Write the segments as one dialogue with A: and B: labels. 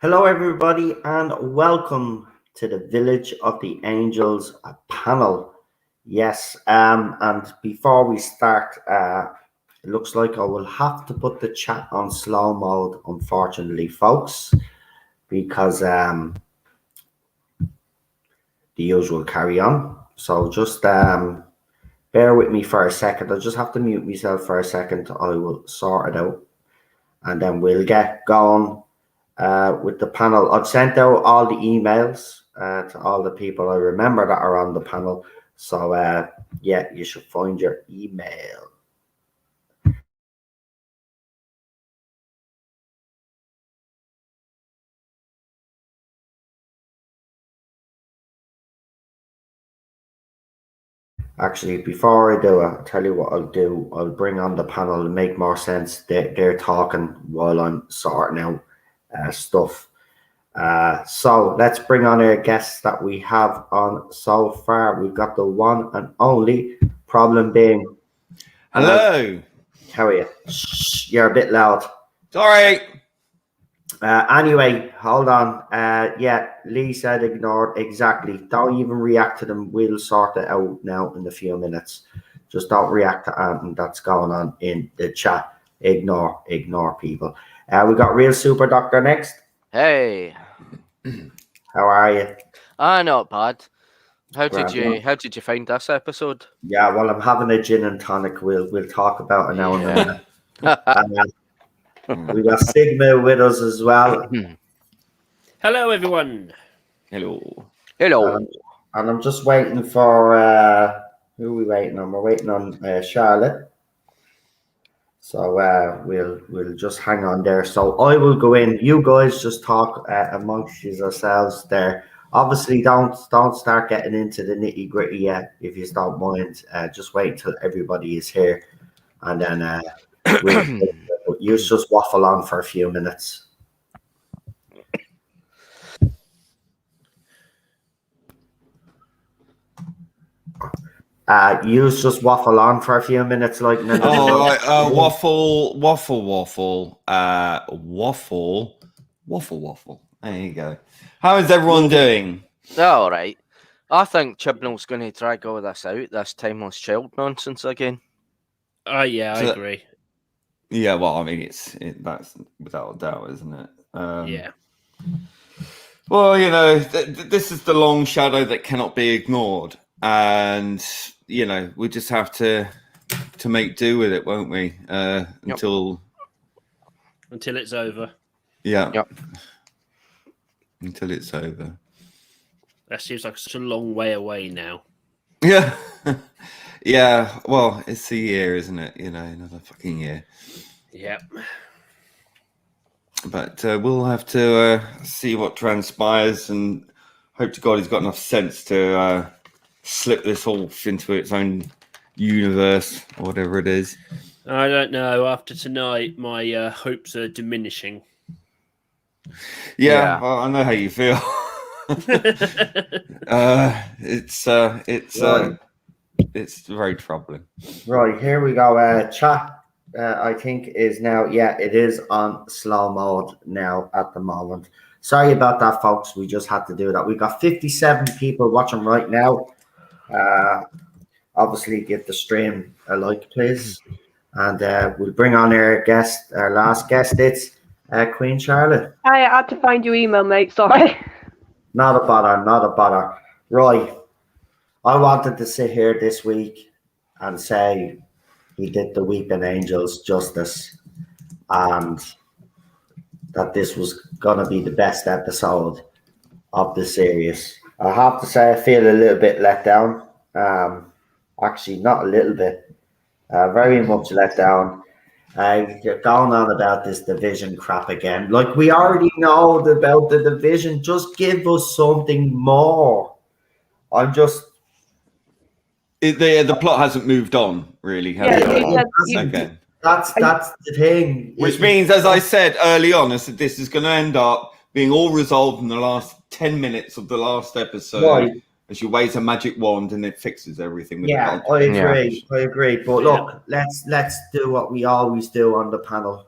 A: Hello, everybody, and welcome to the Village of the Angels panel. Yes, and before we start, it looks like I will have to put the chat on slow mode, unfortunately, folks, because the usual carry on. So just bear with me for a second. I just have to mute myself for a second. I will sort it out, and then we'll get going. With the panel. I've sent out all the emails to all the people I remember that are on the panel. So, yeah, you should find your email. Actually, before I do it, I'll tell you what I'll do. I'll bring on the panel to make more sense. They're talking while I'm sorting out stuff. So let's bring on our guests that we have on so far. We've got the one and only Problem Being.
B: Hello.
A: How are you? Shh, you're a bit loud.
B: Sorry.
A: Anyway, hold on. Yeah, Lee said ignored. Exactly. Don't even react to them. We'll sort it out now in a few minutes. Just don't react to anything that's going on in the chat. Ignore people. We got Real Super Doctor next.
C: Hey.
A: How are you?
C: Not bad. How did you find this episode?
A: Yeah, well, I'm having a gin and tonic. We'll talk about it now in a minute. We got Sigma with us as well.
D: Hello, everyone.
B: Hello.
C: Hello.
A: And I'm just waiting for who are we waiting on? We're waiting on Charlotte. So we'll just hang on there. So I will go in. You guys just talk amongst yourselves there. Obviously, don't start getting into the nitty gritty yet. If you don't mind, just wait till everybody is here, and then you just waffle on for a few minutes. You just waffle on for a few minutes, like.
B: Waffle. There you go. How is everyone doing?
C: All right. I think Chibnall's going to drag all this out, this timeless child nonsense again.
D: Yeah, I agree.
B: Yeah, well, I mean, that's without a doubt, isn't it?
D: Yeah.
B: Well, you know, this is the long shadow that cannot be ignored, and you know, we just have to make do with it, won't we? Until
D: it's over.
B: Yeah.
C: Yep.
B: Until it's over.
D: That seems like such a long way away now.
B: Yeah. Yeah. Well, it's a year, isn't it? You know, another fucking year.
D: Yep.
B: But we'll have to see what transpires, and hope to God he's got enough sense to slip this off into its own universe, or whatever it is.
D: I don't know. After tonight, my hopes are diminishing.
B: Yeah. Well, I know how you feel. It's very troubling.
A: Right, here we go. Chat, I think is now. Yeah, it is on slow mode now at the moment. Sorry about that, folks. We just had to do that. We got 57 people watching right now. Obviously, give the stream a like, please, and we'll bring on our last guest. It's Queen Charlotte.
E: I had to find your email, mate. Sorry.
A: Not a bother. Right. I wanted to sit here this week and say we did the Weeping Angels justice, and that this was going to be the best episode of the series. I have to say I feel a little bit let down. Actually, not a little bit. Very much let down. You're going on about this division crap again. Like, we already know about the division. Just give us something more. I'm just...
B: The plot hasn't moved on, really, has it?
A: Okay. That's the thing.
B: Which means, as I said early on, this is going to end up being all resolved in the last 10 minutes of the last episode. Right. As you wave a magic wand and it fixes everything.
A: Yeah, I agree. But look, let's do what we always do on the panel.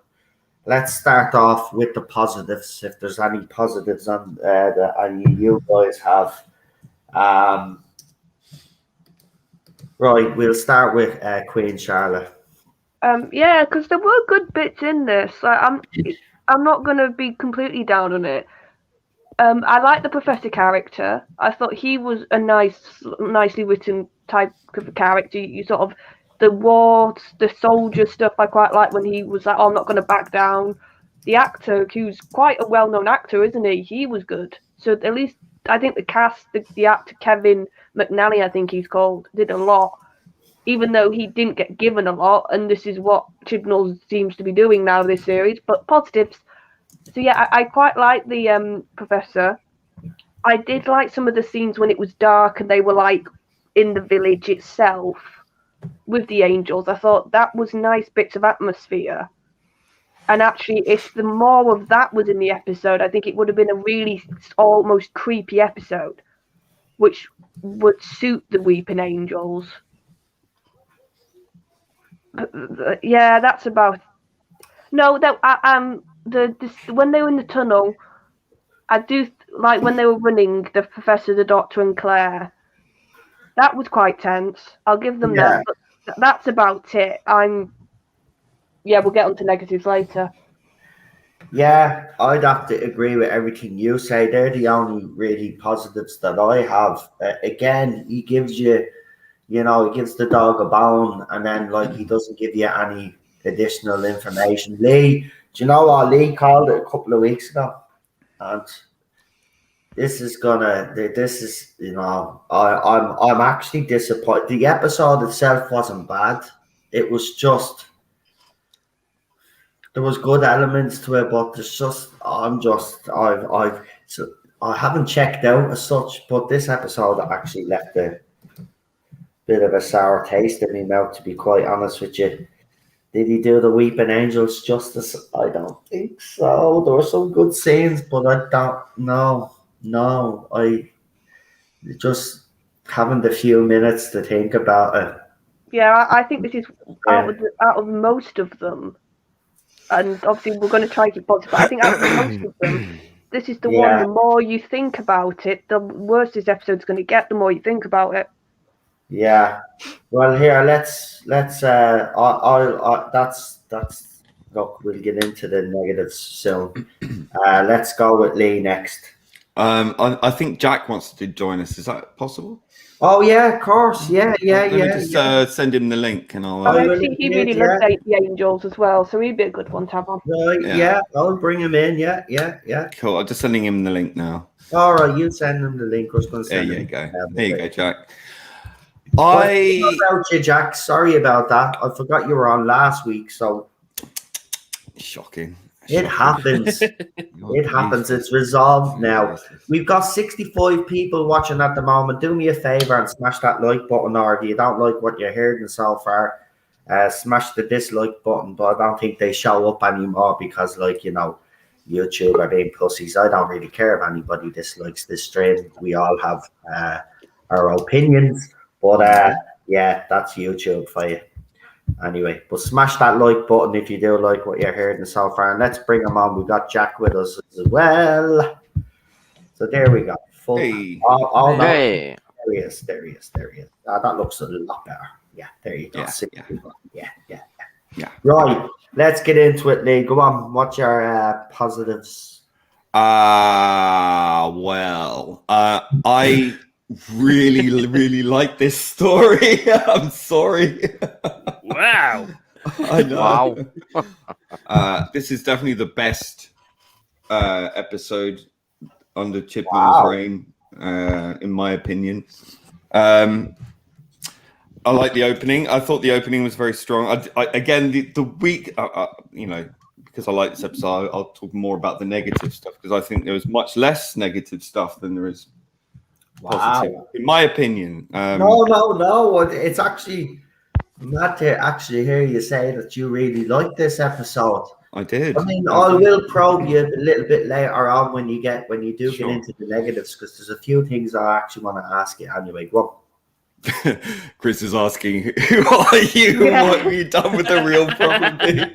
A: let's start off with the positives. If there's any positives on that any of you guys have. Right, we'll start with Queen Charlotte.
E: Yeah, because there were good bits in this. I'm not gonna be completely down on it. I like the professor character. I thought he was a nicely written type of character. You sort of the war, the soldier stuff. I quite like when he was like, "Oh, I'm not going to back down." The actor, who's quite a well-known actor, isn't he? He was good. So at least I think the cast, the actor Kevin McNally, I think he's called, did a lot. Even though he didn't get given a lot, and this is what Chibnall seems to be doing now this series. But positives. So yeah, I quite like the professor. I did like some of the scenes when it was dark and they were like in the village itself with the angels. I thought that was nice bits of atmosphere. And actually, if the more of that was in the episode, I think it would have been a really almost creepy episode, which would suit the Weeping Angels. Yeah, that's about. No, that when they were in the tunnel, I do like when they were running, the professor, the doctor, and Claire. That was quite tense. I'll give them that. But that's about it. Yeah, we'll get onto negatives later.
A: Yeah, I'd have to agree with everything you say. They're the only really positives that I have. Again, he gives you, he gives the dog a bone, and then like he doesn't give you any additional information. Lee, do you know what Lee called it a couple of weeks ago? And this is I'm actually disappointed. The episode itself wasn't bad. It was just there was good elements to it, but there's just I haven't checked out as such, but this episode actually left a bit of a sour taste in my mouth, to be quite honest with you. Did he do the Weeping Angels justice? I don't think so. There were some good scenes, but I don't know. No, I just haven't a few minutes to think about it.
E: Yeah, I think this is out of most of them, and obviously we're going to try to keep positive. But I think out of most of them, this is the one. The more you think about it, the worse this episode's going to get. The more you think about it.
A: Yeah. Well, here let's. That's look. We'll get into the negatives soon. Let's go with Lee next.
B: I think Jack wants to join us. Is that possible?
A: Oh yeah, of course. Yeah.
B: Let me just send him the link, and I'll.
E: I see he really loves the Angels as well, so he'd be a good one to have on.
A: Right. Yeah. I'll bring him in. Yeah.
B: Cool. I'm just sending him the link now.
A: All right, you send him the link. I was going to send
B: There you go. There you go, Jack.
A: About you, Jack. Sorry about that. I forgot you were on last week, so
B: shocking.
A: It happens. It happens. It's resolved now. We've got 65 people watching at the moment. Do me a favor and smash that like button, or if you don't like what you're hearing so far, smash the dislike button. But I don't think they show up anymore because, YouTube are being pussies. I don't really care if anybody dislikes this stream. We all have our opinions. But yeah, that's YouTube for you. Anyway, but smash that like button if you do like what you're hearing so far. And let's bring him on. We got Jack with us as well. So there we go.
B: Hey.
A: Hey. There he is. That looks a lot better. Yeah, there you go. Yeah. Right. Let's get into it, Lee. Go on. What's your positives?
B: I really like this story. I'm sorry.
D: Wow.
B: I know.
C: Wow.
B: This is definitely the best episode under Chibnall's reign, in my opinion. I like the opening. I thought the opening was very strong. Again, the week, because I like this episode, I'll talk more about the negative stuff because I think there was much less negative stuff than there is positive, in my opinion.
A: No. It's actually not to actually hear you say that you really like this episode.
B: I did.
A: I mean, I will probe you a little bit later on when you get into the negatives, because there's a few things I actually want to ask you anyway. Go on.
B: Chris is asking, who are you?
E: Yeah.
B: What have you done with the real property?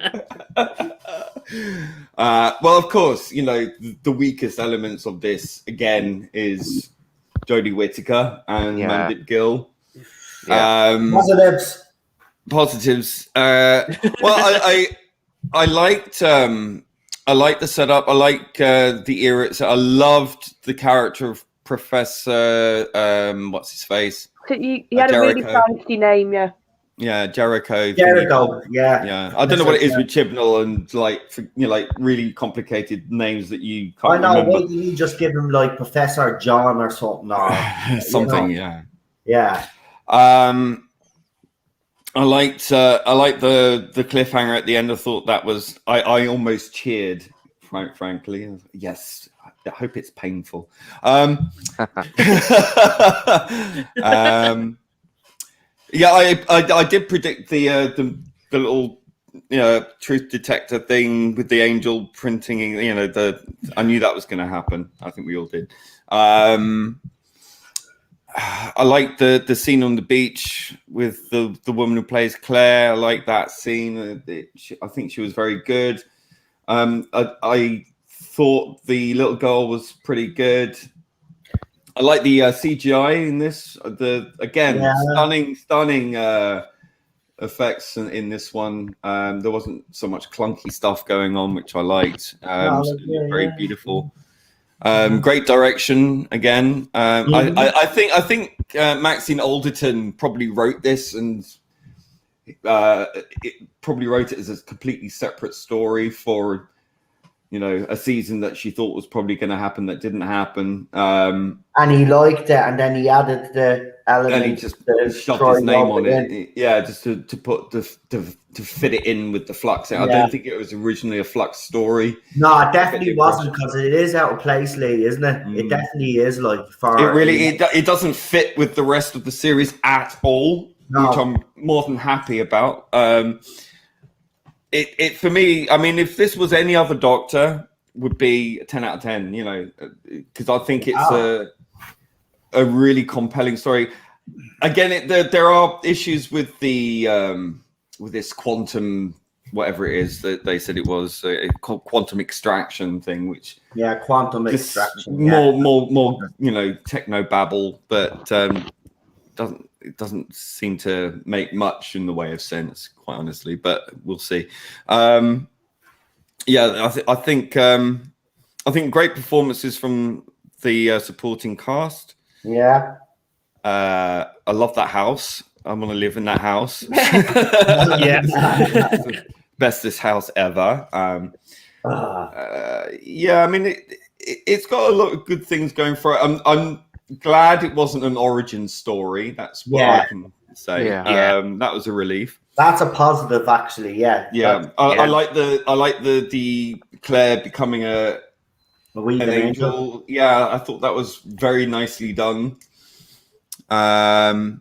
B: Well, of course, you know, the weakest elements of this again is Jodie Whittaker and
C: Yeah.
B: Mandip Gill.
C: Yeah.
A: Positives.
B: Positives. Well, I liked the setup. I like the era. So I loved the character of Professor. What's his face?
E: So he had a really
B: Jericho.
E: fancy name, yeah.
B: Yeah, Jericho.
A: Jericho, yeah.
B: Yeah, I don't know what it is with Chibnall and like like really complicated names that you
A: I
B: can't
A: know.
B: remember.
A: Why didn't you just give him like Professor John or something? Or,
B: Something,
A: you know?
B: yeah.
A: Yeah.
B: I liked the cliffhanger at the end. I thought that was I almost cheered, frankly. Yes, I hope it's painful. Yeah, I did predict the little truth detector thing with the angel printing. I knew that was going to happen. I think we all did. I like the scene on the beach with the woman who plays Claire. I like that scene. I think she was very good. I thought the little girl was pretty good. I like the CGI in this. Stunning effects in this one. There wasn't so much clunky stuff going on, which I liked. Very beautiful. Great direction again. I think Maxine Alderton probably wrote this and probably wrote it as a completely separate story for a season that she thought was probably going to happen that didn't happen.
A: And he liked it, and then he added the element.
B: And he just shoved his name on it. Yeah, just to put to fit it in with the Flux. I don't think it was originally a Flux story.
A: No, it definitely wasn't, because it is out of place, Lee, isn't it? It definitely is.
B: It doesn't fit with the rest of the series at all, which I'm more than happy about. It for me, I mean, if this was any other Doctor, would be a 10 out of 10, because I think it's a really compelling story. Again, there are issues with the with this quantum, whatever it is that they said it was, quantum extraction thing, which
A: quantum extraction,
B: more techno babble, but it doesn't seem to make much in the way of sense, quite honestly, but we'll see. I think great performances from the supporting cast.
A: Yeah.
B: I love that house. I want to live in that house. Bestest house ever. I mean, it's got a lot of good things going for it. I'm glad it wasn't an origin story. That's what I can say. That was a relief.
A: That's a positive, actually. I like the Claire becoming an angel. Yeah, I thought that was very nicely done. I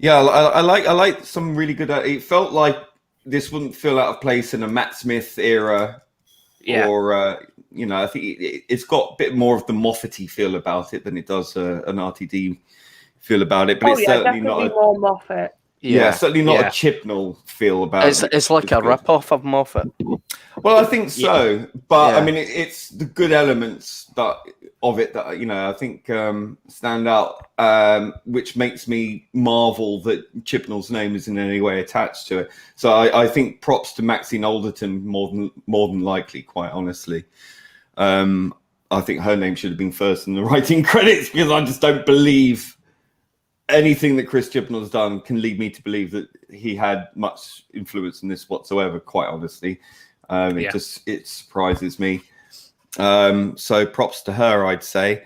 A: like some really good. It felt like this wouldn't feel out of place in a Matt Smith era, or I think it's got a bit more of the Moffat-y feel about it than it does an RTD feel about it. But it's certainly not
E: more Moffat.
B: Certainly not a Chibnall feel about it.
C: It's like a rip-off of Moffat.
B: Well, I think so, but I mean, it's the good elements of it that I think stand out, which makes me marvel that Chibnall's name is in any way attached to it. So I think props to Maxine Alderton more than likely, quite honestly. I think her name should have been first in the writing credits, because I just don't believe anything that Chris Chibnall's done can lead me to believe that he had much influence in this whatsoever, quite honestly. It surprises me. So props to her, I'd say.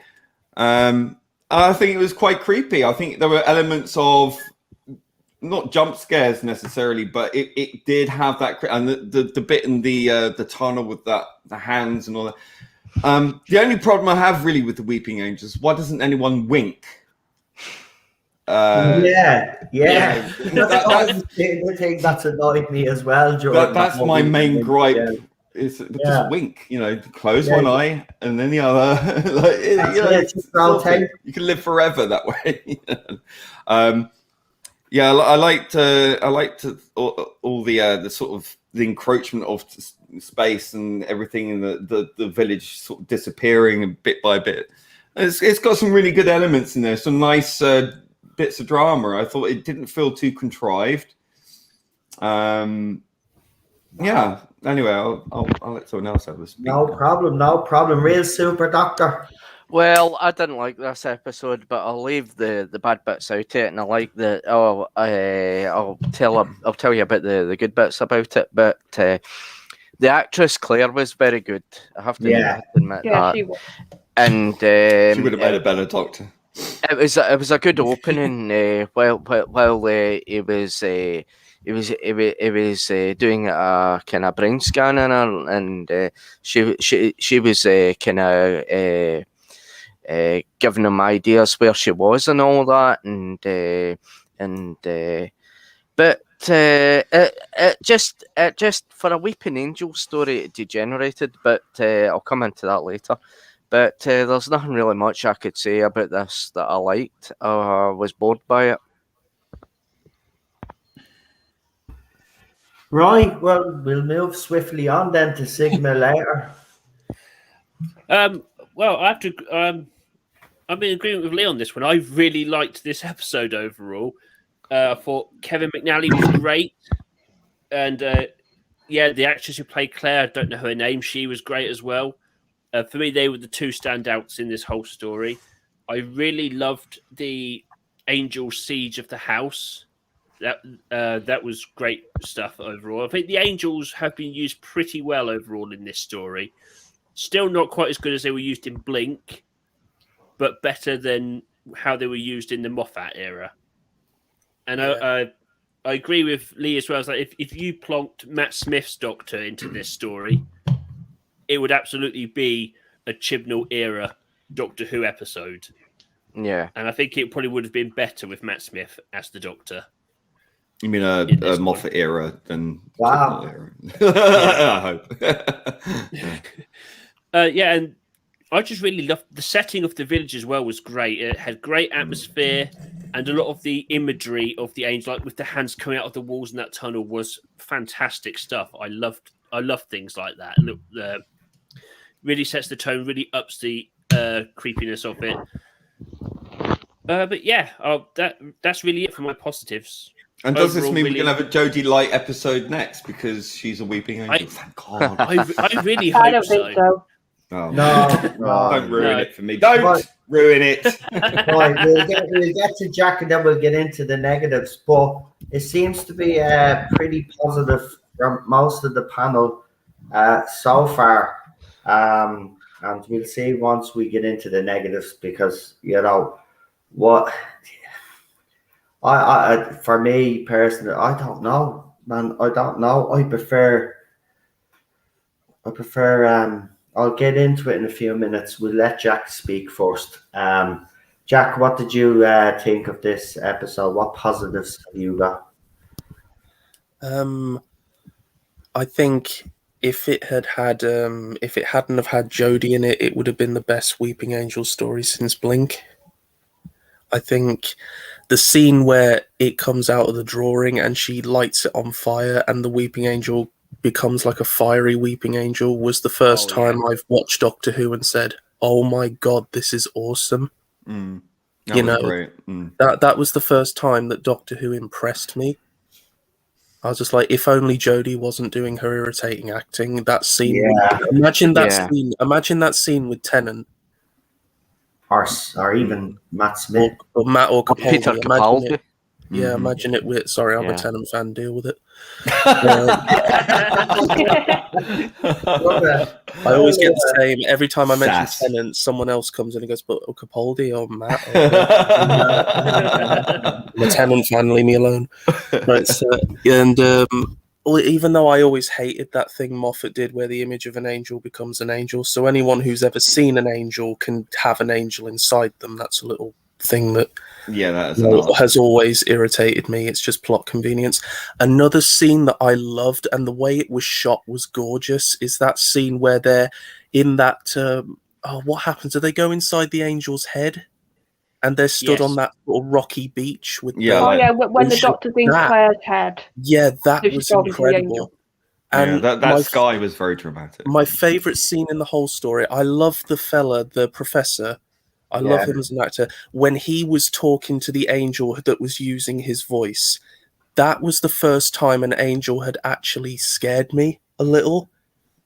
B: I think it was quite creepy. I think there were elements of not jump scares necessarily, but it did have that, and the bit in the tunnel with the hands and all that. The only problem I have really with the Weeping Angels, why doesn't anyone wink?
A: That's the thing that's annoyed me as well, Jordan.
B: That's my main gripe. Is just wink, close one eye and then the other. You can live forever that way. I liked all the sort of the encroachment of space and everything in the village sort of disappearing bit by bit. It's got some really good elements in there, some nice bits of drama. I thought it didn't feel too contrived. Yeah. Anyway, I'll let someone else have a speak.
A: No problem. Real super doctor.
C: Well, I didn't like this episode, but I'll leave the bad bits out of it, and I like the. I'll tell you about the good bits about it. But the actress Claire was very good. I have to admit that.
E: She was.
C: And
B: She would have made a better doctor.
C: It was a good opening. While he was doing a kind of brain scan on her, and she was kind of giving him ideas where she was and all that, but it just for a Weeping Angel story it degenerated. But I'll come into that later. But there's nothing really much I could say about this that I liked. I was bored by it.
A: Right, well, we'll move swiftly on then to Sigma later.
D: Well, I have to. I'm in agreement with Lee on this one. I really liked this episode overall. I thought Kevin McNally was great, and the actress who played Claire, I don't know her name, she was great as well. For me, they were the two standouts in this whole story. I really loved the Angel siege of the house. That was great stuff overall. I think the Angels have been used pretty well overall in this story. Still not quite as good as they were used in Blink, but better than how they were used in the Moffat era. And I agree with Lee as well. Like if you plonked Matt Smith's Doctor into this story, it would absolutely be a Chibnall era Doctor Who episode.
C: Yeah.
D: And I think it probably would have been better with Matt Smith as the Doctor.
B: You mean a Moffat era than
A: Wow.
B: Era. I hope.
D: And I just really loved the setting of the village as well. Was great. It had great atmosphere, and a lot of the imagery of the angel, like with the hands coming out of the walls in that tunnel, was fantastic stuff. I loved things like that. Look, really sets the tone, really ups the creepiness of it. But yeah, that's really it for my positives.
B: And does this
D: Overall,
B: mean
D: really-
B: we're going to have a Jodie Light episode next because she's a weeping angel? Thank God.
D: I really
E: I
D: hope
E: don't think so.
B: Oh,
A: No,
B: don't ruin
D: no.
B: it for me. Don't
A: Right.
B: ruin it.
A: Right, we'll get to Jack and then we'll get into the negatives. But it seems to be pretty positive from most of the panel so far. And we'll see once we get into the negatives because, what I for me personally, I don't know, man. I don't know. I prefer I'll get into it in a few minutes. We'll let Jack speak first. Jack, what did you think of this episode? What positives have you got?
F: I think if it hadn't have had Jodie in it, it would have been the best Weeping Angel story since Blink. I think the scene where it comes out of the drawing and she lights it on fire and the Weeping Angel becomes like a fiery Weeping Angel was the first time I've watched Doctor Who and said, "Oh my God, this is awesome."
B: That was great.
F: That was the first time that Doctor Who impressed me. I was just like, if only Jodie wasn't doing her irritating acting. That scene.
A: Yeah.
F: Imagine that
C: Yeah.
F: scene. Imagine that scene with Tennant
A: Or even Matt Smith.
F: or Matt or Capaldi.
C: Peter
F: Imagine
C: Capaldi.
F: it- Yeah, imagine it with. Sorry, I'm
C: Yeah.
F: a Tennant fan. Deal with it. I always get the same every time I mention
B: Sass.
F: Tennant. Someone else comes in and goes, "But Capaldi or Matt." I'm a Tennant fan. Leave me alone. Right, so, and well, even though I always hated that thing Moffat did, where the image of an angel becomes an angel, so anyone who's ever seen an angel can have an angel inside them. That's a little thing that
B: That is
F: has always irritated me. It's just plot convenience. Another scene that I loved and the way it was shot was gorgeous is that scene where they're in that what happens? Do they go inside the angel's head and they're stood on that little rocky beach with
E: When the Doctor's in
F: that-
E: Claire's head.
F: that
E: So she
F: was
E: told him to be
F: incredible.
E: angel.
F: And
B: that
F: my
B: sky was very dramatic.
F: My favorite scene in the whole story, I love the fella, the professor. I love him as an actor. When he was talking to the angel that was using his voice, that was the first time an angel had actually scared me a little.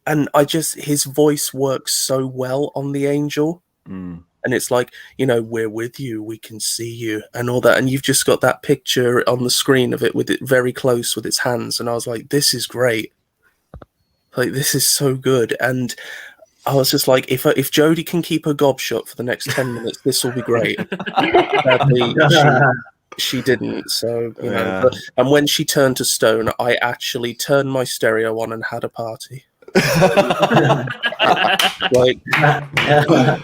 F: And his voice works so well on the angel.
B: Mm.
F: And it's like, we're with you, we can see you, and all that. And you've just got that picture on the screen of it with it very close with its hands. And I was like, this is great. Like, this is so good. And I was just like, if Jodie can keep her gob shut for the next 10 minutes, this will be great. Sadly, she didn't. So,
B: Yeah.
F: and when she turned to stone, I actually turned my stereo on and had a party. Like,
B: I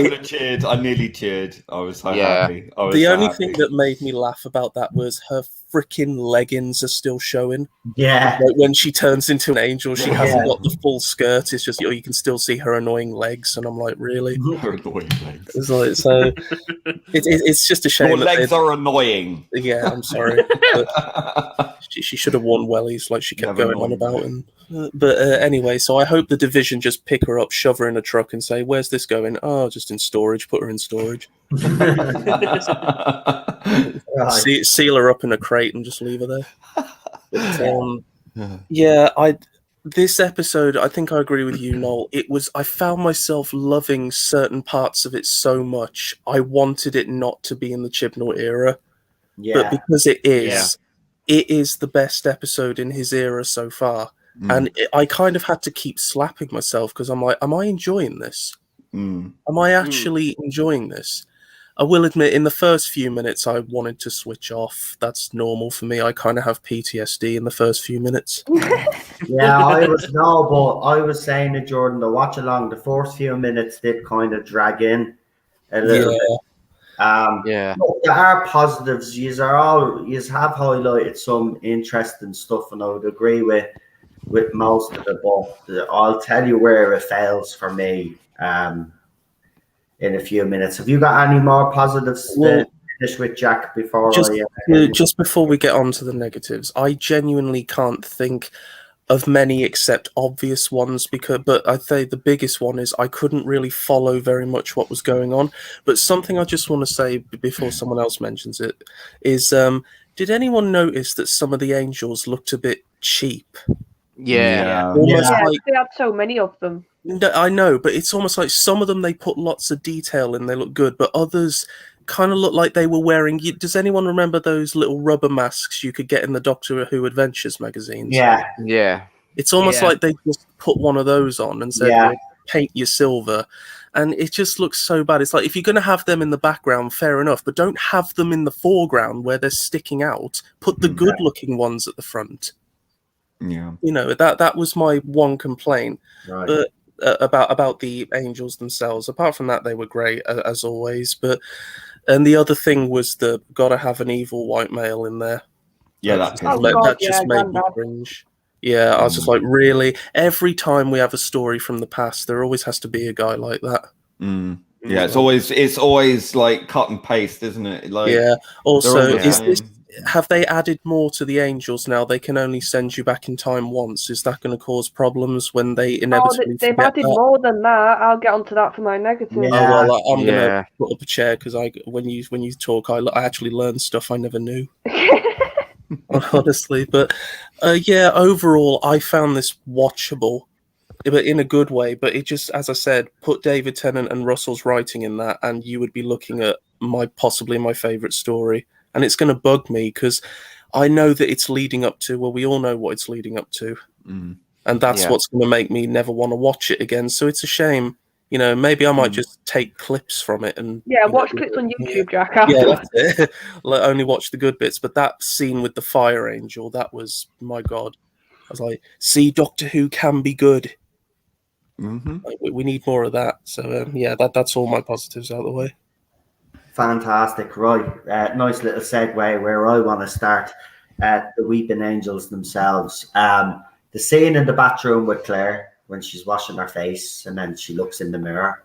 B: could have cheered. I nearly cheered. I was so happy.
F: The only thing that made me laugh about that was her freaking leggings are still showing.
A: Yeah.
F: Like, when she turns into an angel, she hasn't got the full skirt. It's just, you can still see her annoying legs, and I'm like, really?
B: Her annoying legs.
F: It's like, so it's just a shame.
B: Your legs are annoying.
F: Yeah, I'm sorry. She should have worn wellies, like she kept
B: Never
F: going on
B: mind.
F: about. And but anyway, so I hope the Division just pick her up, shove her in a truck, and say, "Where's this going?" Oh, just in storage. Put her in storage. Seal her up in a crate and just leave her there. But, this episode, I think I agree with you, Noel. I found myself loving certain parts of it so much. I wanted it not to be in the Chibnall era, but because it is the best episode in his era so far. And I kind of had to keep slapping myself because I'm like, am I enjoying this? Am I actually enjoying this? I will admit, in the first few minutes, I wanted to switch off. That's normal for me. I kind of have PTSD in the first few minutes.
A: I was saying to Jordan, the watch along, the first few minutes did kind of drag in a little bit. Look, there are positives. You have highlighted some interesting stuff, and I would agree with most of it. But I'll tell you where it fails for me. In a few minutes. Have you got any more positives to finish with, Jack, before
F: just before we get on to the negatives? I genuinely can't think of many except obvious ones, but I'd say the biggest one is I couldn't really follow very much what was going on. But something I just want to say before someone else mentions it is, did anyone notice that some of the angels looked a bit cheap?
E: Almost like they had so many of them.
F: I know, but it's almost like some of them they put lots of detail in, they look good, but others kind of look like they were wearing. Does anyone remember those little rubber masks you could get in the Doctor Who Adventures magazines?
C: Yeah.
F: It's almost like they just put one of those on and said, well, paint your silver. And it just looks so bad. It's like, if you're going to have them in the background, fair enough, but don't have them in the foreground where they're sticking out. Put the good-looking ones at the front.
B: Yeah.
F: That was my one complaint.
A: Right.
F: But about the angels themselves. Apart from that, they were great as always. And the other thing was the gotta have an evil white male in there. That just made me cringe. Yeah, I was just like, really? Every time we have a story from the past, there always has to be a guy like that.
B: Yeah, it's always like cut and paste, isn't it? Like,
F: Also, have they added more to the angels now? They can only send you back in time once. Is that going to cause problems when they inevitably
E: they've added more than that. I'll get onto that for my negative.
F: I'm going to put up a chair because when you talk, I actually learn stuff I never knew. Honestly, but overall, I found this watchable, but in a good way. But it just, as I said, put David Tennant and Russell's writing in that, and you would be looking at possibly my favorite story. And it's going to bug me because I know that it's leading up to, we all know what it's leading up to. And that's what's going to make me never want to watch it again. So it's a shame. Maybe I might just take clips from it and
E: watch clips on YouTube, Jack.
F: That's it. Only watch the good bits. But that scene with the fire angel, that was, my God. I was like, see, Doctor Who can be good. We need more of that. So that's all my positives out of the way.
A: Fantastic, right? Nice little segue where I want to start. The weeping angels themselves. The scene in the bathroom with Claire when she's washing her face, and then she looks in the mirror,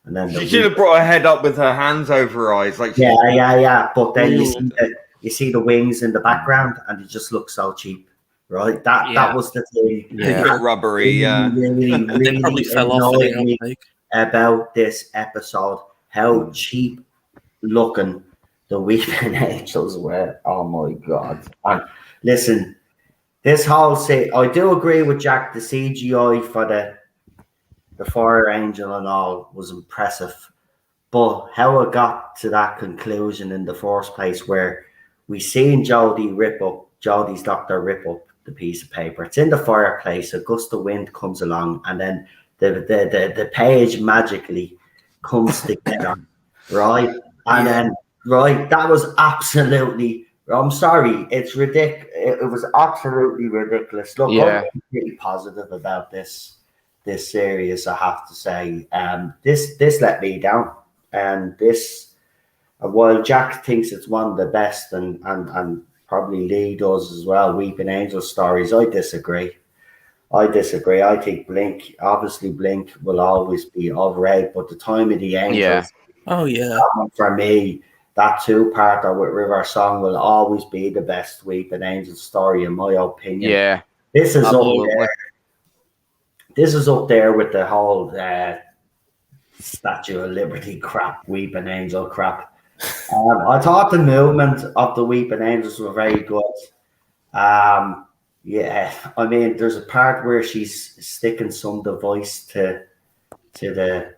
A: and then
B: she should have brought her head up with her hands over her eyes, like
A: yeah. But then you see the wings in the background, and it just looks so cheap. right? That
D: Yeah.
A: was the thing.
C: Yeah.
B: A bit rubbery. Yeah.
A: really,
F: They probably fell off
A: annoyed
F: in
A: me
F: the outtake.
A: about this episode. How cheap looking the Weeping Angels were. Oh my god! And listen, this whole I do agree with Jack. The CGI for the Fire Angel and all was impressive, but how it got to that conclusion in the first place, where we seen Jodie's doctor rip up the piece of paper. It's in the fireplace. A gust of wind comes along, and then the page magically comes together, right? And then that was absolutely. I'm sorry, it's ridiculous. It was absolutely ridiculous. Look,
C: Yeah.
A: I'm pretty positive about this series, I have to say. This let me down, and this, while Jack thinks it's one of the best, and probably Lee does as well, Weeping Angel stories, I disagree. I think Blink will always be overrated, but the Time of the Angels,
C: Yeah.
F: Oh yeah.
A: that one for me, that two-parter with River Song will always be the best Weeping Angel story, in my opinion.
C: Yeah.
A: This is up
C: Absolutely.
A: there. This is up there with the whole Statue of Liberty crap, Weeping Angel crap. I thought the movement of the Weeping Angels were very good. Yeah, I mean, there's a part where she's sticking some device to the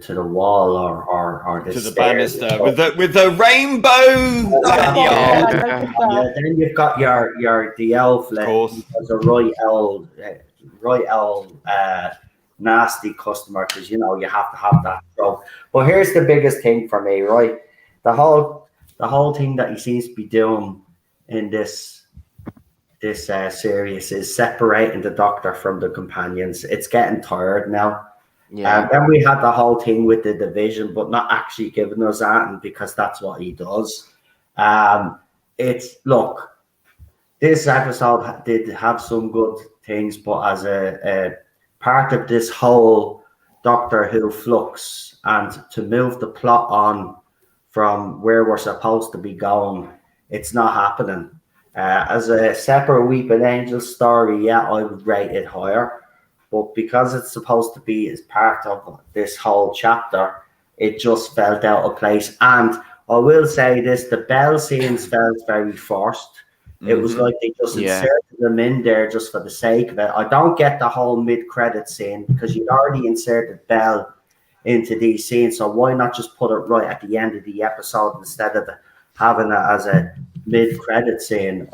A: wall or the
B: To the
A: stairs.
B: banister with the rainbow.
E: Yeah.
A: Yeah, then you've got the elf,
B: Of course.
A: as a right old nasty customer, because you have to have that trope. But here's the biggest thing for me, right? The whole thing that he seems to be doing in this series is separating the Doctor from the companions. It's getting tired now.
C: Yeah.
A: Then we had the whole thing with the division, but not actually giving us that, and because that's what he does. This episode did have some good things, but as a part of this whole Doctor Who Flux, and to move the plot on from where we're supposed to be going, it's not happening. As a separate Weeping Angel story, yeah, I would rate it higher. But because it's supposed to be as part of this whole chapter, it just felt out of place. And I will say this, the Bell scenes felt very forced. It was like they just inserted them in there just for the sake of it. I don't get the whole mid-credit scene, because you'd already inserted Bell into these scenes. So why not just put it right at the end of the episode instead of having it as a mid-credit scene?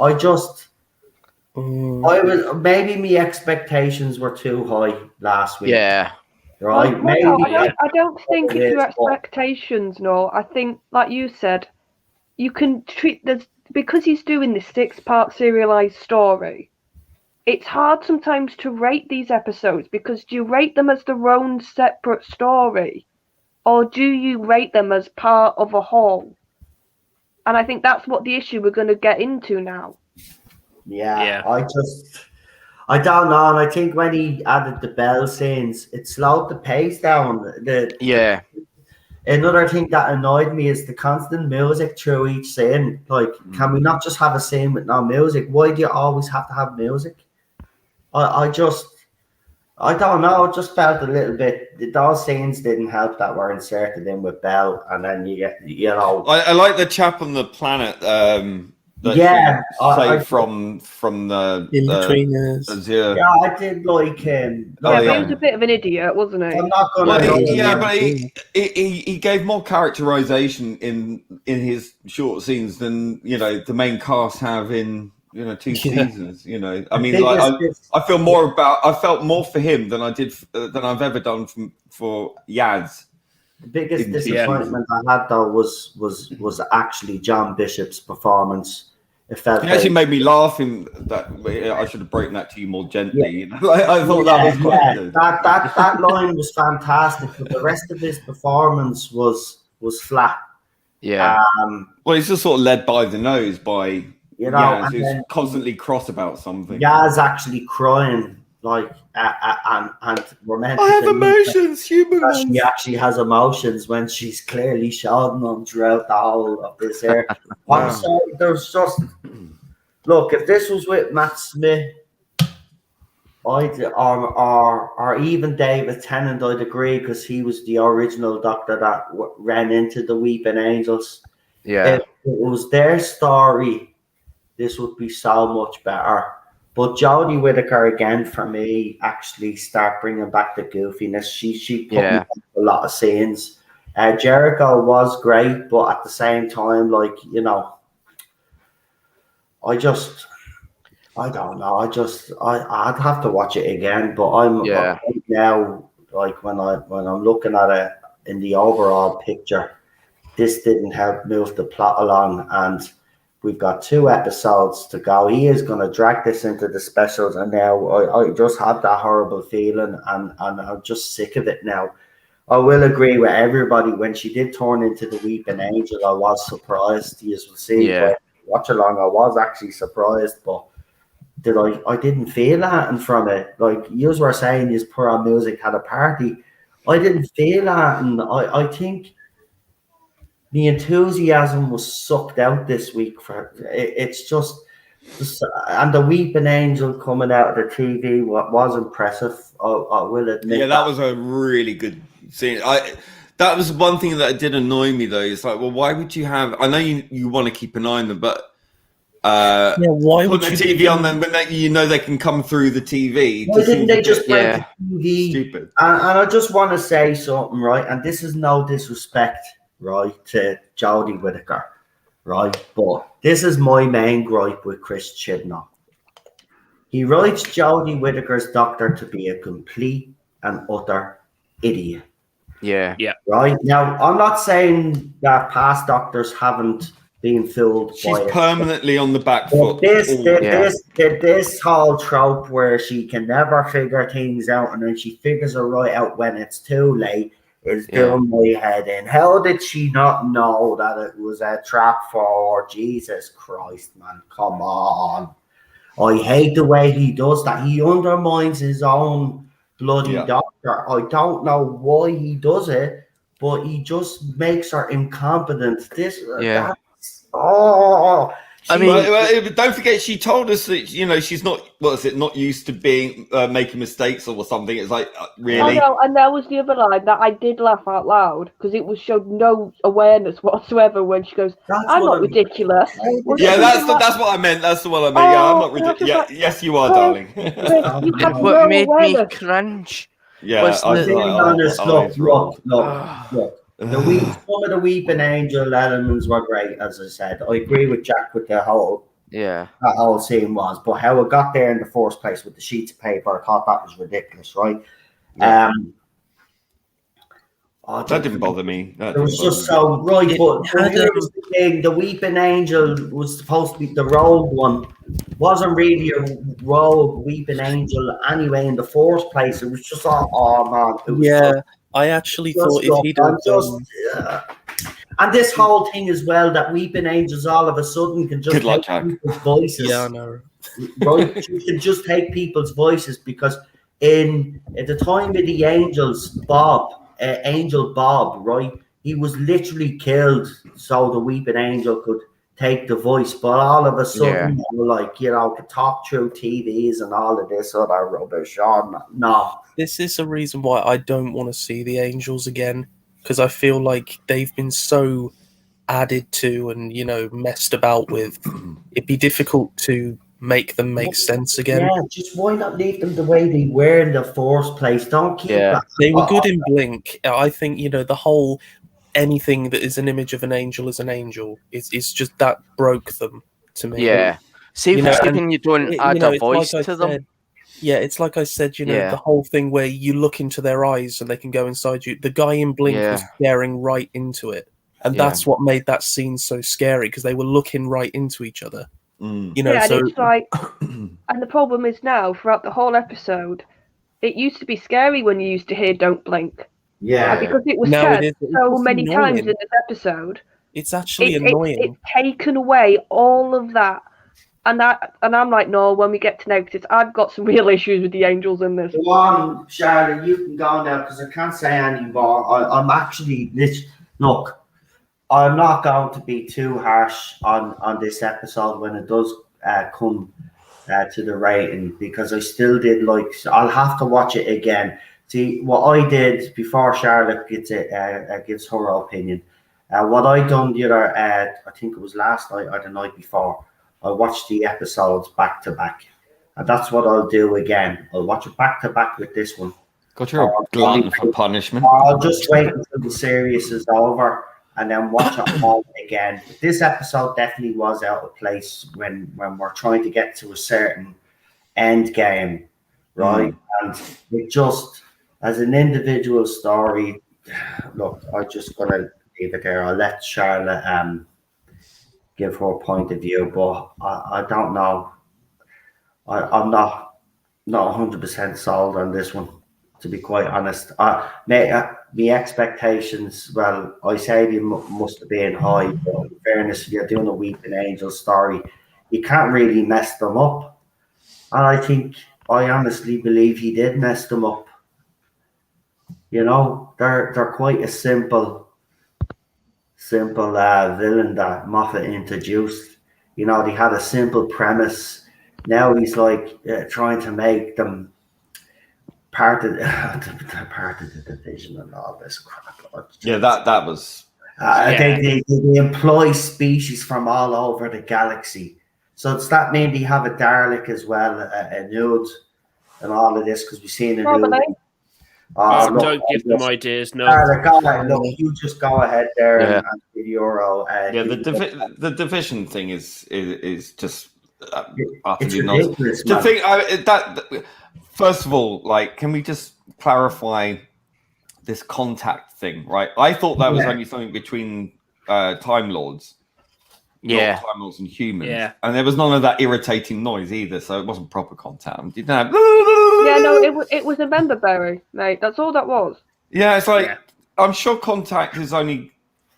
A: Maybe my expectations were too high last week.
C: Yeah.
A: Right?
E: Well,
A: Maybe.
E: I don't think
A: It
E: it's your
A: is, but-
E: expectations, no. I think, like you said, you can treat this, because he's doing this 6-part serialized story. It's hard sometimes to rate these episodes, because do you rate them as their own separate story, or do you rate them as part of a whole? And I think that's what the issue we're going to get into now.
A: Yeah. I don't know, and I think when he added the Bell scenes, it slowed the pace down. Another thing that annoyed me is the constant music through each scene. Like, can we not just have a scene with no music? Why do you always have to have music? I don't know. It just felt a little bit. Those scenes didn't help that were inserted in with Bell, and then you get,
B: I like the chap on the planet. From the
F: In-Betweeners.
B: Azure.
A: Yeah, I did like him.
E: But he was a bit of an idiot, wasn't he?
A: I'm not gonna.
B: But he gave more characterization in his short scenes than the main cast have in 2 seasons. I mean, I felt more for him than I've ever done for Yaz.
A: The biggest disappointment I had, though, was actually John Bishop's performance. It
B: actually made me laugh. I should have broken that to you more gently. Yeah. I thought that was quite good.
A: That line was fantastic, but the rest of his performance was flat.
C: Yeah.
B: Well, he's just sort of led by the nose by Yaz, who's constantly cross about something.
A: Yaz actually crying, like, and romantic.
B: I have emotions, human ones.
A: She actually has emotions when she's clearly showing them throughout the whole of this era. I'm sorry, there's just look, if this was with Matt Smith, or even David Tennant, I'd agree because he was the original Doctor that ran into the Weeping Angels.
C: Yeah.
A: If it was their story, this would be so much better. But Jodie Whittaker again for me actually start bringing back the goofiness. She put me
C: Yeah.
A: in a lot of scenes. Jericho was great, but at the same time, like I don't know. I'd have to watch it again. But
C: Yeah.
A: right now, like when I'm looking at it in the overall picture, this didn't help move the plot along, and we've got 2 episodes to go. He is going to drag this into the specials, and now I just have that horrible feeling, and I'm just sick of it now. I will agree with everybody. When she did turn into the Weeping Angel, I was surprised. You will see,
C: Yeah.
A: but watch along, I was actually surprised, but I didn't feel that from it. Like you were saying, you put on music, had a party. I didn't feel that, and I think the enthusiasm was sucked out this week. It's just, and the Weeping Angel coming out of the TV was impressive. I will admit.
B: Yeah, that was a really good scene. That was one thing that did annoy me though. It's like, well, why would you have? I know you want to keep an eye on them, but
F: why
B: put
F: would
B: the
F: you
B: TV on them when they can come through the TV?
A: Why didn't they just break
C: Yeah.
A: the TV?
B: Stupid.
A: And I just want to say something, right? And this is no disrespect, right, to Jodie Whittaker, right? But this is my main gripe with Chris Chibnall. He writes Jodie Whittaker's Doctor to be a complete and utter idiot.
C: Yeah.
A: Right? Now, I'm not saying that past doctors haven't been fooled
B: She's
A: by it.
B: permanently on the back
A: But
B: foot.
A: this whole trope where she can never figure things out and then she figures it right out when it's too late is doing my head in. How did she not know that it was a trap for Jesus Christ, man? Come on. I hate the way he does that. He undermines his own bloody doctor. I don't know why he does it, but he just makes her incompetent.
B: Don't forget, she told us that she's not used to being making mistakes or something. It's like really.
E: I know, and that was the other line that I did laugh out loud because it showed no awareness whatsoever when she goes, "I'm not ridiculous."
B: Yeah, that's what I meant. That's the one I meant. Yeah, I'm not ridiculous. Yes, you are, darling.
C: What made me cringe?
B: Yeah,
C: was
A: Look. Some of the Weeping Angel elements were great, as I said. I agree with Jack with that whole scene was, but how it got there in the first place with the sheets of paper, I thought that was ridiculous, right?
B: Yeah. That didn't bother me.
A: It was just so right, but here's the thing: the Weeping Angel was supposed to be the rogue one. Wasn't really a rogue Weeping Angel anyway in the first place. It was just
F: I actually thought if he'd
A: and this whole thing as well that Weeping Angels all of a sudden can just take people's voices.
F: Yeah, I know.
A: Right? You can just take people's voices because at the time of the Angels, Angel Bob, right? He was literally killed so the Weeping Angel could take the voice, but all of a sudden, could talk through TVs and all of this other rubbish. No.
F: This is the reason why I don't want to see the Angels again, because I feel like they've been so added to and, messed about with. It'd be difficult to make them make sense again.
A: Yeah, just why not leave them the way they were in the first place? Don't keep that.
F: They were good in Blink. I think, the whole anything that is an image of an angel is an angel. It's just that broke them to me.
C: Yeah. See, when you don't add a voice to them.
F: Yeah, it's like I said, the whole thing where you look into their eyes and they can go inside you. The guy in Blink was staring right into it. And that's what made that scene so scary, because they were looking right into each other.
E: And it's like, and the problem is now, throughout the whole episode, it used to be scary when you used to hear "Don't blink." Yeah, and because it was said so many times in this episode.
F: It's actually annoying.
E: It's taken away all of that. And I'm like, no, when we get to now, because I've got some real issues with the Angels in this.
A: Go on, Charlotte, you can go now, because I can't say anymore. I'm actually, look, I'm not going to be too harsh on this episode when it does come to the rating, because I still did like. I'll have to watch it again. See what I did before Charlotte gives her opinion. What I done the other, I think it was last night or the night before. I watched the episodes back to back, and that's what I'll do again. I'll watch it back to back with this one.
B: God, you're a glutton for punishment.
A: I'll just wait until the series is over and then watch it all again. This episode definitely was out of place when we're trying to get to a certain end game, right? And it just, as an individual story, look, I'm just gonna leave it there. I'll let Charlotte give her point of view, but I don't know. I'm not 100% sold on this one, to be quite honest. My expectations, well, I say they must have been high, but in fairness, if you're doing a Weeping Angel story, you can't really mess them up. And I honestly believe he did mess them up. You know, they're quite a simple villain that Moffat introduced. You know, they had a simple premise. Now he's like trying to make them part of the division and all this crap.
B: Yeah, that was.
A: They employ species from all over the galaxy. So does that mean they have a Dalek as well, a nude, and all of this? Because we've seen a nude.
D: Don't give them ideas. No.
A: Look, you just go ahead there and give your
B: the division thing is just
A: it's ridiculous.
B: The thing that first of all, like, can we just clarify this contact thing, right? I thought that was only something between Time Lords. Time Lords and humans. Yeah. And there was none of that irritating noise either, so it wasn't proper contact. You didn't have...
E: Yeah, no, it was a member berry, mate. That's all that was.
B: Yeah, it's like, I'm sure contact is only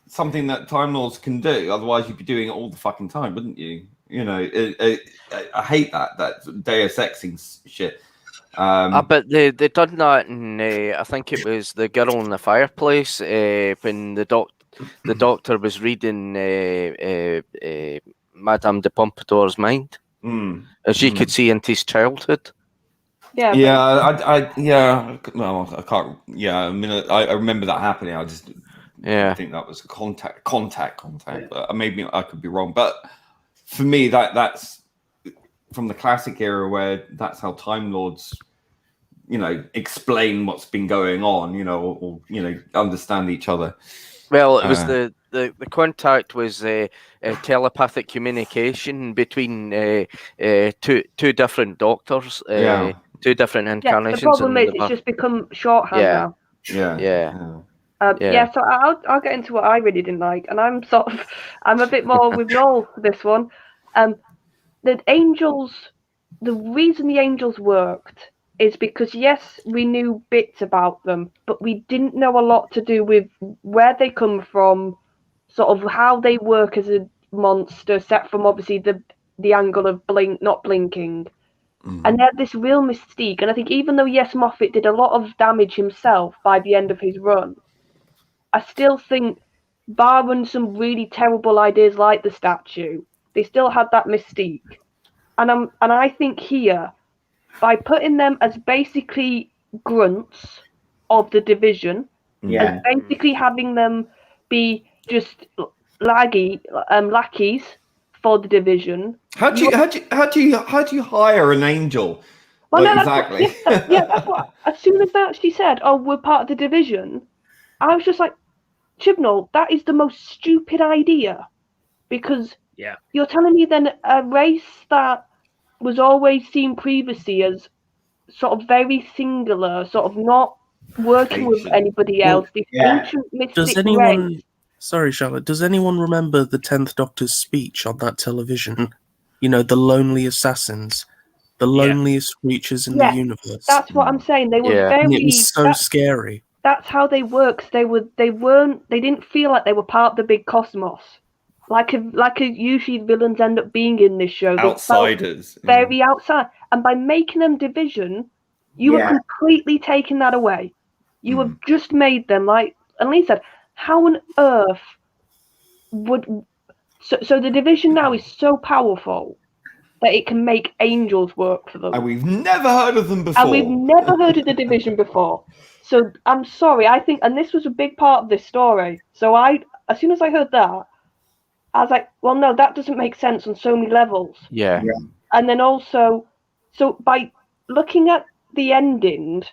B: something that Time Lords can do. Otherwise, you'd be doing it all the fucking time, wouldn't you? You know, I hate that Deus Exing shit.
C: But they done that in, I think it was The Girl in the Fireplace, when the doctor was reading Madame de Pompadour's mind, as she could see into his childhood.
B: Yeah, well, I can't. Yeah, I mean, I remember that happening. I just think that was a contact. But maybe I could be wrong. But for me, that's from the classic era where that's how Time Lords, you know, explain what's been going on, you know, or you know, understand each other.
C: Well, it was the contact was telepathic communication between two different doctors, two different incarnations.
E: The problem is it's just become shorthand now. So I'll get into what I really didn't like, and I'm a bit more with Noel this one. The reason the angels worked is because, yes, we knew bits about them, but we didn't know a lot to do with where they come from, sort of how they work as a monster, set from obviously the angle of not blinking. And they had this real mystique. And I think even though, yes, Moffat did a lot of damage himself by the end of his run, I still think, barring some really terrible ideas like the statue, they still had that mystique. And I think here, by putting them as basically grunts of the division, and basically having them be just lackeys for the division.
B: How do you hire an angel?
E: Well,
B: like,
E: no,
B: exactly.
E: That's what. As soon as that she said, "Oh, we're part of the division," I was just like, Chibnall, that is the most stupid idea, because you're telling me then a race that was always seen previously as sort of very singular, sort of not working with anybody else. The ancient mystic race.
F: Sorry, Charlotte. Does anyone remember the 10th Doctor's speech on that television? You know, the lonely assassins, the loneliest creatures in the universe.
E: That's what I'm saying. They were very.
F: And it was so scary.
E: That's how they work. They didn't feel like they were part of the big cosmos. Like usually villains end up being in this show.
B: Outsiders.
E: Very outside. And by making them division, you have completely taken that away. You have just made them, like Annalise said, how on earth would... So the division now is so powerful that it can make angels work for them.
B: And we've never heard of them before.
E: And we've never heard of the division before. So I'm sorry, I think, and this was a big part of this story. So as soon as I heard that, I was like, well, no, that doesn't make sense on so many levels.
C: Yeah.
E: And then also, so by looking at the ending,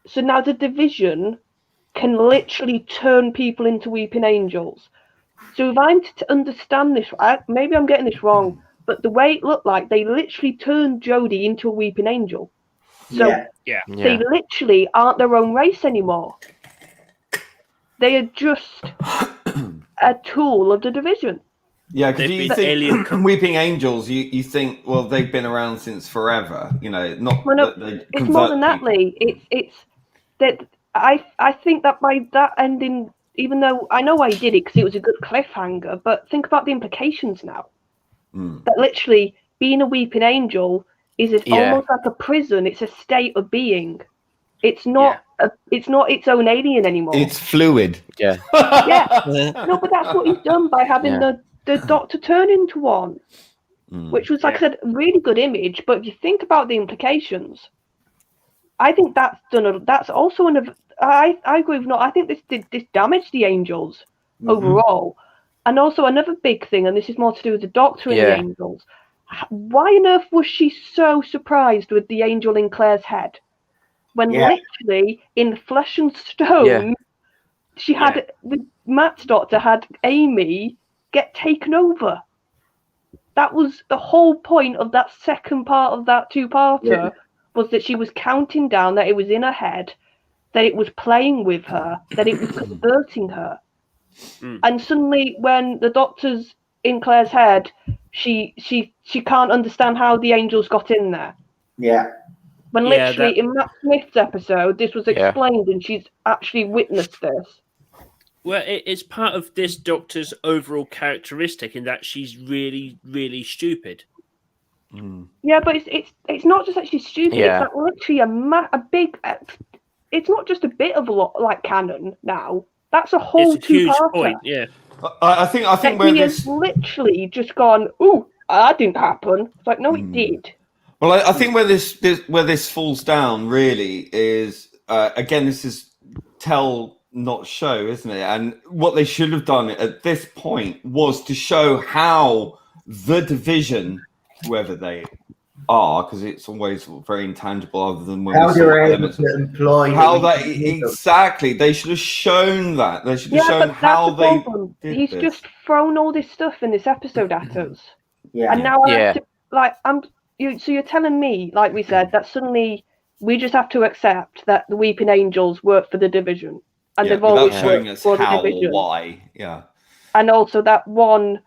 E: so now the division can literally turn people into weeping angels. So if I'm to understand this, maybe I'm getting this wrong, but the way it looked like, they literally turned Jodie into a weeping angel. So they literally aren't their own race anymore. They are just a tool of the division.
B: Yeah, because
D: They've
B: you
D: been
B: think
D: alien
B: weeping angels, you think, well, they've been around since forever. You know, not
E: Well, no,
B: that they
E: it's more than that,
B: people.
E: Lee. It's that I think that by that ending, even though I know I did it because it was a good cliffhanger, but think about the implications now. That literally being a weeping angel is almost like a prison. It's a state of being. It's not. It's not its own alien anymore.
B: It's fluid.
C: Yeah.
E: No, but that's what he's done by having the Doctor turn into one, which was, like I said, a really good image. But if you think about the implications, I think that's done. That's also I agree with I think this damaged the angels overall, and also another big thing, and this is more to do with the Doctor and the angels. Why on earth was she so surprised with the angel in Claire's head? When literally in flesh and stone, she had Matt's Doctor had Amy get taken over. That was the whole point of that second part of that two-parter, was that she was counting down, that it was in her head, that it was playing with her, that it was converting her. And suddenly, when the Doctor's in Claire's head, she can't understand how the angels got in there.
A: Yeah.
E: When literally in Matt Smith's episode, this was explained, and she's actually witnessed this.
D: Well, it's part of this Doctor's overall characteristic in that she's really, really stupid.
E: Yeah, but it's not just that she's stupid.
C: Yeah.
E: It's like literally a big. It's not just a bit of like canon now. That's a whole
D: It's a huge
E: two-parter.
D: point. Yeah.
B: I think where
E: he
B: this
E: has literally just gone. Ooh, that didn't happen. It's like, no, it did.
B: Well, I think where this falls down really is again, this is tell not show, isn't it? And what they should have done at this point was to show how the division, whoever they are, because it's always very intangible, other than when
A: How
B: we
A: they
B: saw
A: were able
B: elements.
A: to employ
B: How
A: the
B: that exactly? They should have shown that. They should have shown
E: but
B: how
E: that's the
B: they.
E: problem.
B: Did
E: He's
B: this.
E: just thrown all this stuff in this episode at us,
A: Yeah.
E: and now I have to, like so you're telling me, like we said, that suddenly we just have to accept that the Weeping Angels work for the division, and they've
B: without
E: always
B: showing
E: worked
B: us
E: for the
B: how or
E: division.
B: why. Yeah.
E: And also that one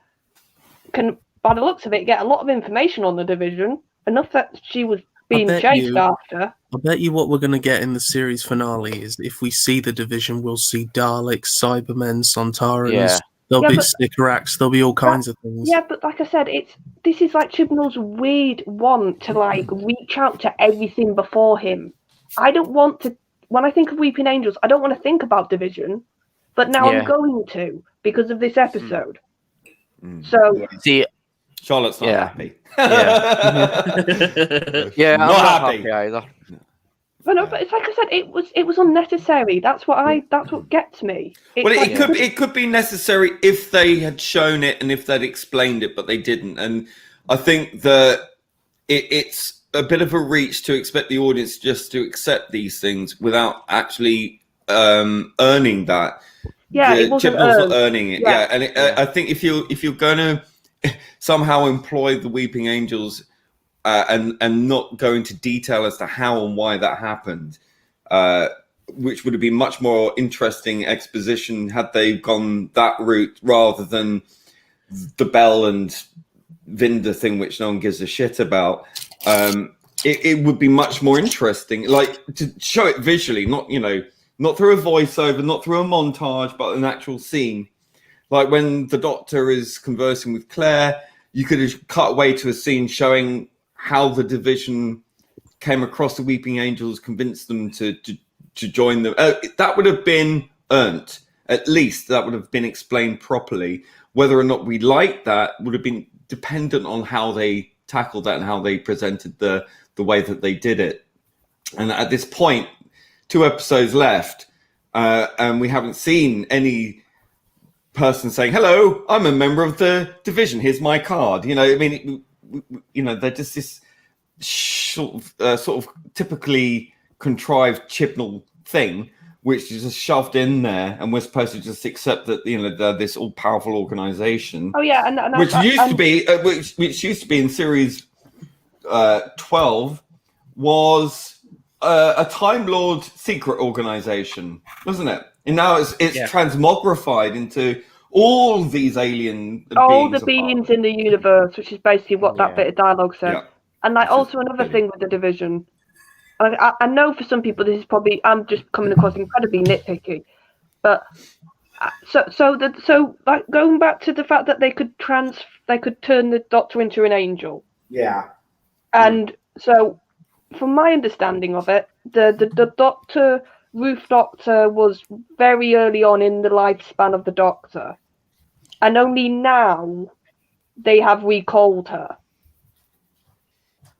E: can, by the looks of it, get a lot of information on the division, enough that she was being
F: bet
E: chased
F: you-
E: after.
F: I bet you what we're going to get in the series finale is if we see the division, we'll see Daleks, Cybermen, Sontarans.
C: Yeah.
F: There'll
E: Yeah,
F: be
E: but-
F: Sycorax. There'll be all kinds of things.
E: Yeah, but like I said, this is like Chibnall's weird want to like reach out to everything before him. I don't want to. When I think of Weeping Angels, I don't want to think about division, but now I'm going to because of this episode. So
C: See,
B: Charlotte's not
C: Yeah.
B: happy.
C: yeah, I'm
B: Not
C: not
B: happy.
C: happy either.
E: but no, but it's like I said, it was unnecessary. That's what gets me. It's
B: Well,
E: like,
B: it could be necessary if they had shown it and if they'd explained it, but they didn't. And I think that it's a bit of a reach to expect the audience just to accept these things without actually earning that.
E: Yeah, it wasn't
B: Chibnall's
E: earned.
B: not earning it.
E: Yeah.
B: Yeah, and I think if you're going to somehow employ the Weeping Angels and not go into detail as to how and why that happened, which would have been much more interesting exposition had they gone that route rather than the Bell and Vinder thing, which no one gives a shit about. It would be much more interesting, like to show it visually, not through a voiceover, not through a montage, but an actual scene. Like when the Doctor is conversing with Claire, you could have cut away to a scene showing how the division came across the Weeping Angels, convinced them to join them. That would have been earned. At least that would have been explained properly. Whether or not we liked that would have been dependent on how they tackled that and how they presented the way that they did it. And at this point, 2 episodes left, and we haven't seen any person saying, "Hello, I'm a member of the division. Here's my card." You know, I mean, they're just this sort of typically contrived Chibnall thing, which is just shoved in there, and we're supposed to just accept that they're this all-powerful organization.
E: Oh yeah, and
B: which used to be which used to be in series 12 was a Time Lord secret organization, wasn't it? And now it's transmogrified into all these alien
E: all
B: beings
E: the beings in the universe, which is basically what that bit of dialogue said.
B: Yeah.
E: And like also another thing with the division, I know for some people this is probably I'm just coming across incredibly nitpicky, but so like going back to the fact that they could turn the Doctor into an angel.
A: Yeah.
E: And so, from my understanding of it, the Doctor, Ruth Doctor, was very early on in the lifespan of the Doctor, and only now they have recalled her.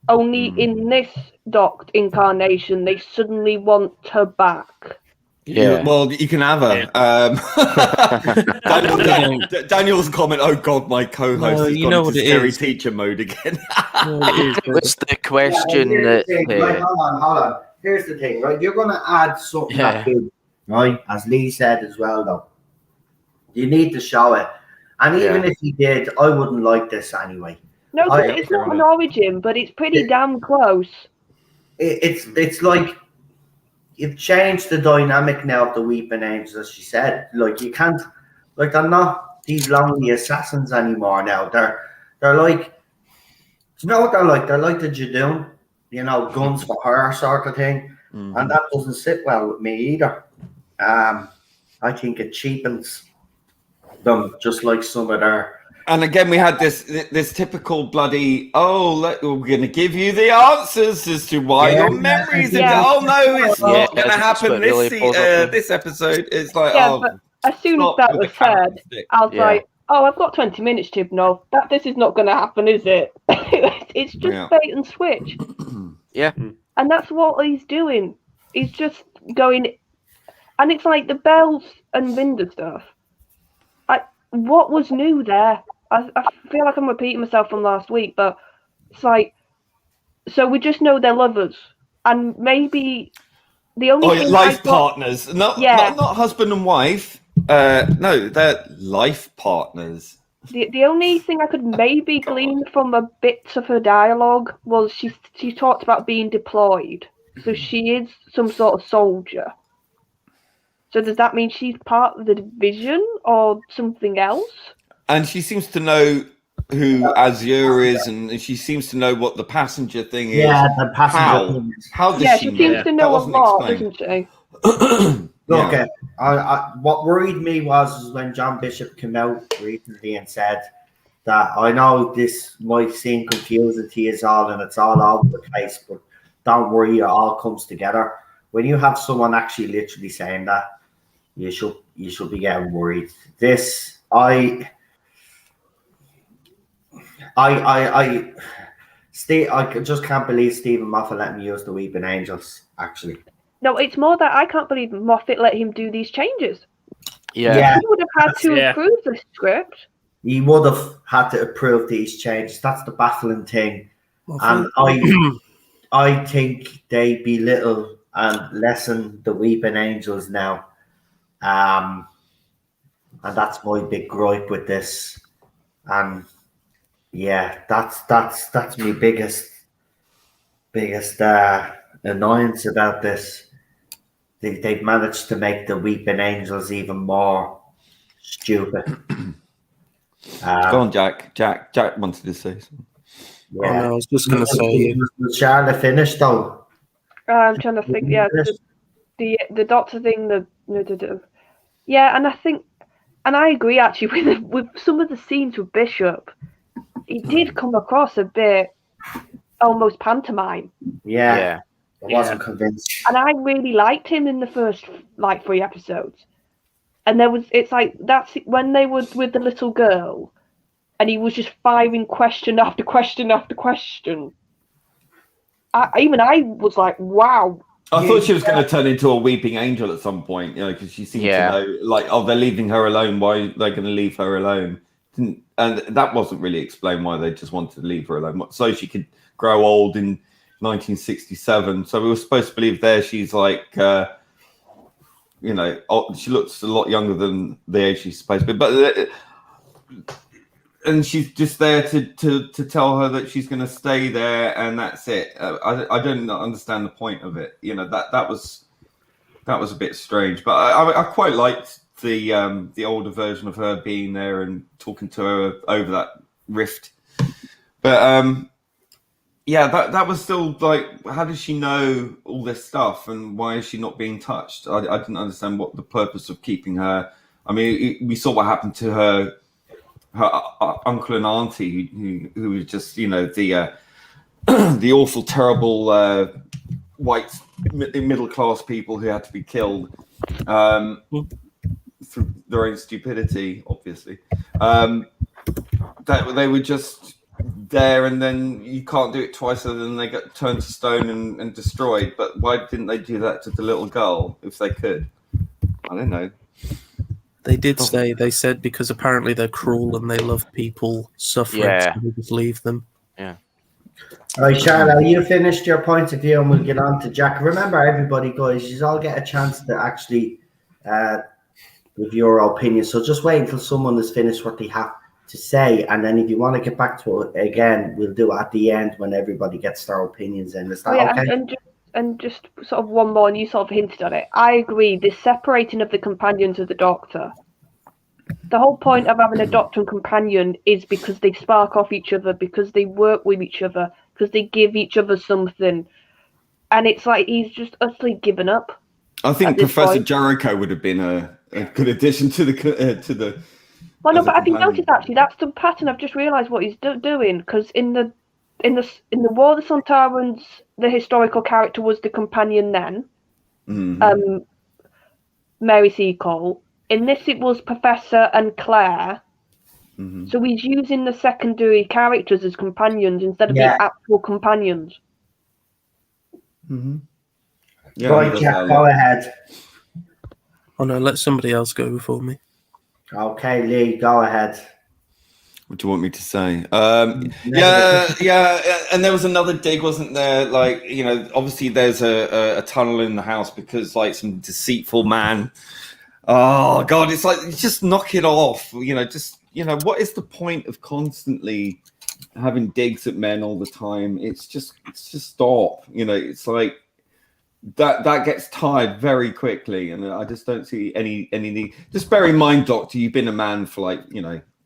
E: Only in this Doctor incarnation, they suddenly want her back.
B: Yeah. Well, you can have her. Daniel's comment, "Oh God, my co-host has gone into scary teacher mode again."
C: What's the question that?
A: Right, hold on. Here's the thing, right? You're going to add something that big, right? As Lee said as well, though. You need to show it, and even if you did, I wouldn't like this anyway.
E: No, it's not an origin, but it's pretty damn close.
A: It's like. You've changed the dynamic now of the Weeping Angels, as she said. Like you can't, like they're not these lonely assassins anymore. Now they're like, do you know what they're like? They're like the Jadoon, guns for her sort of thing, and that doesn't sit well with me either. I think it cheapens them, just like some of their.
B: And again, we had this typical bloody, we're going to give you the answers as to why your memories. Oh no, it's not going to happen this episode. It's like,
E: but as soon as that was said, I was like, I've got 20 minutes, Chibnall. This is not going to happen, is it? It's just bait and switch.
C: Yeah.
E: And that's what he's doing. He's just going, and it's like the Bells and Linda stuff. What was new there? I feel like I'm repeating myself from last week, but it's like, so we just know they're lovers, and maybe the only
B: life partners, not husband and wife. No, they're life partners.
E: The only thing I could maybe glean from a bit of her dialogue was she talked about being deployed, so she is some sort of soldier. So does that mean she's part of the division or something else?
B: And she seems to know who Azure is, and she seems to know what the passenger thing is.
A: Yeah, the passenger thing.
B: How does she
E: know? Seems to know a lot, doesn't she?
A: Look, what worried me was when John Bishop came out recently and said that I know this might seem confusing to you all and it's all over the place, but don't worry, it all comes together. When you have someone actually literally saying that, you should be getting worried. I just can't believe Stephen Moffat let me use the Weeping Angels, actually.
E: No, it's more that I can't believe Moffat let him do these changes.
C: Yeah.
E: He would have had to approve the script.
A: He would have had to approve these changes. That's the baffling thing. And I think they belittle and lessen the Weeping Angels now. And that's my big gripe with this. And yeah, that's my biggest annoyance about this. They've managed to make the Weeping Angels even more stupid.
B: Go on, Jack. Jack wanted to say something.
A: Yeah,
F: I was just going to say.
A: Was Charlotte finished though?
E: I'm trying to think. Yeah, the Doctor thing. Yeah, and I think, and I agree actually with some of the scenes with Bishop. He did come across a bit almost pantomime.
A: Yeah. I wasn't convinced.
E: And I really liked him in the first 3 episodes. And it's like that's when they were with the little girl and he was just firing question after question after question. Even I was like, wow.
B: I thought she was going to turn into a weeping angel at some point, because she seemed to know, like, oh, they're leaving her alone. Why are they going to leave her alone? And that wasn't really explained why they just wanted to leave her alone. So she could grow old in 1967. So we were supposed to believe there she's like, she looks a lot younger than the age she's supposed to be. But and she's just there to tell her that she's going to stay there, and that's it. I don't understand the point of it. That was a bit strange. But I quite liked the older version of her being there and talking to her over that rift. But that was still like, how does she know all this stuff, and why is she not being touched? I didn't understand what the purpose of keeping her. I mean, we saw what happened to her uncle and auntie, who was just, the awful, terrible white middle class people who had to be killed through their own stupidity, obviously. That they were just there, and then you can't do it twice, other than they get turned to stone and destroyed. But why didn't they do that to the little girl if they could? I don't know.
F: They did say, they said because apparently they're cruel and they love people suffering, so they just leave them.
C: Yeah.
A: All right, Charlotte, you finished your point of view, and we'll get on to Jack. Remember, everybody, guys, you all get a chance to actually give your opinion. So just wait until someone has finished what they have to say, and then if you want to get back to it again, we'll do it at the end when everybody gets their opinions in. Is that okay?
E: And just sort of one more, and you sort of hinted at it. I agree. This separating of the companions of the Doctor. The whole point of having a Doctor and companion is because they spark off each other, because they work with each other, because they give each other something. And it's like he's just utterly given up.
B: I think Professor Jericho would have been a good addition to the.
E: Well, no, but have you noticed actually that's the pattern? I've just realised what he's doing, because in the War of the Sontarans, the historical character was the companion then, Mary Seacole. In this, it was Professor and Claire. Mm-hmm. So he's using the secondary characters as companions instead of being actual companions.
A: Mm-hmm. Yeah, right, Jack, go ahead.
F: Oh no, let somebody else go before me.
A: Okay, Lee, go ahead.
B: What do you want me to say? Yeah. And there was another dig, wasn't there? Like, obviously there's a tunnel in the house because like some deceitful man. Oh God, it's like, just knock it off. What is the point of constantly having digs at men all the time? It's just stop. It's like that gets tired very quickly, and I just don't see any need. Just bear in mind, Doctor, you've been a man for like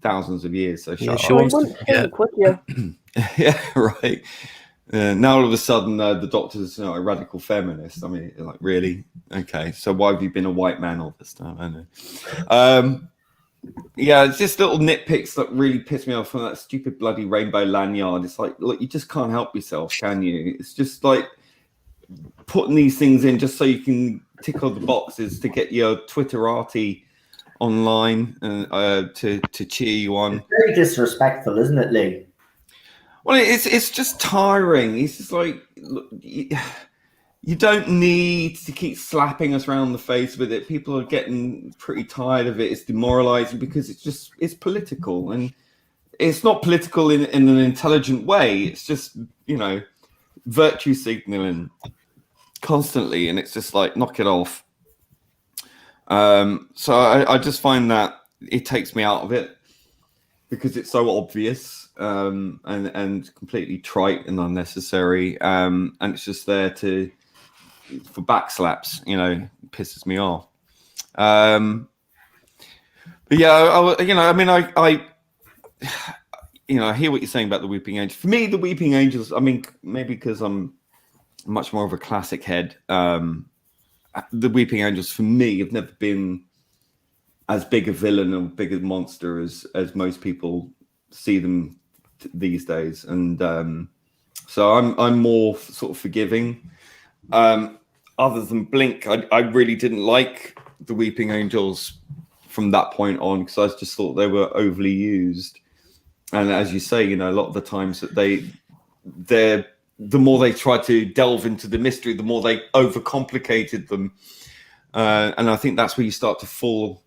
B: thousands of years. So shut up. Yeah, right. Now all of a sudden the Doctor's a radical feminist. I mean, like, really? Okay, so why have you been a white man all this time? I know. It's just little nitpicks that really piss me off from that stupid bloody rainbow lanyard. It's like, look, you just can't help yourself, can you? It's just like putting these things in just so you can tick all the boxes to get your Twitterati online to cheer you on.
A: It's very disrespectful, isn't it, Lee?
B: Well, it's just tiring. It's just like, look, you don't need to keep slapping us around the face with it. People are getting pretty tired of it. It's demoralizing because it's political, and it's not political in an intelligent way. It's just, virtue signaling constantly, and it's just like, knock it off. So I just find that it takes me out of it because it's so obvious. And completely trite and unnecessary, and it's just there for backslaps. Pisses me off. But yeah, I hear what you're saying about the Weeping Angels. For me, the Weeping Angels, I mean, maybe because I'm much more of a classic head, the Weeping Angels for me have never been as big a villain or big a monster as most people see them these days, and so I'm more sort of forgiving. Other than Blink, I really didn't like the Weeping Angels from that point on, because I just thought they were overly used. And as you say, a lot of the times that the more they try to delve into the mystery, the more they overcomplicated them. And I think that's where you start to fall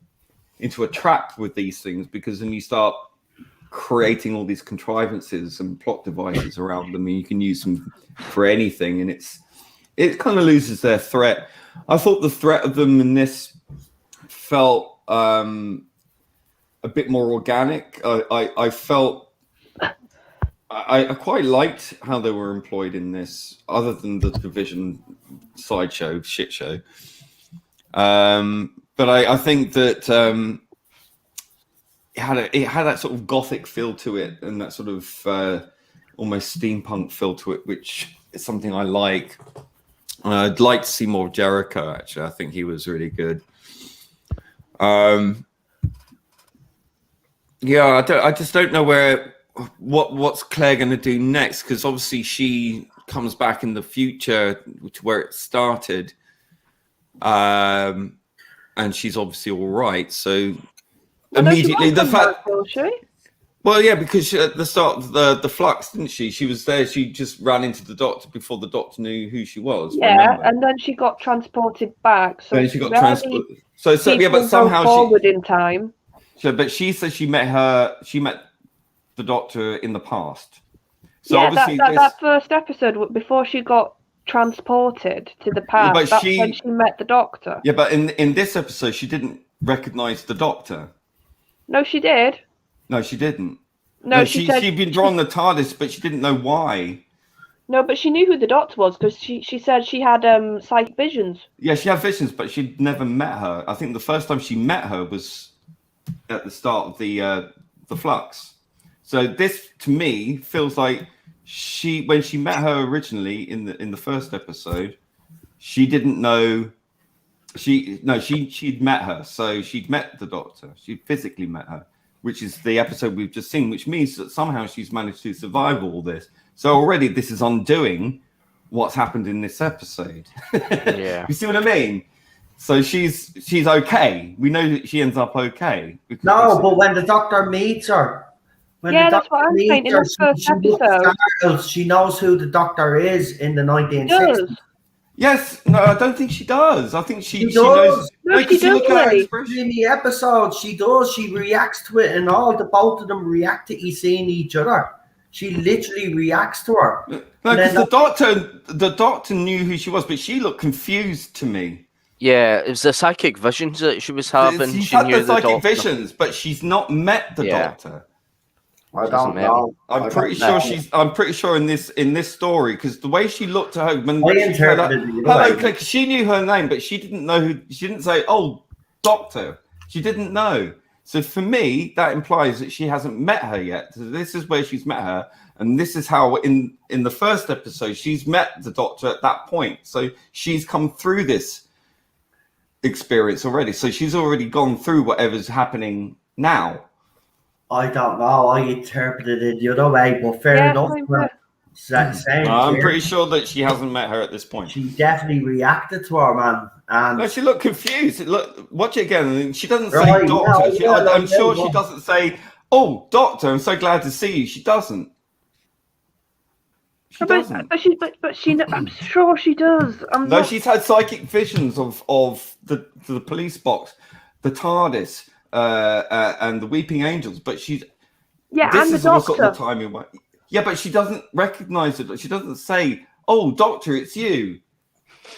B: into a trap with these things, because then you start creating all these contrivances and plot devices around them, and you can use them for anything, and it kind of loses their threat. I thought the threat of them in this felt a bit more organic. I felt I quite liked how they were employed in this, other than the Division sideshow shit show. But I think that it had that sort of gothic feel to it, and that sort of almost steampunk feel to it, which is something I like. I'd like to see more of Jericho. Actually, I think he was really good. Yeah, I just don't know what's Claire going to do next, because obviously she comes back in the future to where it started, and she's obviously all right. So immediately the fact, well, yeah, because at the start of the Flux, didn't she? She was there. She just ran into the Doctor before the Doctor knew who she was.
E: Yeah,
B: remember?
E: and then she got transported back. So
B: then she got transported. So yeah, but somehow
E: forward in time.
B: So, but she says she met the Doctor in the past. So
E: yeah,
B: obviously
E: that first episode before she got transported to the past.
B: Yeah,
E: that's when she met the Doctor.
B: Yeah, but in this episode, she didn't recognize the Doctor.
E: No, she did.
B: No, she didn't.
E: No, she said
B: she'd been drawn the TARDIS, but she didn't know why.
E: No, but she knew who the Doctor was, because she said she had psychic visions.
B: Yeah, she had visions, but she'd never met her. I think the first time she met her was at the start of the Flux. So this, to me, feels like when she met her originally in the first episode, she didn't know. She'd met her, so she'd met the Doctor. She physically met her, which is the episode we've just seen, which means that somehow she's managed to survive all this. So already this is undoing what's happened in this episode.
C: Yeah.
B: You see what I mean? So she's okay. We know that she ends up okay.
A: No, but when the Doctor meets her,
E: that's what I'm saying. In the first episode,
A: she knows who the Doctor is in the 1960s.
B: Yes, no, I don't think she does. I think she
A: does.
B: knows.
E: No, she does.
A: In the episode, she does. She reacts to it, and both of them react to seeing each other. She literally reacts to her.
B: No, because the Doctor knew who she was, but she looked confused to me.
C: Yeah, it was the psychic visions that she was having.
B: She's
C: she
B: had
C: knew
B: the psychic
C: Doctor.
B: visions, but she's not met the Doctor.
A: I don't know.
B: I'm pretty sure in this story, because the way she looked at her when
A: I
B: she said,
A: interpreted it.
B: hello, Click, she knew her name, but she didn't know who. She didn't say, "Oh, Doctor." She didn't know. So for me, that implies that she hasn't met her yet. So this is where she's met her, and this is how in the first episode she's met the Doctor at that point. So she's come through this experience already. So she's already gone through whatever's happening now.
A: I don't know. I interpreted it the other way, but fair enough.
B: I'm pretty sure that she hasn't met her at this point.
A: She definitely reacted to her, man. And
B: no, she looked confused. Watch it again. And she doesn't say Doctor. I'm sure she doesn't say, "Oh, Doctor, I'm so glad to see you." She doesn't. She doesn't.
E: But she. I'm sure she does.
B: She's had psychic visions of the police box, the TARDIS, and the Weeping Angels. But she's
E: and the Doctor.
B: Sort of the timing. Yeah, but she doesn't recognize it. She doesn't say, "Oh, Doctor, it's you."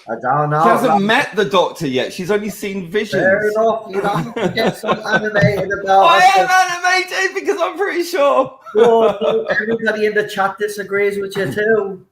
A: I don't know.
B: She hasn't met the Doctor yet. She's only seen visions.
A: Fair enough. You don't have to get so animated about
B: I am animated because I'm pretty sure.
A: Well, everybody in the chat disagrees with you too.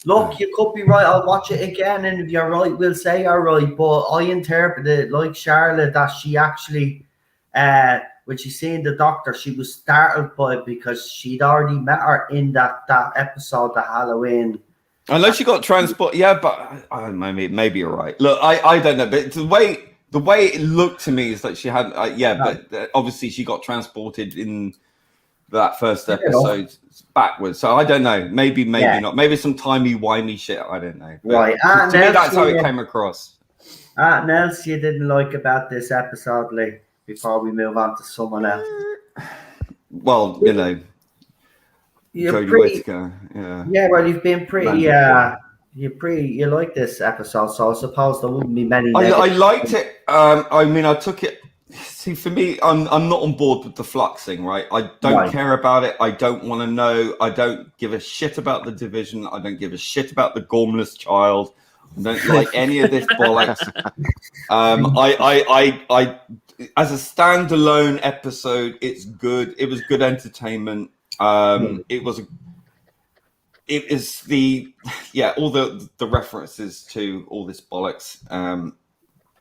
A: Look, you could be right. I'll watch it again, and if you're right, we'll say you're right. But I interpret it like Charlotte, that she actually, when she's seeing the Doctor, she was startled by it because she'd already met her in that episode, the Halloween.
B: I know she got transported. Yeah, but maybe you're right. Look, I don't know, but the way it looked to me is that she had, but obviously she got transported in that first episode backwards. So I don't know. Maybe not. Maybe some timey-wimey shit. I don't know. But
A: right.
B: To me, that's how it came across.
A: Anything else you didn't like about this episode, Lee? before we move on to someone else?
B: Well, you know,
A: You're
B: Jodie
A: pretty,
B: Whittaker. Yeah.
A: yeah. Well, you've been pretty.
B: Random.
A: You like this episode, so I suppose there wouldn't be many.
B: I
A: negative-
B: liked it. I mean, I took it. See, for me, I'm not on board with the Flux thing, right? I don't
A: Right.
B: care about it. I don't want to know. I don't give a shit about the division. I don't give a shit about the Gormless child. I don't like any of this bollocks. I as a standalone episode, it's good. It was good entertainment. It is the all the references to all this bollocks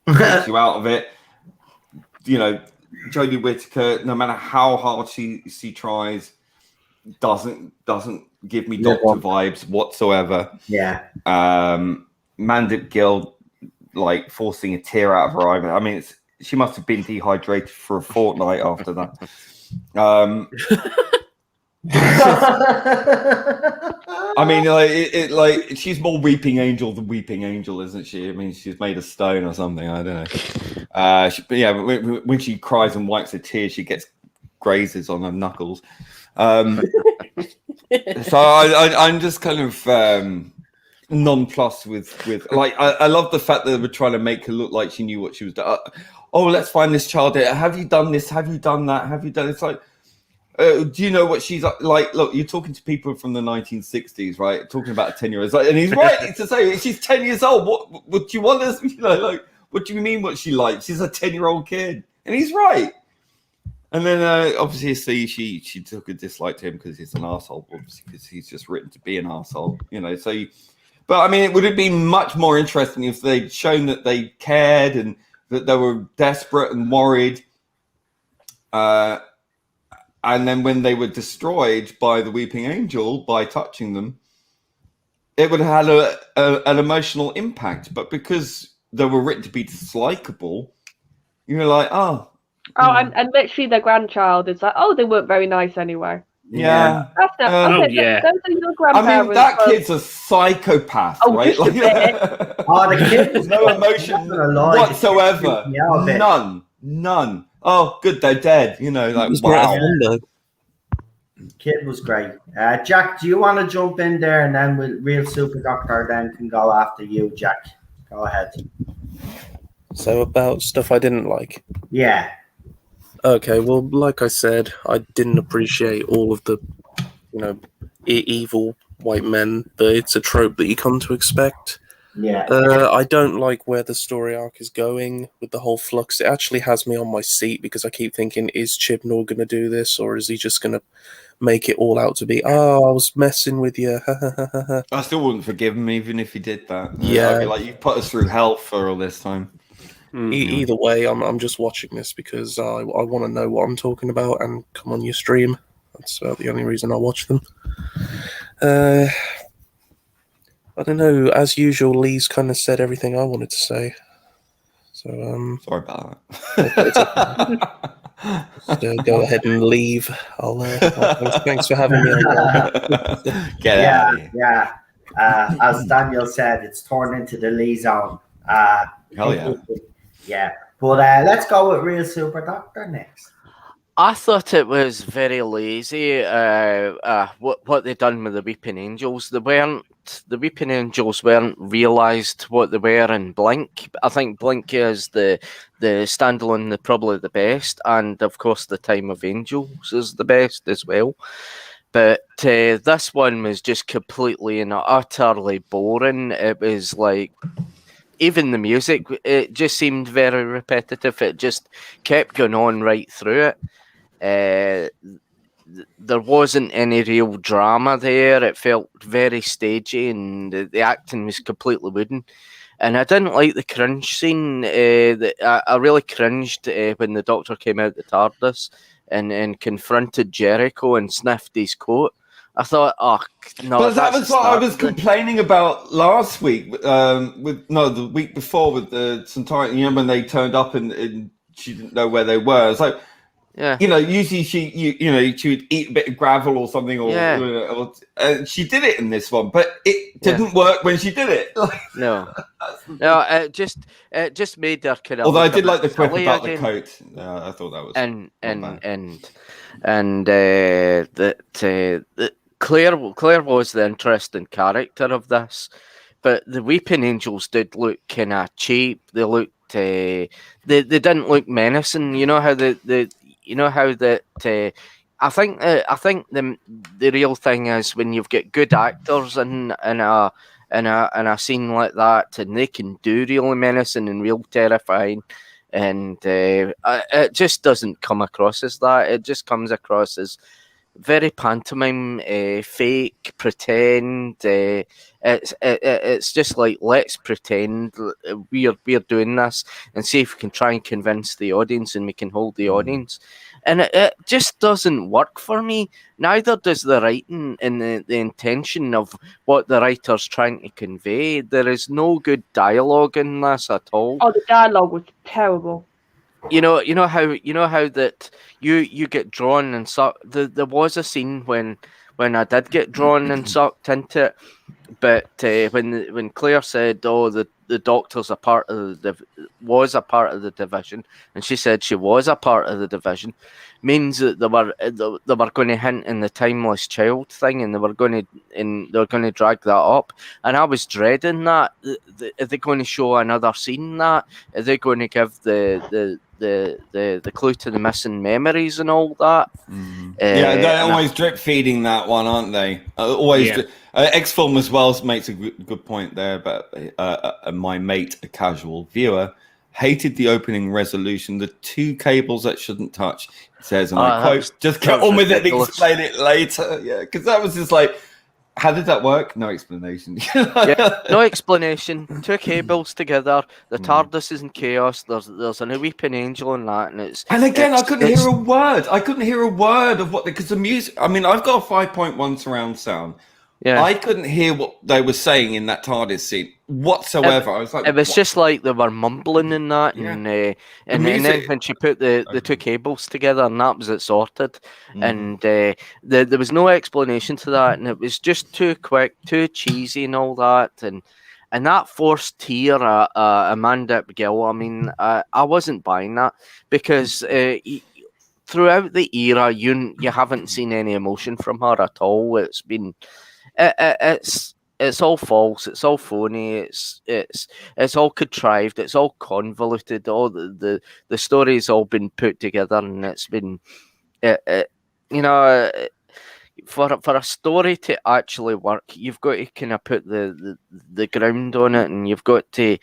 B: takes you out of it. You know, Jodie Whittaker, no matter how hard she tries, doesn't give me Doctor vibes whatsoever.
A: Yeah.
B: Mandip Gill, like forcing a tear out of her eye. I mean, she must have been dehydrated for a fortnight after that. I mean, like she's more Weeping Angel than Weeping Angel, isn't she? I mean, she's made of stone or something. I don't know. When she cries and wipes her tears, she gets grazes on her knuckles. So I'm just kind of nonplussed with like I love the fact that they were trying to make her look like she knew what she was doing. Oh, let's find this child. Have you done this? Have you done that? Have you done? It's like. Do you know what she's like? Look, you're talking to people from the 1960s, right? Talking about a 10-year-old, and he's right to say she's 10 years old. What do you want us? You know, like, what do you mean? What she likes? She's a 10-year-old kid, and he's right. And then obviously she took a dislike to him because he's an asshole, obviously because he's just written to be an asshole, you know. So, but I mean, it would have been much more interesting if they'd shown that they cared and that they were desperate and worried. And then when they were destroyed by the Weeping Angel, by touching them, it would have had an emotional impact. But because they were written to be dislikable, you're like, oh.
E: And literally their grandchild is like, oh, they weren't very nice anyway.
B: Yeah.
E: That's not, okay,
D: yeah.
E: those are your
B: I
E: grandparents.
B: mean, that kid's a psychopath, right?
E: Just a bit.
A: The kid was
B: no emotion whatsoever. None. Oh, good, they're dead. You know, like, wow.
A: Kid was great. Jack, do you want to jump in there, and then Real Super Doctor then can go after you, Jack? Go ahead.
F: So about stuff I didn't like.
A: Yeah.
F: Okay, well, like I said, I didn't appreciate all of the, evil white men. But it's a trope that you come to expect.
A: Yeah.
F: I don't like where the story arc is going with the whole Flux. It actually has me on my seat because I keep thinking, is Chibnall going to do this, or is he just going to make it all out to be, I was messing with you.
B: I still wouldn't forgive him even if he did that.
F: Yeah.
B: I'd be like, you put us through hell for all this time.
F: Either way, I'm just watching this because I want to know what I'm talking about and come on your stream. That's about the only reason I watch them. I don't know. As usual, Lee's kind of said everything I wanted to say. So
B: sorry about that.
F: So go ahead and leave. Thanks for having me on.
B: Get out of here.
A: Yeah. As Daniel said, it's torn into the Lee zone.
B: Hell yeah.
A: Yeah. But let's go with Real Super Doctor next.
C: I thought it was very lazy. What they done with the Weeping Angels, the Weeping Angels weren't realised what they were in Blink. I think Blink is the standalone, probably the best, and of course the Time of Angels is the best as well. But this one was just completely and utterly boring. It was like, even the music, it just seemed very repetitive. It just kept going on right through it. There wasn't any real drama there. It felt very stagey, and the acting was completely wooden. And I didn't like the cringe scene. I really cringed when the Doctor came out the TARDIS and confronted Jericho and sniffed his coat. I thought, oh no!
B: But that was what I was complaining about last week. The week before with the Centauri. You know, when they turned up and she didn't know where they were. It's like,
C: Yeah.
B: You know, usually she would eat a bit of gravel or something, or she did it in this one, but it didn't work when she did it.
C: No, no, it just made her kind of.
B: Although I did like the quip about the coat. I thought that was
C: that Claire was the interesting character of this, but the Weeping Angels did look kind of cheap. They looked they didn't look menacing. You know how I think the real thing is when you've got good actors in a scene like that, and they can do really menacing and real terrifying, and it just doesn't come across as that. It just comes across as very pantomime, fake, pretend. It's just like, let's pretend we're doing this and see if we can try and convince the audience and we can hold the audience. And it just doesn't work for me. Neither does the writing and the intention of what the writer's trying to convey. There is no good dialogue in this at all.
E: Oh, the dialogue was terrible.
C: You know how that you get drawn and sucked. There was a scene when I did get drawn and sucked into it, but when Claire said, "Oh, the doctor's was a part of the division," and she said she was a part of the division, means that they were going to hint in the timeless child thing, and they were going to drag that up, and I was dreading that. Are they going to show another scene? That are they going to give the clue to the missing memories and all that?
B: They're always drip feeding that one, aren't they? X-Film as well makes a good point there, but my mate, a casual viewer, hated the opening resolution. The two cables that shouldn't touch. It says, and I quote, "Just get on with it and explain it later." Yeah, because that was just like, how did that work? No explanation.
C: No explanation. Two cables together. The TARDIS is in chaos. There's a Weeping Angel in that, and
B: again, I couldn't hear a word. I couldn't hear a word of what because the music. I mean, I've got a 5.1 surround sound. Yeah, I couldn't hear what they were saying in that TARDIS scene whatsoever. I was like,
C: it was just like they were mumbling in that, and then when she put the two cables together, and that was it sorted, and there was no explanation to that, and it was just too quick, too cheesy, and all that, and that forced tear Amanda Gill. I mean, I wasn't buying that because throughout the era, you haven't seen any emotion from her at all. It's been it's all false. It's all phony. It's all contrived. It's all convoluted. All the story's all been put together, and it's been, for a story to actually work, you've got to kind of put the ground on it, and you've got to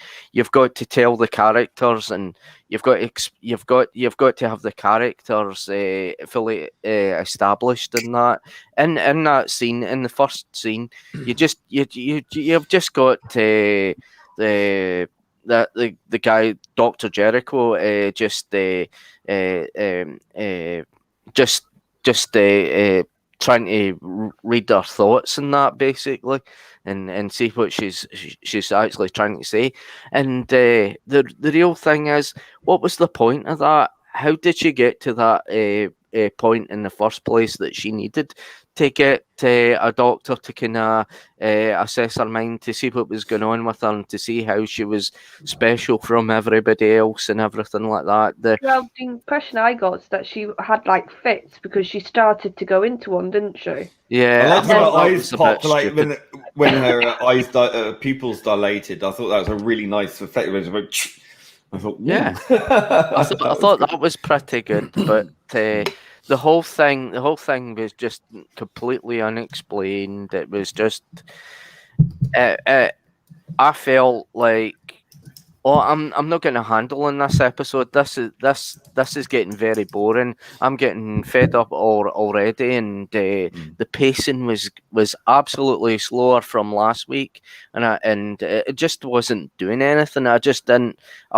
C: tell the characters, and you've got to have the characters fully established in that. In that scene, in the first scene, you've just got the guy Dr. Jericho trying to read her thoughts and that, basically, and see what she's actually trying to say. And the real thing is, what was the point of that? How did she get to that point in the first place that she needed to get a doctor to kind of assess her mind, to see what was going on with her, and to see how she was special from everybody else and everything like that?
E: Well, the impression I got is that she had like fits because she started to go into one, didn't she?
C: Yeah,
B: I like her eyes popped, like when her eyes pupils dilated. I thought that was a really nice effect. It was like, I thought,
C: yeah, I thought that was pretty good, but the whole thing was just completely unexplained. It was just, I felt like, I'm not getting a handle on this episode. This is getting very boring. I'm getting fed up already, and the pacing was absolutely slower from last week, and it just wasn't doing anything. I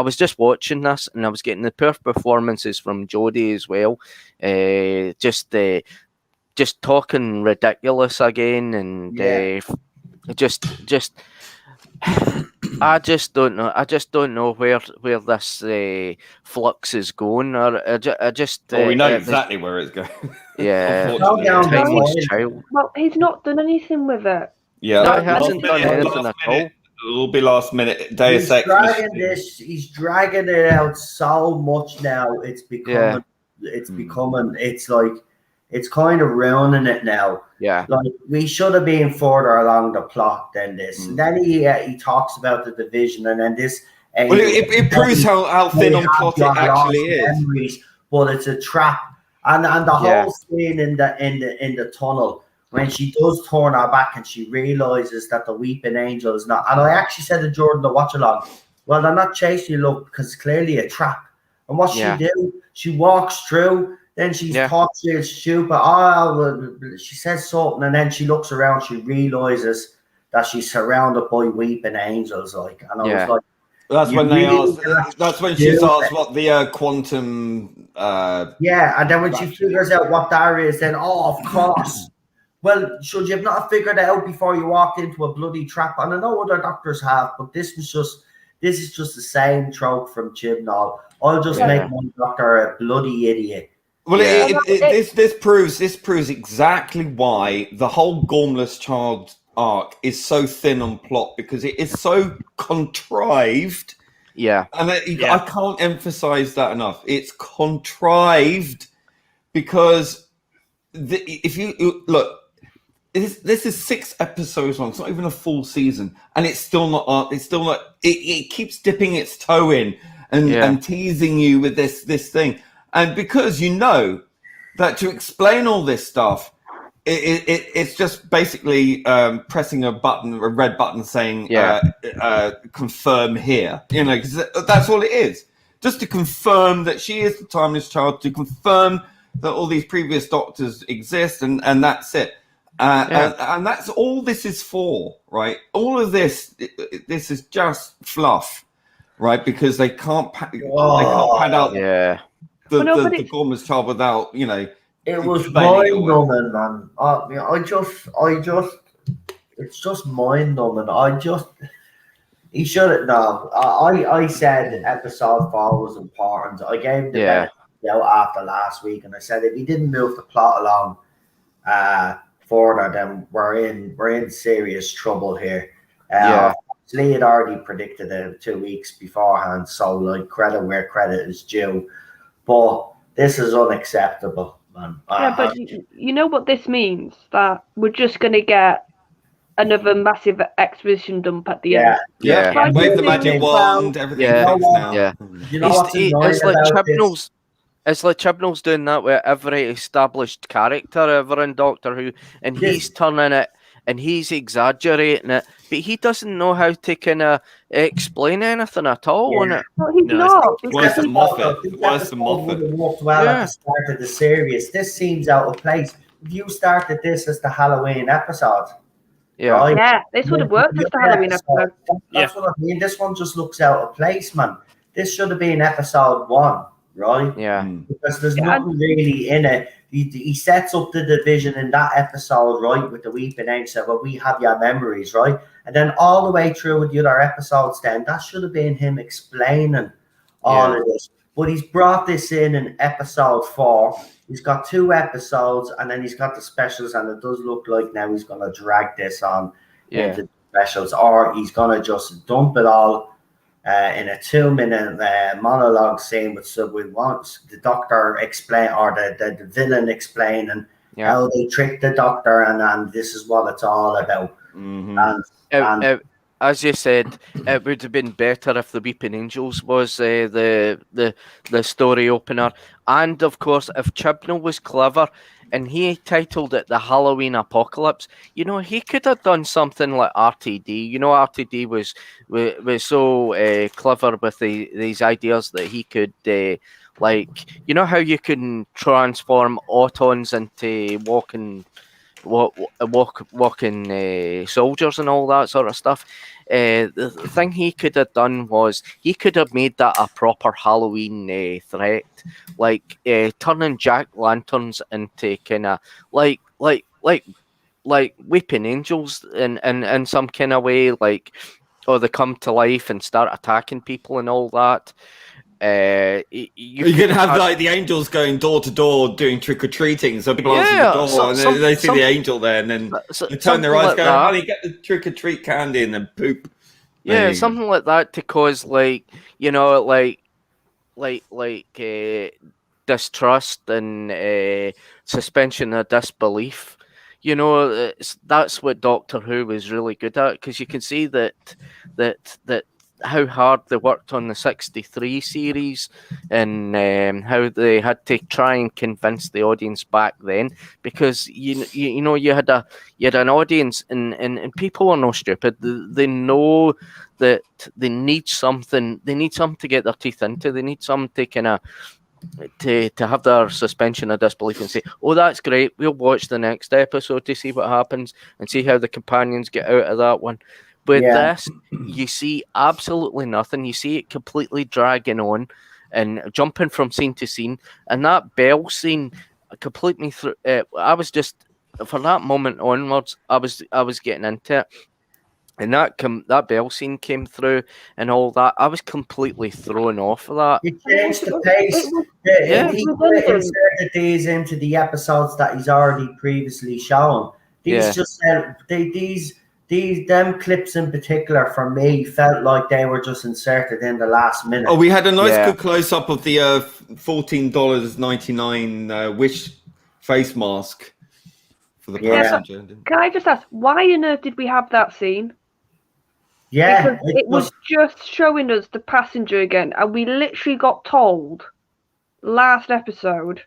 C: was just watching this, and I was getting the poor performances from Jodie as well. Just talking ridiculous again, and just I just don't know. I just don't know where this Flux is going. Or I just.
B: Well, we know
C: the-
B: exactly where it's going.
C: Yeah.
B: Unfortunately.
A: Go down
C: Tiniest
A: the
C: child.
E: Well, he's not done anything with it.
B: Yeah.
C: No, he
B: Last
C: hasn't done
B: minute,
C: anything
B: last
C: at
B: minute.
C: all.
B: It'll be last minute. Deus
A: He's
B: Ex
A: dragging
B: Machina.
A: he's dragging it out so much now. It's becoming, it's like, it's kind of ruining it now.
C: Yeah.
A: Like, we should have been further along the plot than this. And then he talks about the division, and then this.
B: Well, it proves how thin on plot it actually is.
A: Memories, but it's a trap, and the whole scene in the tunnel when she does turn her back and she realizes that the weeping angel is not. And I actually said to Jordan to watch along. Well, they're not chasing you, look, because it's clearly a trap. And what she do? She walks through. Then she's talks to stupid. She says something, and then she looks around. She realizes that she's surrounded by weeping angels. Like, and I was like,
B: that's when they ask. That's when she's asked what the quantum.
A: Yeah, and then when she figures out what that is, then of course. Well, should you have not figured it out before you walked into a bloody trap? And I know other doctors have, but this is just the same trope from Chibnall. I'll just make my doctor a bloody idiot.
B: Well, this proves exactly why the whole Gormless Child arc is so thin on plot, because it is so contrived.
C: Yeah,
B: and I can't emphasize that enough. It's contrived because if you look. This is 6 episodes long. It's not even a full season, and it's still not. It's still not. It keeps dipping its toe in and teasing you with this thing, and because you know that to explain all this stuff, it's just basically pressing a red button saying confirm here. You know, because that's all it is. Just to confirm that she is the timeless child. To confirm that all these previous doctors exist, and that's it. And that's all this is for, right? All of this is just fluff, right? Because they can't pad out the Gormless Child without, you know.
A: It was mind-numbing, man. It's just mind-numbing. He shouldn't know. I said episode 4 was important. I gave the benefit out after last week, and I said if he didn't move the plot along, further, then we're in serious trouble here. Lee had already predicted it 2 weeks beforehand, so like credit where credit is due. But this is unacceptable, man.
E: But you know what this means? That we're just going to get another massive exposition dump at the end.
B: Yeah. Wave the magic wand, everything fixed now.
C: Yeah.
A: You know what's annoying about this?
C: It's like Chibnall's doing that with every established character ever in Doctor Who, and he's turning it and he's exaggerating it, but he doesn't know how to kind of explain anything at all.
E: No, he's not.
B: Worse than Moffat. Worse than Moffat.
A: It worked well at the start of the series. This seems out of place. If you started this as the Halloween episode,
E: yeah, this would have worked as the Halloween episode.
A: That's what I mean. This one just looks out of place, man. This should have been episode 1. Right?
C: Yeah.
A: Because there's nothing really in it. He sets up the division in that episode, right, with the weeping angel. Well, we have your memories, right? And then all the way through with the other episodes, then that should have been him explaining all of this. But he's brought this in episode 4. He's got 2 episodes, and then he's got the specials, and it does look like now he's going to drag this on into the specials, or he's going to just dump it all in a 2-minute monologue scene with we want the doctor explain, or the villain explaining how they tricked the doctor, and this is what it's all about.
C: And as you said, it would have been better if the Weeping Angels was the story opener, and of course, if Chibnall was clever and he titled it the Halloween Apocalypse, you know, he could have done something like RTD. You know, RTD was so clever with these ideas that he could, like, you know how you can transform autons into walking soldiers and all that sort of stuff. The thing he could have done was he could have made that a proper Halloween threat, like turning jack-lanterns into kind of like weeping angels in some kind of way, like or they come to life and start attacking people and all that.
B: You can have like the angels going door to door doing trick or treating, so people answer the door and they see the angel there, and then they turn their eyes, go, "Honey, get the trick or treat candy," and then poop.
C: Yeah, something like that to cause like distrust and suspension of disbelief. That's what Doctor Who was really good at, because you can see that how hard they worked on the 63 series and how they had to try and convince the audience back then, because you had an audience and people are no stupid. They know that they need something to get their teeth into. They need something to kind of to have their suspension of disbelief and say, "Oh, that's great, we'll watch the next episode to see what happens and see how the companions get out of that one." With this, you see absolutely nothing. You see it completely dragging on and jumping from scene to scene. And that bell scene completely through. I was just, for that moment onwards, I was getting into it. And that bell scene came through and all that. I was completely thrown off of that.
A: It changed the pace. He inserted these into the episodes that he's already previously shown. These them clips in particular, for me, felt like they were just inserted in the last minute.
B: Oh, we had a nice good close up of the $14.99 Wish face mask for the passenger.
E: Can I just ask, why on earth did we have that scene?
A: Yeah,
E: because it was just showing us the passenger again, and we literally got told last episode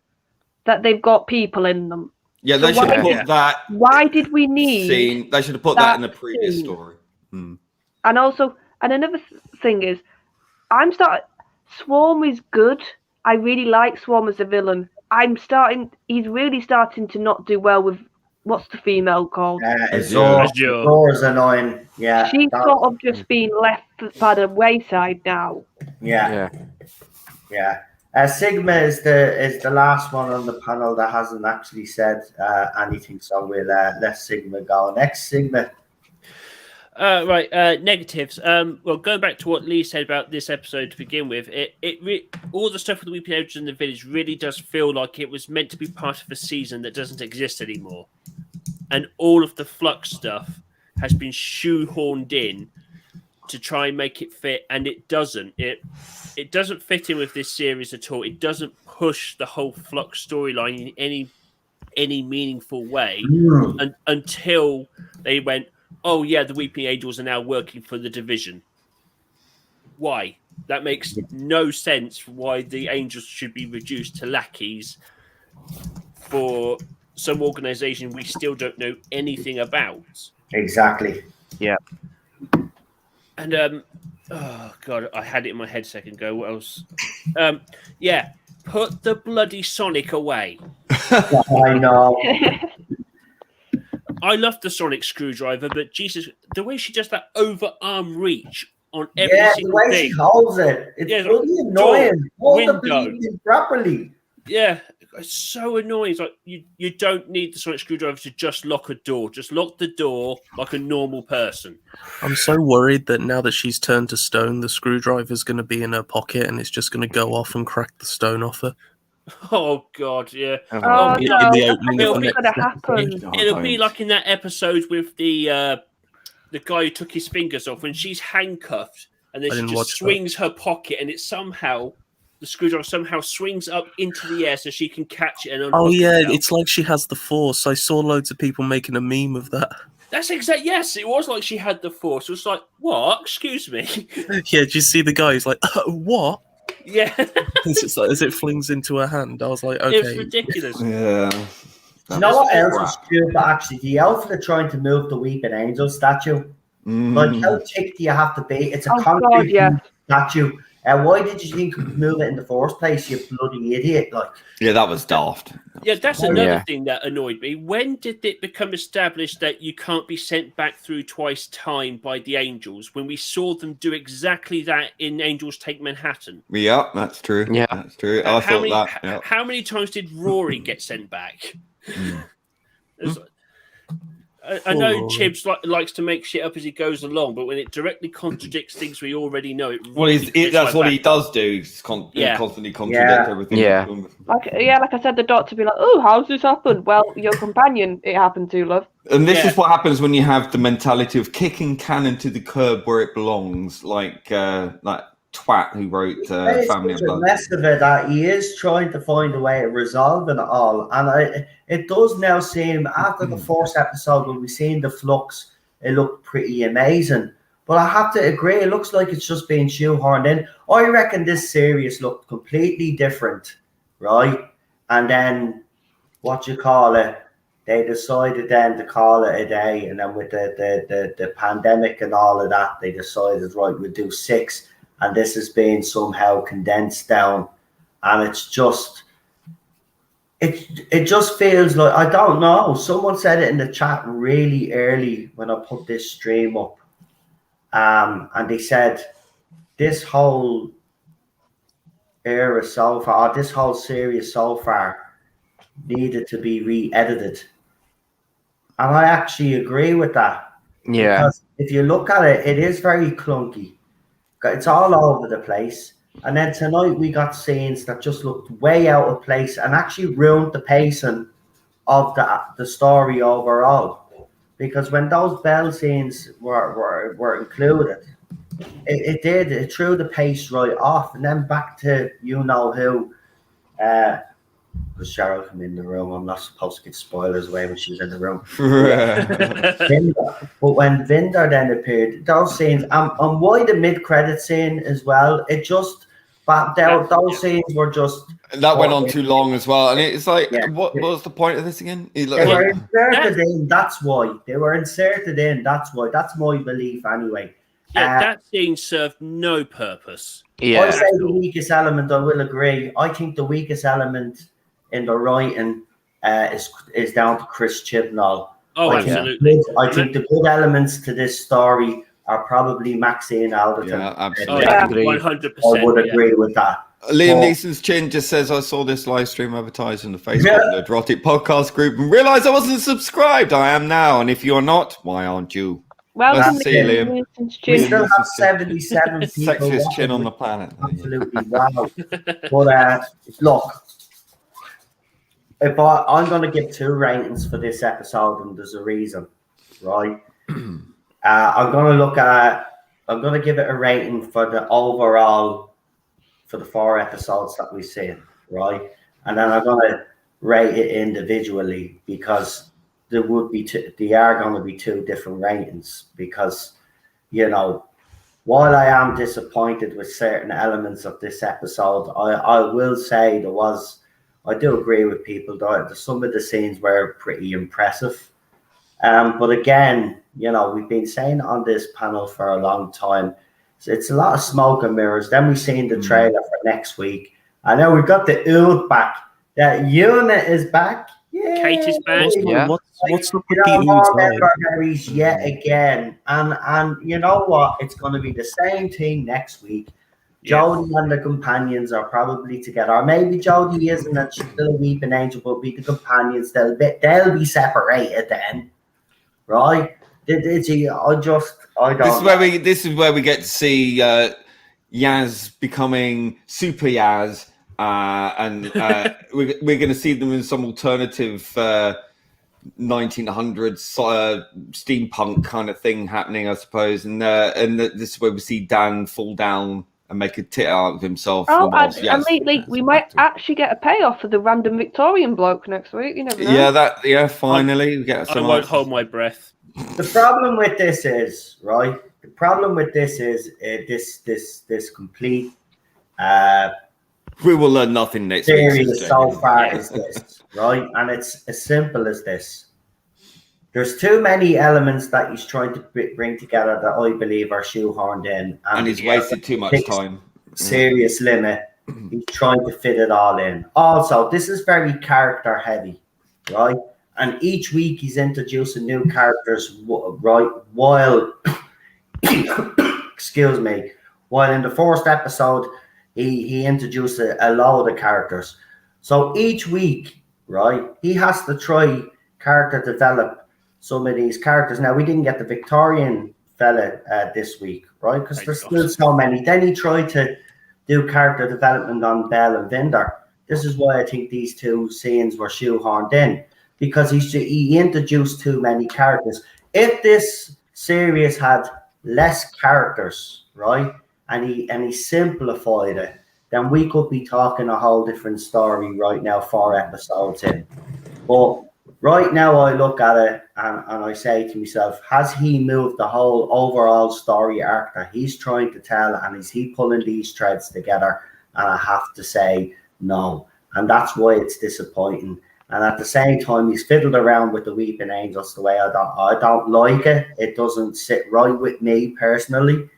E: that they've got people in them.
B: Yeah, they should have put that.
E: Why did we need
B: scene? They should have put that in the previous story.
E: And another thing is, Swarm is good. I really like Swarm as a villain. He's really starting to not do well with, what's the female called?
A: Zora's annoying. Yeah.
E: She's sort of just been left by the wayside now.
A: Yeah. Sigma is the last one on the panel that hasn't actually said anything, so we'll let Sigma go. Next, Sigma.
D: Negatives. Well, going back to what Lee said about this episode to begin with, all the stuff with the Weeping Angels in the Village really does feel like it was meant to be part of a season that doesn't exist anymore, and all of the Flux stuff has been shoehorned in to try and make it fit, and it doesn't. It doesn't fit in with this series at all. It doesn't push the whole Flux storyline in any meaningful way until they went, "Oh yeah, the Weeping Angels are now working for the Division." Why? That makes no sense. Why the Angels should be reduced to lackeys for some organization we still don't know anything about.
A: Exactly.
C: Yeah.
D: And oh god, I had it in my head a second ago. What else? Put the bloody Sonic away.
A: I know.
D: I love the Sonic screwdriver, but Jesus, the way she does that overarm reach on every single
A: the way
D: thing.
A: she holds it, it's really annoying. Hold the bleeding properly.
D: Yeah, it's so annoying. It's like you don't need the Sonic screwdriver to just lock a door. Just lock the door like a normal person.
F: I'm so worried that now that she's turned to stone, the screwdriver's going to be in her pocket and it's just going to go off and crack the stone off her.
D: Oh god, yeah.
E: No,
F: in the opening
E: it'll
F: of
E: be
F: the
E: gonna happen.
D: It'll be like in that episode with the guy who took his fingers off, when she's handcuffed and then she just swings her pocket, and it's somehow the screwdriver somehow swings up into the air so she can catch it and unhook herself.
F: It's like she has the force. I saw loads of people making a meme of that.
D: That's exact. Yes, it was like she had the force. It was like, what? Excuse me.
F: Yeah, do you see the guy? He's like, what?
D: Yeah.
F: It's just like, as it flings into her hand. I was like, okay.
D: It's ridiculous.
B: Yeah.
A: You know what else was stupid? Actually, the outfit of trying to move the Weeping Angel statue. Like, how thick do you have to be? It's a concrete statue. Why did you think you could move it in the first place, you bloody idiot?
B: Yeah, that was daft.
D: Yeah, that's another thing that annoyed me. When did it become established that you can't be sent back through twice time by the Angels, when we saw them do exactly that in Angels Take Manhattan?
B: Yeah, that's true. Yeah, that's true.
D: How many times did Rory get sent back? I know
F: Lord.
D: Chibs likes to make shit up as he goes along, but when it directly contradicts things we already know,
B: Well, that's what he does do. He's constantly contradict everything.
C: Yeah.
E: Like I said, the doctor be like, "Oh, how's this happened?" Well, your companion, it happened to, love.
B: And this is what happens when you have the mentality of kicking cannon to the curb where it belongs, like twat who wrote Family and
A: It's a
B: Blood.
A: mess of it that he is trying to find a way of resolving it all, and it does now seem after the first episode when we seen the Flux, it looked pretty amazing. But I have to agree, it looks like it's just being shoehorned in. I reckon this series looked completely different, right? And then what you call it? They decided then to call it a day, and then with the pandemic and all of that, they decided, right, we'll do 6. And this has been somehow condensed down, and it just feels like, I don't know. Someone said it in the chat really early when I put this stream up, and they said this whole era so far, or this whole series so far, needed to be re-edited, and I actually agree with that.
C: Yeah.
A: Because if you look at it, it is very clunky. It's all over the place. And then tonight we got scenes that just looked way out of place and actually ruined the pacing of the story overall. Because when those bell scenes were included, it threw the pace right off. And then back to you know who, because Cheryl came in the room. I'm not supposed to give spoilers away when she's in the room. But when Vinder then appeared, those scenes, and why the mid-credit scene as well, it just, those scenes were just...
B: That went on too long as well. And it's like, what was the point of this again?
A: They were inserted in, that's why. They were inserted in, that's why. That's my belief anyway.
D: Yeah, that scene served no purpose.
C: Yeah.
A: I say the weakest element, I will agree. I think the weakest element in the writing is down to Chris Chibnall.
D: Oh, absolutely.
A: I think the good elements to this story are probably Maxine Alderton.
B: Yeah, absolutely.
D: 100%.
A: I would agree with that.
B: Liam Neeson's chin just says, I saw this live stream advertised in the Facebook Erotic Podcast group and realised I wasn't subscribed. I am now. And if you're not, why aren't you?
E: Welcome
B: Nice to see you, Liam.
A: We still have 77 people.
B: Sexiest chin on the planet.
A: Absolutely, wow. But look, if I'm going to give 2 ratings for this episode, and there's a reason, right? I'm going to give it a rating for the overall, for the 4 episodes that we've seen, right? And then I'm going to rate it individually because there are going to be 2 different ratings because, you know, while I am disappointed with certain elements of this episode, I will say I do agree with people that some of the scenes were pretty impressive. But again, you know, we've been saying on this panel for a long time, it's a lot of smoke and mirrors. Then we've seen the trailer for next week. I know we've got the Ood back. That unit is back. Yeah.
D: Kate is back.
C: Yeah.
F: What's up with
A: You know,
F: the
A: more
F: Oods, like?
A: member Harry's yet again. And you know what? It's going to be the same thing next week. Jodie and the companions are probably together. Or maybe Jodie isn't and she's still a weeping angel, but be the companions. They'll be separated then. Right? I don't
B: This is where we get to see Yaz becoming Super Yaz. And we're going to see them in some alternative 1900s steampunk kind of thing happening, I suppose. And this is where we see Dan fall down and make a tit out of himself.
E: We might actually get a payoff for the random Victorian bloke next week. You never know.
B: Finally we get some.
D: I won't hold my breath.
A: The problem with this is, right? The problem with this is this complete
B: we will learn nothing next
A: series
B: week.
A: so far is this, right? And it's as simple as this. There's too many elements that he's trying to bring together that I believe are shoehorned in.
B: And he's wasted too much time.
A: Serious limit. He's trying to fit it all in. Also, this is very character heavy, right? And each week he's introducing new characters, right? While, excuse me, while in the first episode, he introduced a load of characters. So each week, right, he has to try character develop some of these characters. Now, we didn't get the Victorian fella this week, right? Because
D: Thank
A: there's
D: God.
A: still so many. Then he tried to do character development on Belle and Vinder. This is why I think these two scenes were shoehorned in, because he introduced too many characters. If this series had less characters, right, and he simplified it, then we could be talking a whole different story right now, 4 episodes in. But right now I look at it and I say to myself, has he moved the whole overall story arc that he's trying to tell, and is he pulling these threads together? And I have to say no. And that's why it's disappointing. And at the same time, he's fiddled around with the Weeping Angels the way I don't like it. It doesn't sit right with me personally.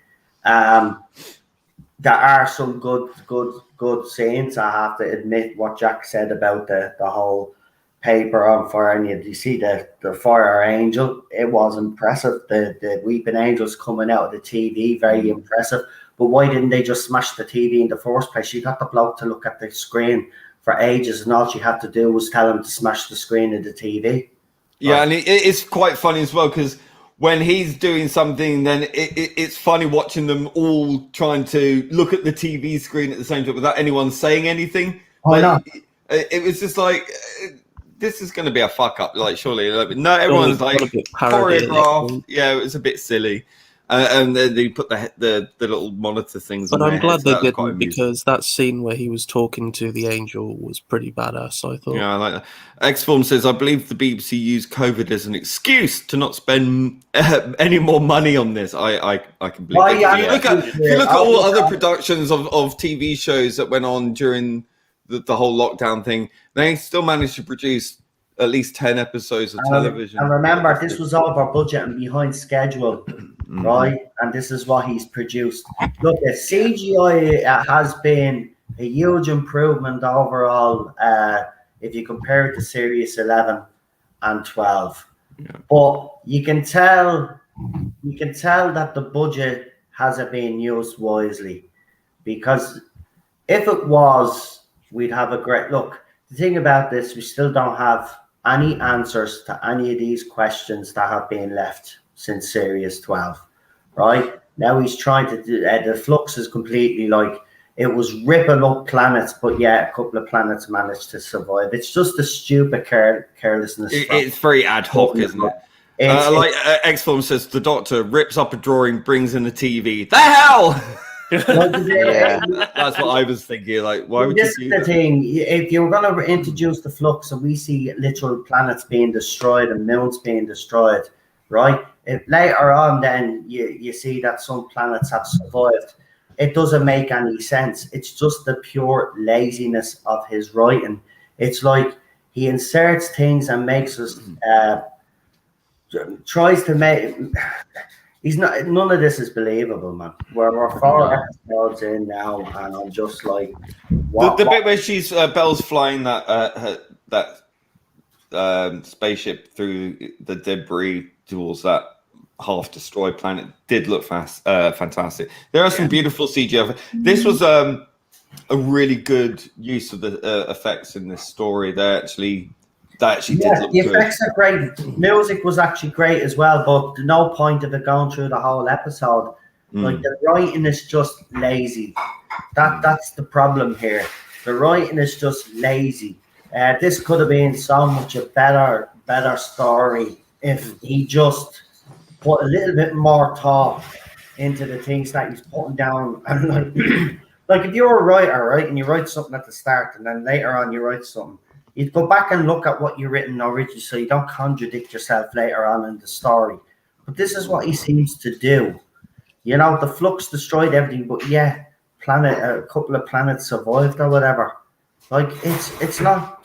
A: There are some good scenes. I have to admit what Jack said about the whole paper on fire. And you see the fire angel. It was impressive. The Weeping Angels coming out of the TV, very impressive. But why didn't they just smash the TV in the first place? You got the bloke to look at the screen for ages, and all she had to do was tell him to smash the screen of the TV.
B: Yeah, and it's quite funny as well, because when he's doing something, then it's funny watching them all trying to look at the TV screen at the same time without anyone saying anything. It was just like, this is going to be a fuck up. Like, surely, no, everyone's like choreographed. Yeah, it was a bit silly. And then they put the little monitor things on.
F: But I'm glad they didn't, because that scene where he was talking to the angel was pretty badass, I thought.
B: Yeah, I like that. X-Form says, I believe the BBC used COVID as an excuse to not spend any more money on this. I can believe it. If you look at all other productions of TV shows that went on during the whole lockdown thing, they still managed to produce at least 10 episodes of television.
A: And remember, this was over budget and behind schedule, right? And this is what he's produced. Look, the CGI has been a huge improvement overall if you compare it to Series 11 and 12. Yeah. But you can tell that the budget hasn't been used wisely, because if it was, we'd have a great look. The thing about this, we still don't have any answers to any of these questions that have been left since Series 12, right? Now he's trying to do, the Flux is completely like, it was ripping up planets, but yeah, a couple of planets managed to survive. It's just a stupid carelessness.
B: It's very ad hoc, isn't it? X-Form says, the Doctor rips up a drawing, brings in the TV. The hell!
C: Yeah.
B: That's what I was thinking. Like, why would
A: this
B: you do
A: is the
B: that?
A: thing. If you're going to introduce the Flux and we see literal planets being destroyed and moons being destroyed, right? If later on then you see that some planets have survived, it doesn't make any sense. It's just the pure laziness of his writing. It's like he inserts things and makes us tries to make. He's not. None of this is believable, man. We're 4 episodes in now, and I'm just like, what?
B: The bit where she's Belle's flying that spaceship through the debris towards that half-destroyed planet did look fantastic. There are some beautiful CGI. This was a really good use of the effects in this story. That actually did look
A: the
B: good.
A: effects are great. Music was actually great as well, but no point of it going through the whole episode. Like, the writing is just lazy. That's the problem here. The writing is just lazy. This could have been so much a better story if he just put a little bit more thought into the things that he's putting down. And like if you're a writer, right, and you write something at the start and then later on you write something, you'd go back and look at what you've written originally so you don't contradict yourself later on in the story. But this is what he seems to do. You know, the Flux destroyed everything, but yeah, a couple of planets survived or whatever. Like, it's not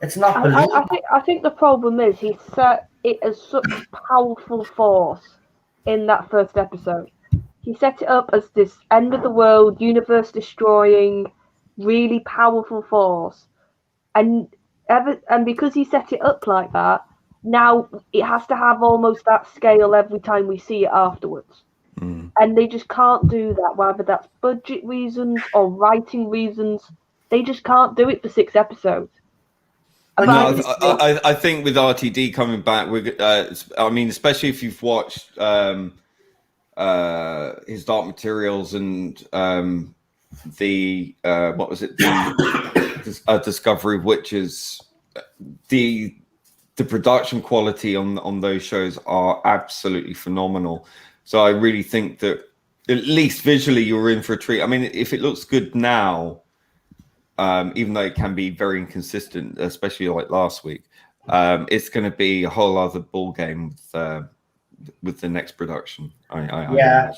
A: believable.
E: I think the problem is he set it as such powerful force in that first episode. He set it up as this end of the world, universe destroying, really powerful force. And because he set it up like that, now it has to have almost that scale every time we see it afterwards. And they just can't do that, whether that's budget reasons or writing reasons. They just can't do it for 6 episodes.
B: I think with RTD coming back, I mean, especially if you've watched his Dark Materials and the what was it, the Discovery of Witches, the production quality on those shows are absolutely phenomenal. So I really think that at least visually you're in for a treat. I mean, if it looks good now, even though it can be very inconsistent, especially like last week, it's going to be a whole other ball game with the next production. I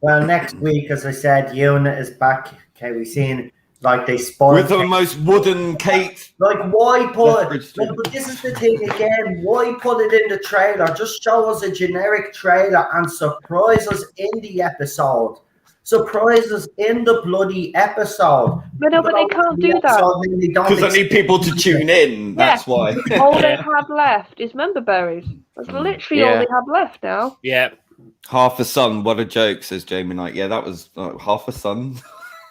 A: Well, next week, as I said, Unit is back. Okay, we've seen like they spoiled
B: with the most wooden cake.
A: Like, why put?
B: Lethbridge
A: Like, but this is the thing again. Why put it in the trailer? Just show us a generic trailer and surprise us in the episode. Surprise us in the bloody episode.
E: But no, but they can't do that.
B: Because I need people to tune in. That's why.
E: All they have left is member berries. That's literally all they have left now.
D: Yeah.
B: Half a sun. What a joke, says Jamie Knight. Yeah, that was half a sun.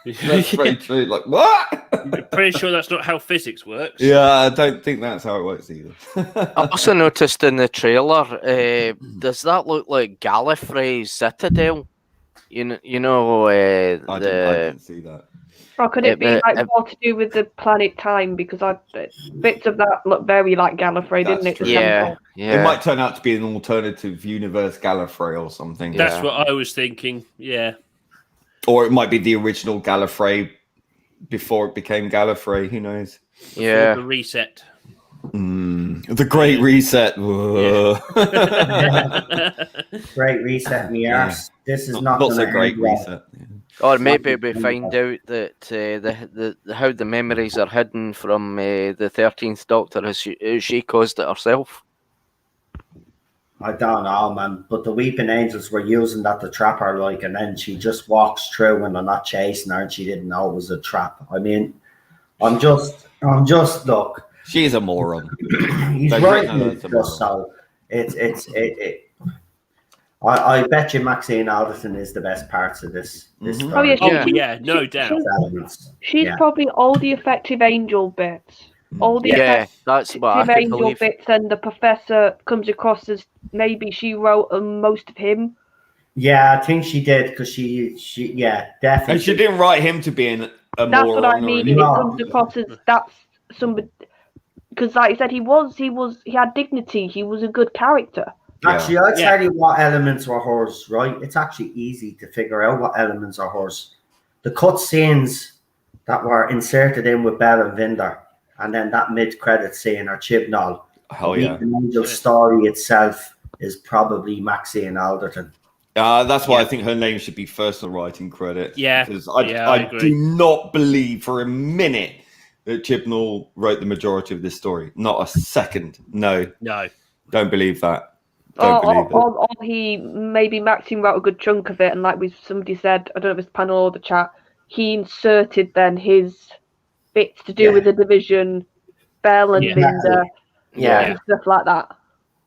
B: That's very true. Like, what?
D: I'm pretty sure that's not how physics works.
B: Yeah, I don't think that's how it works either.
C: I also noticed in the trailer, does that look like Gallifrey's Citadel? You know,
B: I didn't see that.
E: Or could it be like more to do with the planet time? Because bits of that look very like Gallifrey, didn't it?
C: Yeah.
B: It might turn out to be an alternative universe Gallifrey or something.
D: That's what I was thinking. Yeah.
B: Or it might be the original Gallifrey before it became Gallifrey. Who knows?
D: Before the reset.
B: The Great Reset.
A: Great reset, me arse. This is not
B: a great reset.
C: Or maybe we find out that how the memories are hidden from the 13th Doctor. She caused it herself?
A: I don't know, man. But the Weeping Angels were using that to trap her, like, and then she just walks through and they're not chasing her, and she didn't know it was a trap. I mean, I'm just look.
B: She's a moron.
A: He's right. So I bet you Maxine Alderton is the best parts of this. Story.
D: No doubt.
E: She's probably all the effective angel bits. All the
C: that's what I
E: angel
C: believe.
E: bits, and the professor comes across as maybe she wrote most of him.
A: Yeah, I think she did because she definitely.
B: And she didn't write him to be a moron.
E: That's what I mean. It comes across as that's somebody. Because, like I said, he had dignity. He was a good character.
A: Actually, I'll tell you what elements were hers, right? It's actually easy to figure out what elements are hers. The cut scenes that were inserted in with Belle and Vinder, and then that mid-credit scene or Chibnall. The Angel story itself is probably Maxine Alderton.
B: That's why I think her name should be first on writing credit.
D: Yeah.
B: Because I do not believe for a minute that Chibnall wrote the majority of this story. Not a second. No. Don't believe that.
E: Or he maybe Maxine wrote a good chunk of it, and like somebody said, I don't know if it's panel or the chat, he inserted then his bits to do with the division, Belle and Linda, and stuff like that.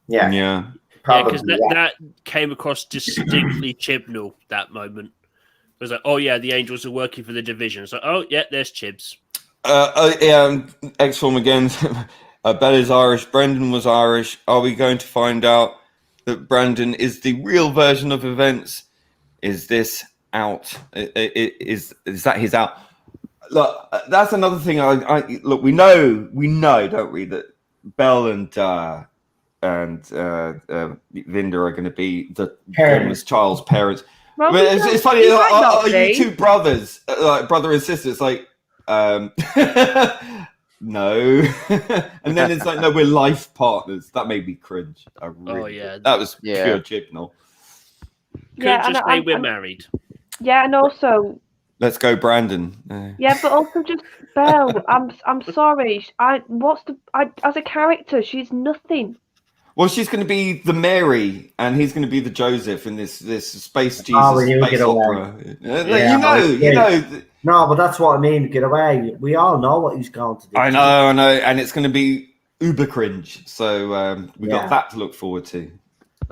B: Yeah.
D: Because that came across distinctly Chibnall that moment. It was like, oh yeah, the Angels are working for the division. It's like, oh yeah, there's Chibs.
B: X-Form again. Belle is Irish. Brendan was Irish. Are we going to find out that Brandon is the real version of events? Is this out? Is that his out? Look, that's another thing. Look, we know, don't we, that Belle and Vinda are going to be the famous child's parents.
E: Well,
B: it's funny. Are you two brothers, like brother and sister? It's like, no. And then it's like, no, we're life partners. That made me cringe. That was pure Chibnall.
D: We're married.
E: Yeah, and also,
B: let's go, Brandon.
E: Yeah, but also just Belle. I'm sorry. As a character, she's nothing.
B: Well, she's going to be the Mary, and he's going to be the Joseph in this space Jesus space opera. You know.
A: No, but that's what I mean. Get away. We all know what he's going to do.
B: I know, and it's going to be uber cringe. So we got that to look forward to.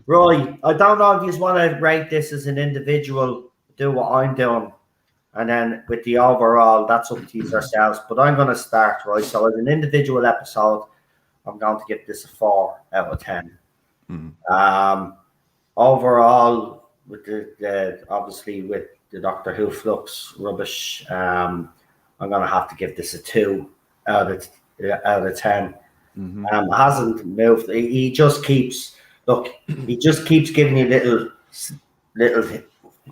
A: Right. I don't know if you just want to rate this as an individual. Do what I'm doing. And then with the overall, that's up to you yourselves. But I'm going to start, right? So as an individual episode, I'm going to give this a 4 out of 10. Overall, with the obviously with the Doctor Who Flux rubbish, I'm going to have to give this a 2 out of 10. Hasn't moved. He just keeps giving you little.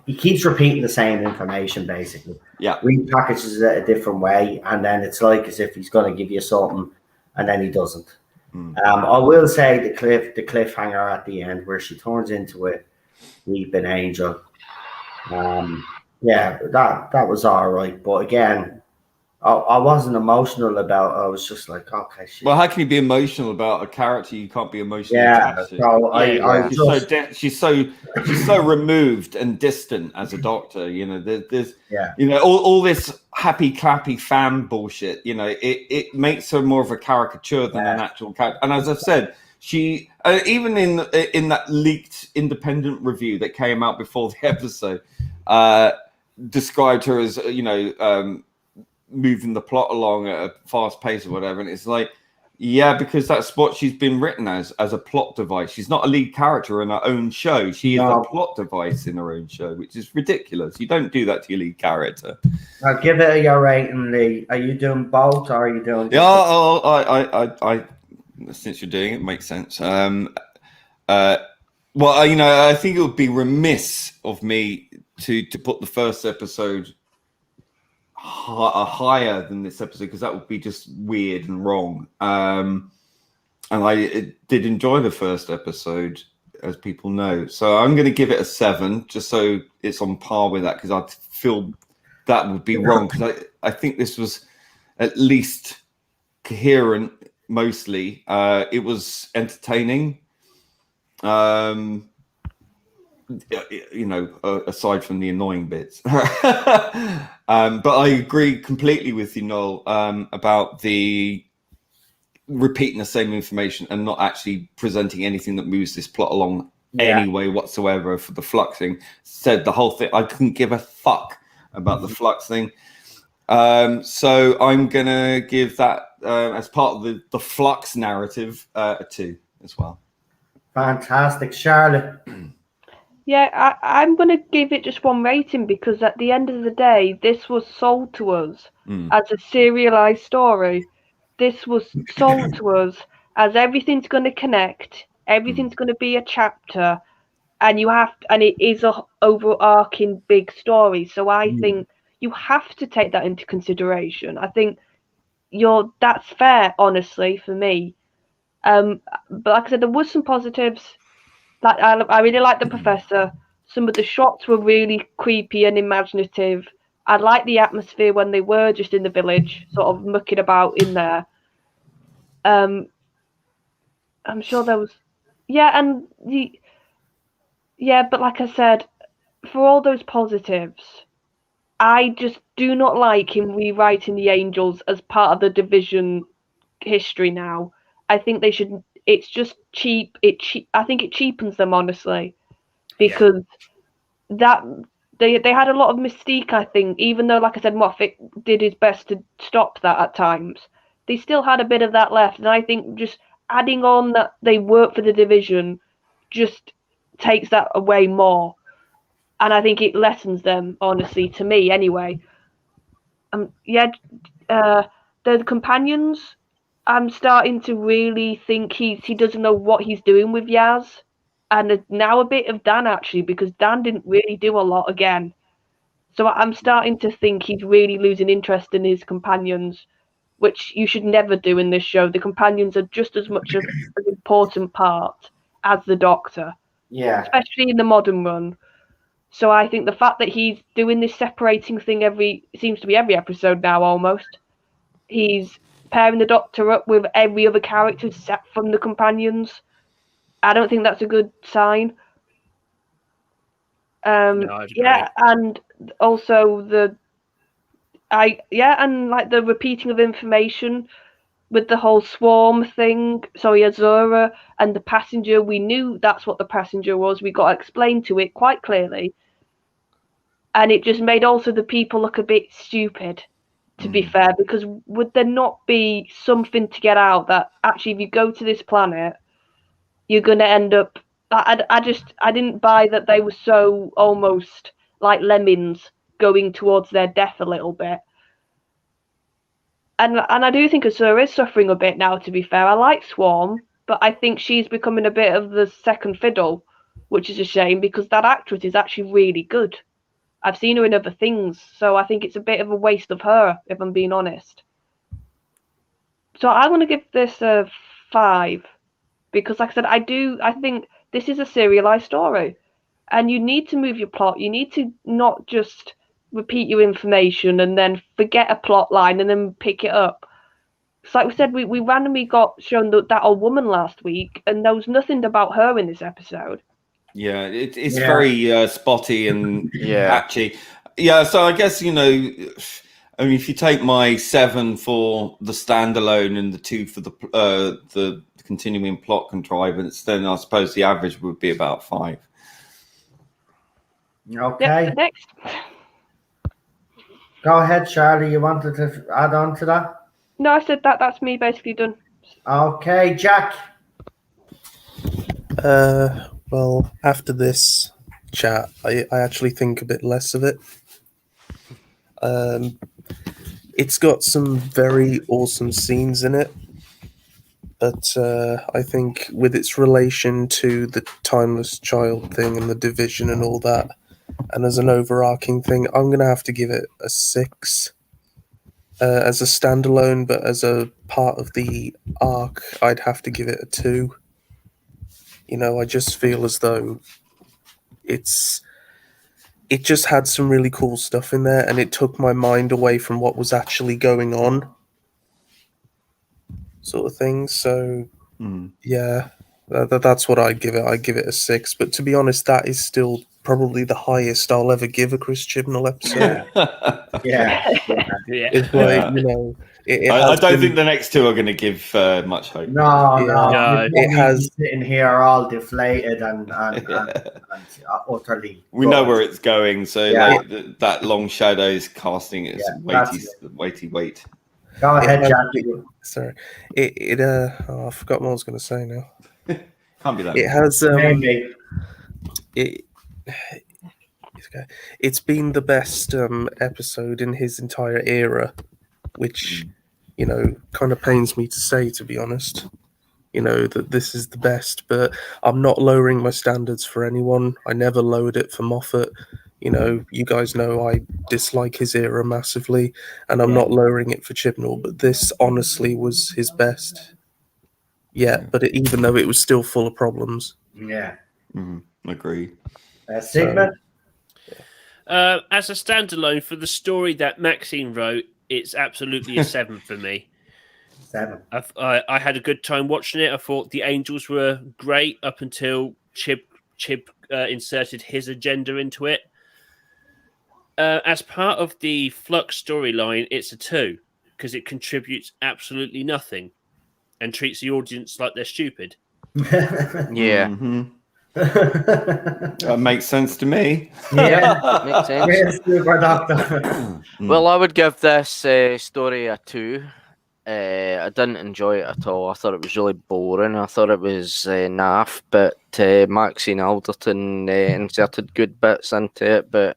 A: He keeps repeating the same information, basically.
B: Yeah.
A: Repackages it a different way, and then it's like as if he's going to give you something, and then he doesn't. I will say the cliffhanger at the end where she turns into a weeping angel. Yeah, that was all right, but again, I wasn't emotional about. I was just like, okay, shit.
B: Well, how can you be emotional about a character you can't be emotionally
A: Yeah,
B: attached to?
A: so
B: she's so removed and distant as a Doctor. You know, there's
A: yeah,
B: you know, all this happy clappy fan bullshit. You know, it makes her more of a caricature than an actual character. And as I've said, she even in that leaked independent review that came out before the episode, described her as moving the plot along at a fast pace or whatever, and it's like, yeah, because that's what she's been written as a plot device. She's not a lead character in her own show. She is a plot device in her own show, which is ridiculous. You don't do that to your lead character.
A: I'll give it your rating, Lee. Are you doing both, or are you doing?
B: Yeah, I since you're doing it, makes sense. Well, I think it would be remiss of me to put the first episode higher than this episode, because that would be just weird and wrong. And I did enjoy the first episode, as people know. So I'm going to give it a 7, just so it's on par with that, because I feel that would be wrong, because I think this was at least coherent, mostly. It was entertaining. Aside from the annoying bits. But I agree completely with you, Noel, about the repeating the same information and not actually presenting anything that moves this plot along any way whatsoever. For the Flux thing, said the whole thing, I couldn't give a fuck about the Flux thing. So I'm gonna give that as part of the Flux narrative a 2 as well.
A: Fantastic, Charlotte.
E: Yeah, I'm going to give it just 1 rating, because at the end of the day, this was sold to us as a serialized story. This was sold to us as everything's going to connect, everything's going to be a chapter, and it is a overarching big story. So I think you have to take that into consideration. I think that's fair, honestly, for me. But like I said, there was some positives. Like I really like the Professor. Some of the shots were really creepy and imaginative. I liked the atmosphere when they were just in the village, sort of mucking about in there. I'm sure there was, but like I said, for all those positives, I just do not like him rewriting the Angels as part of the Division history now. I think they should. It's just cheap. I think it cheapens them, honestly, because that they had a lot of mystique. I think, even though, like I said, Moffat did his best to stop that at times, they still had a bit of that left. And I think just adding on that they work for the Division just takes that away more. And I think it lessens them, honestly, to me anyway. The companions, I'm starting to really think he doesn't know what he's doing with Yaz. And now a bit of Dan, actually, because Dan didn't really do a lot again. So I'm starting to think he's really losing interest in his companions, which you should never do in this show. The companions are just as much an important part as the Doctor.
A: Yeah.
E: Especially in the modern run. So I think the fact that he's doing this separating thing seems to be every episode now almost. He's pairing the Doctor up with every other character set from the companions. I don't think that's a good sign. And also the repeating of information with the whole swarm thing. Sorry, Azura and the passenger. We knew that's what the passenger was. We got explained to it quite clearly. and it just made also the people look a bit stupid. To be fair, because would there not be something to get out that actually, if you go to this planet, you're going to end up. I didn't buy that they were so almost like lemmings going towards their death a little bit. And I do think Asura is suffering a bit now, to be fair. I like Swarm, but I think she's becoming a bit of the second fiddle, which is a shame because that actress is actually really good. I've seen her in other things, so I think it's a bit of a waste of her, if I'm being honest. So I'm going to give this a 5 because, like I said, I think this is a serialized story, and you need to move your plot. You need to not just repeat your information and then forget a plot line and then pick it up. So like we said, we randomly got shown that old woman last week, and there was nothing about her in this episode.
B: Yeah, it's very spotty and
C: Yeah.
B: patchy. Yeah, so I guess, I mean, if you take my 7 for the standalone and the 2 for the continuing plot contrivance, then I suppose the average would be about 5.
A: Okay.
E: Yep, next.
A: Go ahead, Charlie. You wanted to add on to that?
E: No, I said that's me basically done.
A: Okay, Jack.
F: Well, after this chat, I actually think a bit less of it. It's got some very awesome scenes in it, but I think with its relation to the Timeless Child thing and the Division and all that, and as an overarching thing, I'm going to have to give it a 6. As a standalone, but as a part of the arc, I'd have to give it a 2. I just feel as though it just had some really cool stuff in there, and it took my mind away from what was actually going on, sort of thing. So, yeah, that's what I'd give it. I'd give it a 6. But to be honest, that is still probably the highest I'll ever give a Chris Chibnall episode.
A: Yeah.
D: Yeah.
F: It's like,
B: I don't think the next 2 are going to give much hope.
A: No.
D: No.
A: It has sitting here all deflated and utterly.
B: We know where it's going, so
A: Yeah.
B: that Long Shadows casting is
A: that's
B: weighty weight.
A: Go ahead, Jack.
F: Sorry, I forgot what I was going to say now.
B: Can't be that.
F: It has
A: Maybe.
F: It's been the best episode in his entire era, which kind of pains me to say, to be honest. That this is the best, but I'm not lowering my standards for anyone. I never lowered it for Moffat. You guys know I dislike his era massively, and I'm not lowering it for Chibnall, but this honestly was his best. Yeah, but even though it was still full of problems.
A: Yeah.
B: Agree.
A: Sigmund?
D: As a standalone for the story that Maxine wrote, it's absolutely a 7 for me.
A: 7.
D: I had a good time watching it. I thought the Angels were great up until Chib inserted his agenda into it. As part of the Flux storyline, it's a 2 because it contributes absolutely nothing and treats the audience like they're stupid.
C: Yeah.
B: That makes sense to me.
A: Yeah.
C: Makes sense.
A: Yes, Super Doctor.
C: Well, I would give this story a 2. I didn't enjoy it at all. I thought it was really boring. I thought it was naff, but Maxine Alderton inserted good bits into it. But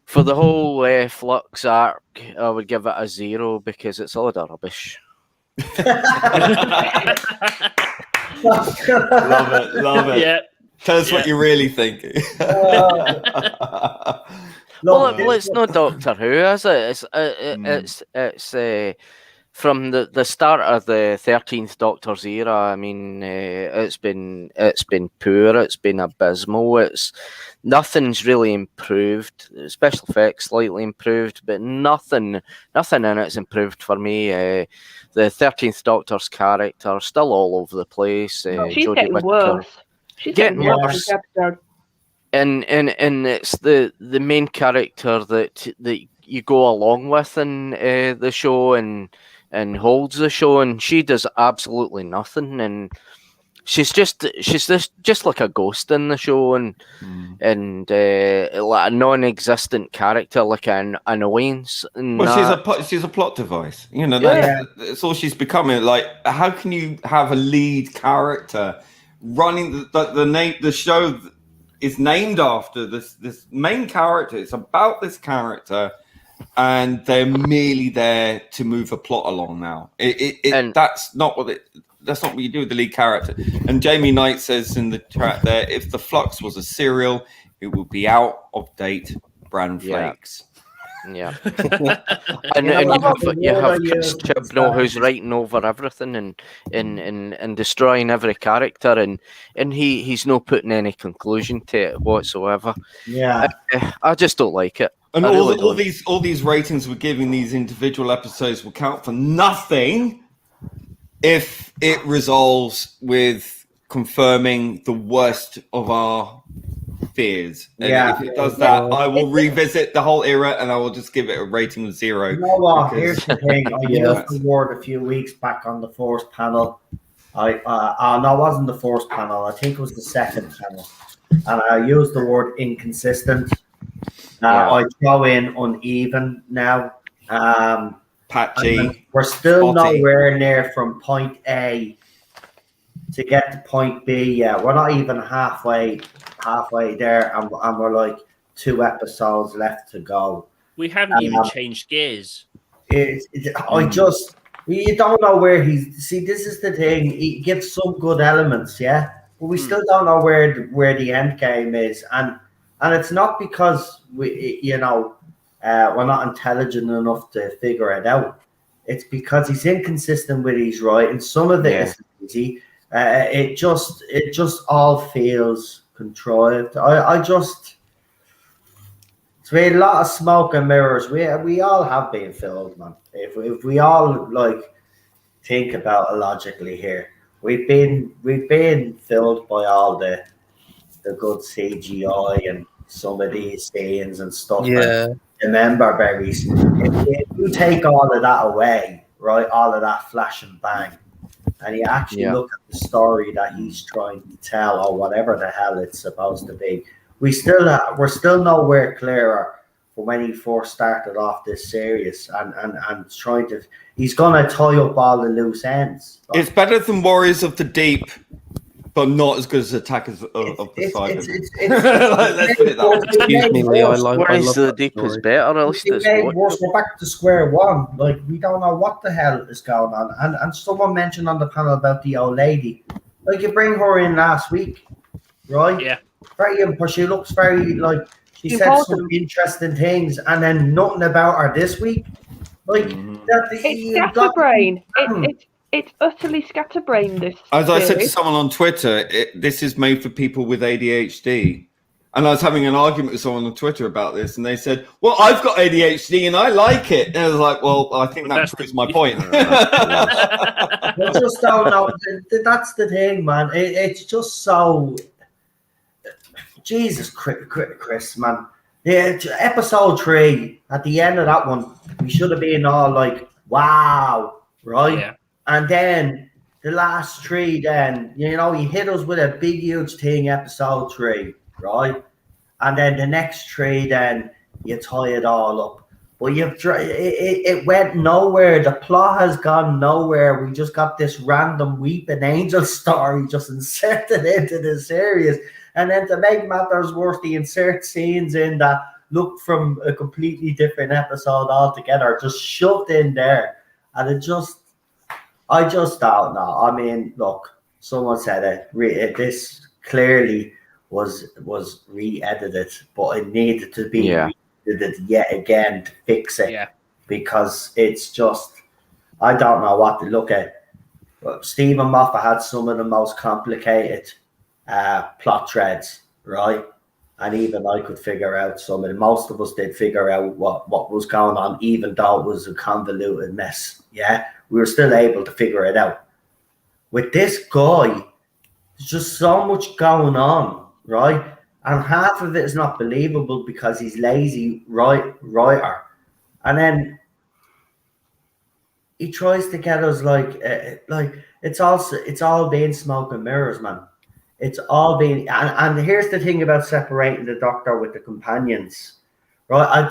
C: for the whole Flux arc, I would give it a 0 because it's all rubbish.
B: Love it.
D: Yeah.
B: Tell us what you really think.
C: Well, it's no Doctor Who, is it? It's from the start of the 13th Doctor's era. I mean, it's been poor. It's been abysmal. Nothing's really improved. Special effects slightly improved, but nothing in it's improved for me. The 13th Doctor's character still all over the place.
E: She's
C: Jodie
E: getting
C: Whittaker.
E: worse. She's
C: Getting
E: getting worse
C: worse.
E: this episode.
C: And it's the main character that you go along with in the show and holds the show, and she does absolutely nothing, and she's just like a ghost in the show, and like a non-existent character, like an annoyance.
B: Well, she's a plot device. You know, that's all she's becoming. Like, how can you have a lead character running the show is named after this main character? It's about this character, and they're merely there to move a plot along. Now, that's not what you do with the lead character. And Jamie Knight says in the chat there, if the Flux was a cereal, it would be out of date bran flakes.
C: Yeah. and you have Chris Chibnall, who's writing over everything and destroying every character, and he's not putting any conclusion to it whatsoever.
A: Yeah.
C: I just don't like it.
B: And all these ratings we're giving these individual episodes will count for nothing if it resolves with confirming the worst of our fears. And if it does that, I will revisit the whole era and I will just give it a rating of 0.
A: You know what? Here's the thing. I used the word a few weeks back on the Force panel. No, it wasn't the Force panel. I think it was the second panel. And I used the word inconsistent. I throw in uneven now.
B: Patchy.
A: We're still
B: spotty.
A: nowhere near from point A to get to point B. Yeah, we're not even halfway there, and we're like 2 episodes left to go.
D: We haven't even changed gears.
A: You don't know where he's. See, this is the thing. He gives some good elements, yeah, but we still don't know where the end game is, and it's not because we're not intelligent enough to figure it out. It's because he's inconsistent with his writing. Some of it is easy. It just all feels contrived. It's been a lot of smoke and mirrors. We all have been filled, man. If we all think about it logically here, we've been filled by all the good CGI and some of these scenes and stuff.
F: Yeah.
A: Remember, berries. If you take all of that away, right, all of that flash and bang, and you actually look at the story that he's trying to tell, or whatever the hell it's supposed to be, we're still nowhere clearer from when he first started off this series, and he's gonna tie up all the loose ends.
B: It's better than Warriors of the Deep, but not as good as Attackers of the Cyber. Let's put it that way.
F: Excuse me, Lee. I love
C: the Deep is better. At least
A: we're back to square one. Like, we don't know what the hell is going on. And someone mentioned on the panel about the old lady. Like, you bring her in last week, right?
D: Yeah.
A: Very important. She looks very she said some interesting things, and then nothing about her this week. Like
E: it's scatterbrain. It's utterly scatterbrained. This,
B: as I said to someone on Twitter, this is made for people with ADHD. And I was having an argument with someone on Twitter about this, and they said, "Well, I've got ADHD and I like it." And I was like, "Well, I think that proves my point."
A: I just don't know. That's the thing, man. It's just so. Jesus, Chris, man. Yeah, episode 3. At the end of that one, we should have been all like, "Wow," right?
D: Yeah.
A: And then the last 3, then, he hit us with a big, huge thing, episode 3, right? And then the next 3, then you tie it all up. But it went nowhere. The plot has gone nowhere. We just got this random weeping angel story just inserted into the series. And then to make matters worse, they insert scenes in that look from a completely different episode altogether, just shoved in there. And I just don't know. I mean, look, someone said it. This clearly was re-edited, but it needed to be re-edited yet again to fix it. Yeah. Because it's just, I don't know what to look at. But Stephen Moffat had some of the most complicated plot threads, right? And even I could figure out some of it. Most of us did figure out what was going on, even though it was a convoluted mess. Yeah, we were still able to figure it out. With this guy, there's just so much going on, right? And half of it is not believable because he's lazy writer. And then he tries to get us like it's all been smoke and mirrors, man. It's all been, and here's the thing about separating the Doctor with the companions, right? I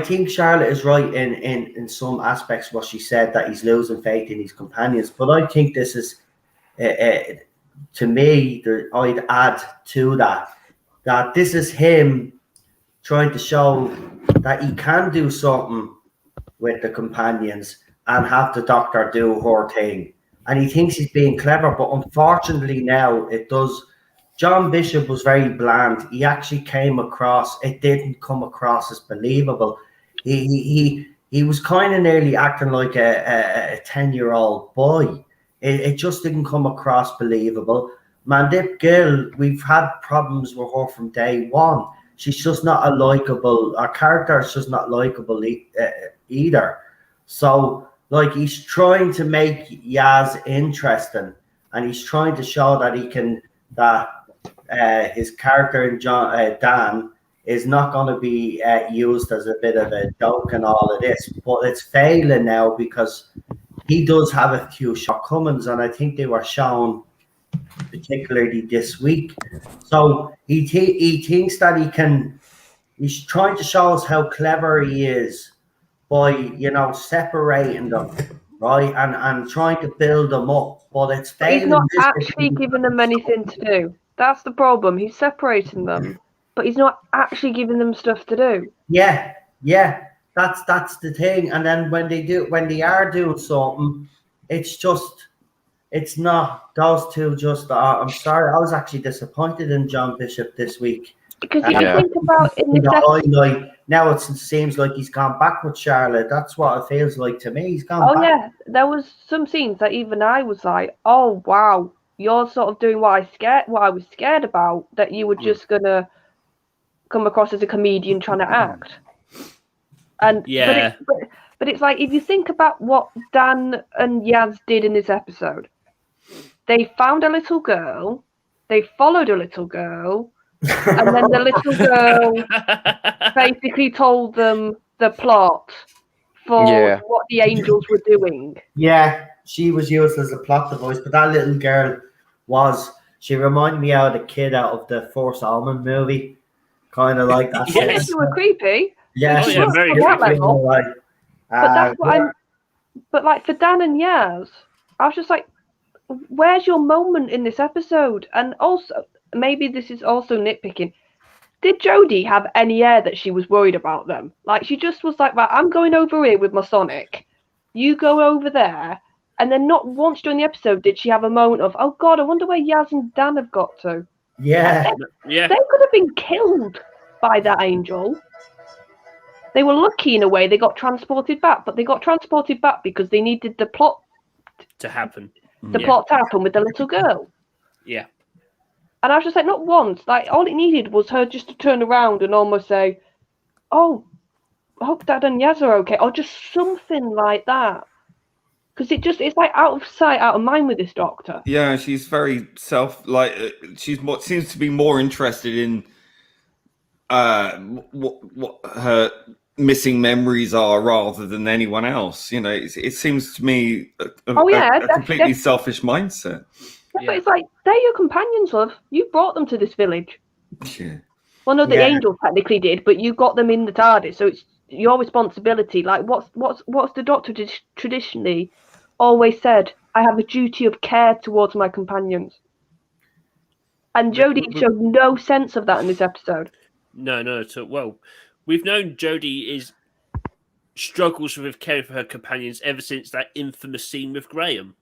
A: think Charlotte is right in some aspects what she said, that he's losing faith in his companions, but I think this is, to me, I'd add to that this is him trying to show that he can do something with the companions and have the Doctor do her thing. And he thinks he's being clever, but unfortunately now it does. John Bishop was very bland. He actually it didn't come across as believable. He was kind of nearly acting like a 10-year-old boy. It just didn't come across believable. Mandip Gill, we've had problems with her from day one. She's just not a likable. Our character is just not likable either. So, like, he's trying to make Yaz interesting, and he's trying to show that his character in Dan is not going to be used as a bit of a joke and all of this. But it's failing now because he does have a few shortcomings, and I think they were shown particularly this week. So he thinks that he's trying to show us how clever he is by, separating them, right, and trying to build them up. But it's failing.
E: He's not actually giving them anything to do. That's the problem. He's separating them, but he's not actually giving them stuff to do.
A: Yeah, that's the thing. And then when they are doing something, it's not those two. I'm sorry, I was actually disappointed in John Bishop this week.
E: Because if you think about
A: now it seems like he's gone back with Charlotte. That's what it feels like to me. He's gone back.
E: Oh yeah, there was some scenes that even I was like, oh wow, you're sort of doing what I was scared about, that you were just gonna come across as a comedian trying to act. And
D: yeah,
E: but it's like, if you think about what Dan and Yaz did in this episode, they found a little girl, they followed a little girl, and then the little girl basically told them the plot for what the angels were doing.
A: Yeah, she was used as a plot device, but that little girl she reminded me of the kid out of the Force Almond movie. Kind of like that.
E: Yeah, she was creepy.
A: Yeah,
D: she was very creepy.
E: But that's what but like, for Dan and Yaz, I was just like, where's your moment in this episode? And also, maybe this is also nitpicking, did Jodie have any air that she was worried about them? Like, she just was like, right, I'm going over here with my Sonic, you go over there. And then not once during the episode did she have a moment of, oh God, I wonder where Yaz and Dan have got to.
A: Yeah.
E: They could have been killed by that angel. They were lucky in a way they got transported back, but they got transported back because they needed the plot
D: to happen.
E: Plot to happen with the little girl.
D: Yeah.
E: And I was just like, not once. Like, all it needed was her just to turn around and almost say, oh, I hope Dad and Yaz are okay. Or just something like that. Because it's like out of sight, out of mind with this Doctor.
B: Yeah, she's very seems to be more interested in what her missing memories are rather than anyone else. It seems to me a completely selfish mindset.
E: Yeah, but it's like, they're your companions, love. You brought them to this village.
B: Yeah.
E: Well, no, the angel technically did, but you got them in the TARDIS, so it's your responsibility. Like, what's the Doctor traditionally always said? I have a duty of care towards my companions. And Jodie showed no sense of that in this episode.
D: No. So, well, we've known Jodie struggles with caring for her companions ever since that infamous scene with Graham.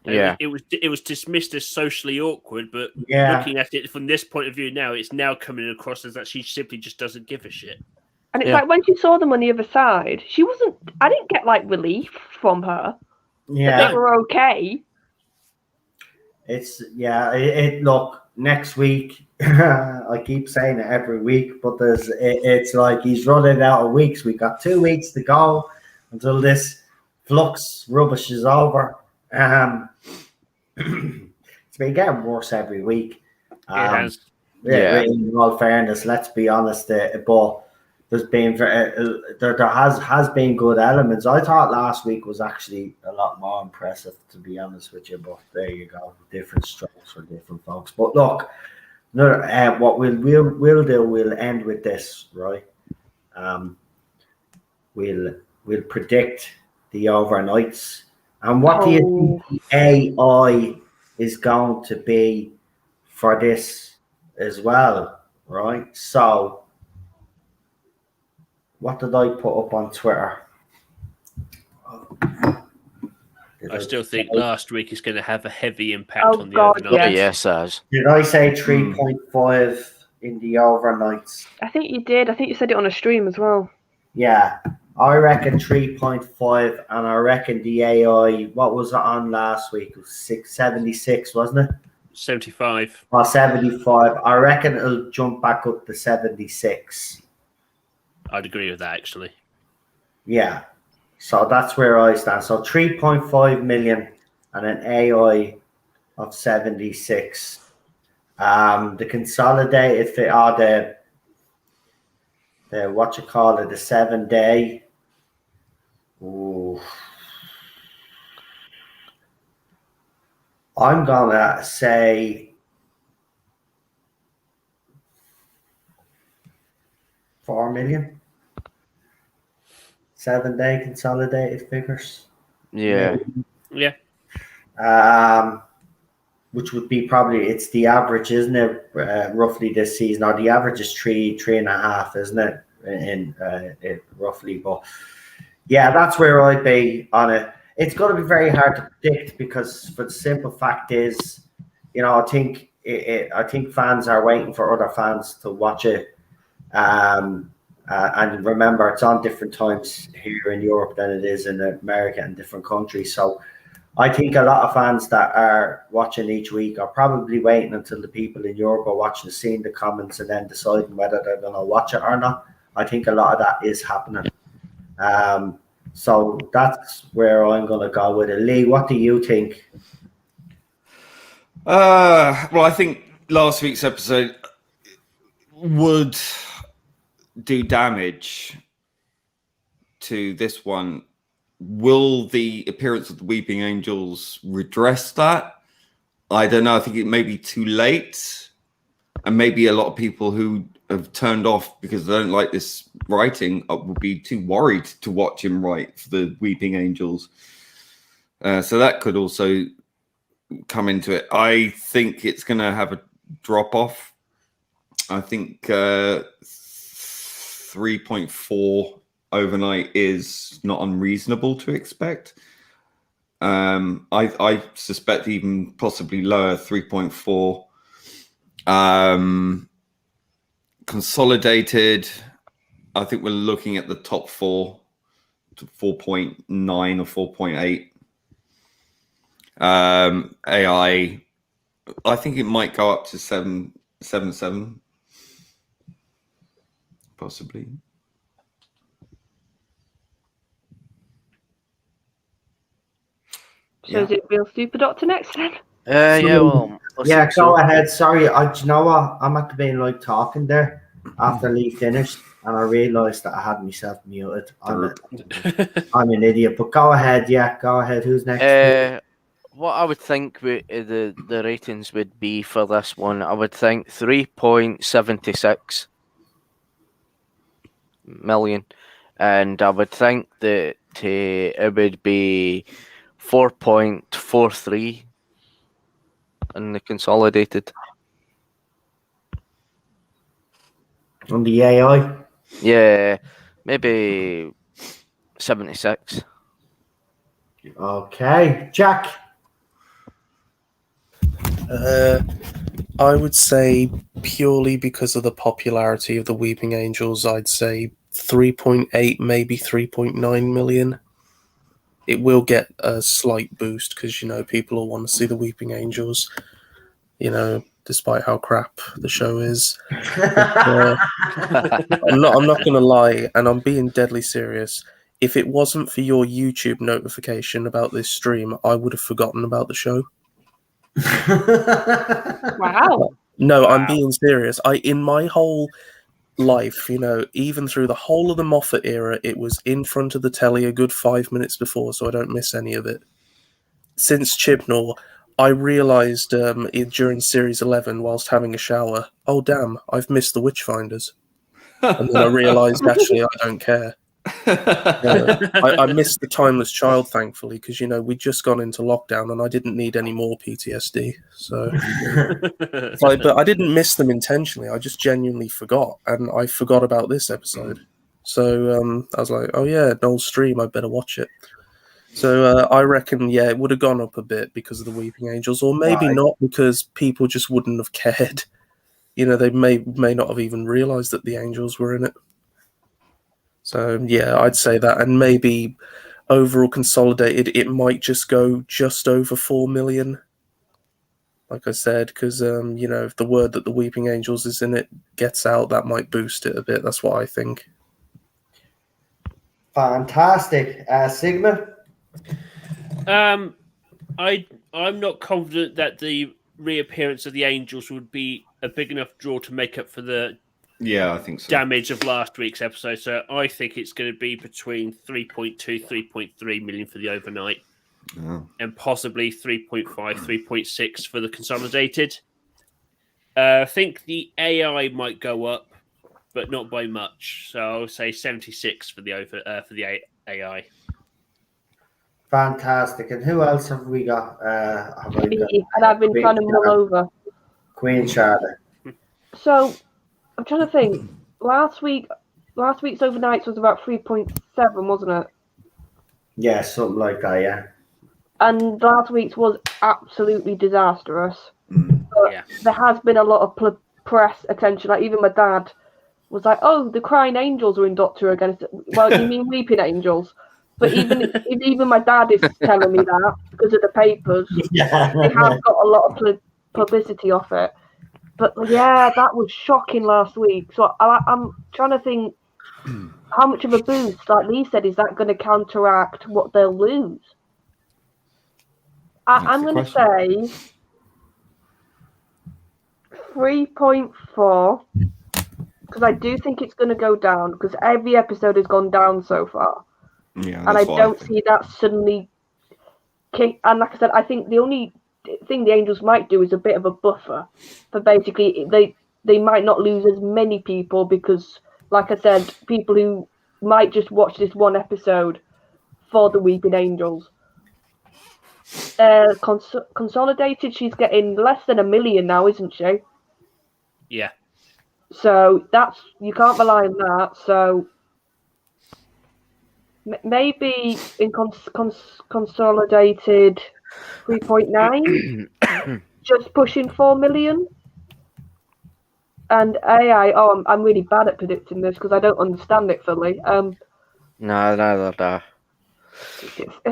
C: Yeah,
D: it was dismissed as socially awkward, but
A: Yeah.
D: looking at it from this point of view now, it's now coming across as that she simply just doesn't give a shit.
E: And it's like, when she saw them on the other side, I didn't get like relief from her.
A: Yeah.
E: That they were okay.
A: Look, next week, I keep saying it every week, but it's like he's running out of weeks. We got 2 weeks to go until this Flux rubbish is over. It's been getting worse every week.
D: It has.
A: In all fairness, let's be honest. But there's been there has been good elements. I thought last week was actually a lot more impressive, to be honest with you. But there you go, different strokes for different folks. But look, what we'll do, we'll end with this, right? We'll predict the overnights, and what do you think the AI is going to be for this as well, right? So, what did I put up on Twitter?
D: I still think last week is going to have a heavy impact
E: Oh,
D: on the
E: God,
D: overnight.
C: Yes, as.
A: Did I say 3.5 in the overnights?
E: I think you did. I think you said it on a stream as well.
A: Yeah, I reckon 3.5, and I reckon the AI, what was it on last week? It was 676, wasn't it?
D: 75.
A: Or 75. I reckon it'll jump back up to 76.
D: I'd agree with that, actually.
A: Yeah. So that's where I stand. So 3.5 million and an AI of 76. The consolidated fit are the what you call it, the 7 day. Ooh. I'm gonna say 4 million. 7 day consolidated figures.
C: Yeah.
D: Yeah.
A: Which would be probably, it's the average, isn't it? Roughly this season, or the average is 3.5, isn't it? In roughly, but yeah, that's where I'd be on it. It's going to be very hard to predict because, for the simple fact is, I think I think fans are waiting for other fans to watch it. And remember, it's on different times here in Europe than it is in America and different countries. So I think a lot of fans that are watching each week are probably waiting until the people in Europe are watching, seeing the comments, and then deciding whether they're going to watch it or not. I think a lot of that is happening. So that's where I'm going to go with it. Lee, what do you think?
B: Well, I think last week's episode would do damage to this one. Will the appearance of the Weeping Angels redress that? I don't know. I think it may be too late. And maybe a lot of people who have turned off because they don't like this writing will be too worried to watch him write for the Weeping Angels. So that could also come into it. I think it's going to have a drop off. I think 3.4 overnight is not unreasonable to expect. I suspect even possibly lower, 3.4. Consolidated, I think we're looking at the top 4 to 4.9 or 4.8. AI, I think it might go up to 7.7, possibly.
E: So is it Real Super Doctor next then?
C: Yeah, well, I
A: Yeah,
C: think
A: go
C: so.
A: ahead. Sorry, do you know what? I'm at the being like talking there after Lee finished, and I realised that I had myself muted. I'm an idiot, but go ahead. Yeah, go ahead. Who's next?
C: What I would think the ratings would be for this one, I would think 3.76 million, and I would think that it would be 4.43 in the consolidated.
A: On the AI?
C: Yeah, maybe 76.
A: Okay. Jack?
F: I would say purely because of the popularity of the Weeping Angels, I'd say 3.8, maybe 3.9 million. It will get a slight boost because, people will want to see the Weeping Angels, despite how crap the show is. But, I'm not going to lie, and I'm being deadly serious. If it wasn't for your YouTube notification about this stream, I would have forgotten about the show.
E: Wow.
F: No, I'm being serious. In my whole life, even through the whole of the Moffat era, it was in front of the telly a good 5 minutes before, so I don't miss any of it. Since Chibnall, I realised during Series 11, whilst having a shower, oh damn, I've missed the Witchfinders. And then I realised, actually, I don't care. I missed the Timeless Child, thankfully, because we'd just gone into lockdown and I didn't need any more PTSD. So, but I didn't miss them intentionally. I just genuinely forgot, and I forgot about this episode. So I was like, "Oh yeah, Noel's stream. I better watch it." So I reckon, yeah, it would have gone up a bit because of the Weeping Angels, or maybe not because people just wouldn't have cared. They may not have even realised that the angels were in it. So, yeah, I'd say that. And maybe overall consolidated, it might just go just over 4 million. Like I said, because, if the word that the Weeping Angels is in it gets out, that might boost it a bit. That's what I think.
A: Fantastic. Sigma?
D: I'm not confident that the reappearance of the Angels would be a big enough draw to make up for the
B: I think so.
D: damage of last week's episode. So I think it's going to be between 3.2, 3.3 million for the overnight, and possibly 3.5, 3.6 for the consolidated. I think the AI might go up, but not by much. So I'll say 76 for the AI.
A: Fantastic. And who else have we got?
E: And I've been trying to mull over.
A: Queen Charlotte.
E: So I'm trying to think. Last week's overnights was about 3.7, wasn't it?
A: Yeah, something like that, yeah.
E: And last week's was absolutely disastrous. But there has been a lot of press attention. Like, even my dad was like, "Oh, the crying angels are in Doctor again." I said, well, you mean weeping angels? But even my dad is telling me that because of the papers.
A: Yeah.
E: They have got a lot of publicity off it. But yeah, that was shocking last week. So I'm trying to think how much of a boost, like Lee said, is that going to counteract what they'll lose? I'm going to say 3.4, because I do think it's going to go down, because every episode has gone down so far.
B: Yeah,
E: and I don't see that suddenly kick. And like I said, I think the only thing the Angels might do is a bit of a buffer. But basically, they might not lose as many people because, like I said, people who might just watch this one episode for the Weeping Angels. Consolidated, she's getting less than 1 million now, isn't she?
D: Yeah.
E: So you can't rely on that. So maybe in consolidated 3.9, just pushing 4 million. And AI, I'm really bad at predicting this because I don't understand it fully.
C: No.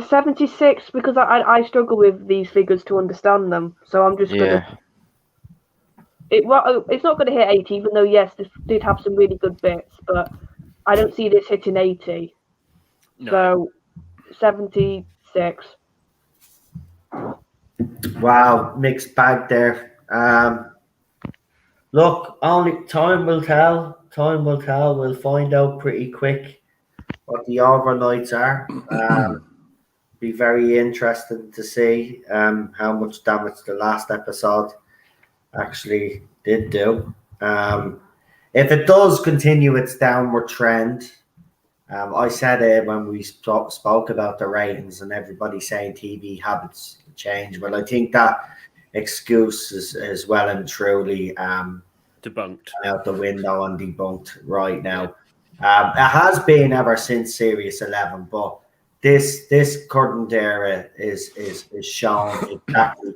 E: 76, because I struggle with these figures to understand them. So I'm just gonna. It's not going to hit 80, even though yes, this did have some really good bits, but I don't see this hitting 80. No. So 76.
A: Wow, mixed bag there. Look, only time will tell. Time will tell. We'll find out pretty quick what the overnights are. Be very interesting to see how much damage the last episode actually did do. If it does continue its downward trend, I said it when we spoke about the ratings and everybody saying TV habits change. Well, I think that excuse is well and truly
D: debunked
A: out the window and debunked right now. It has been ever since Series 11, but this current era is showing exactly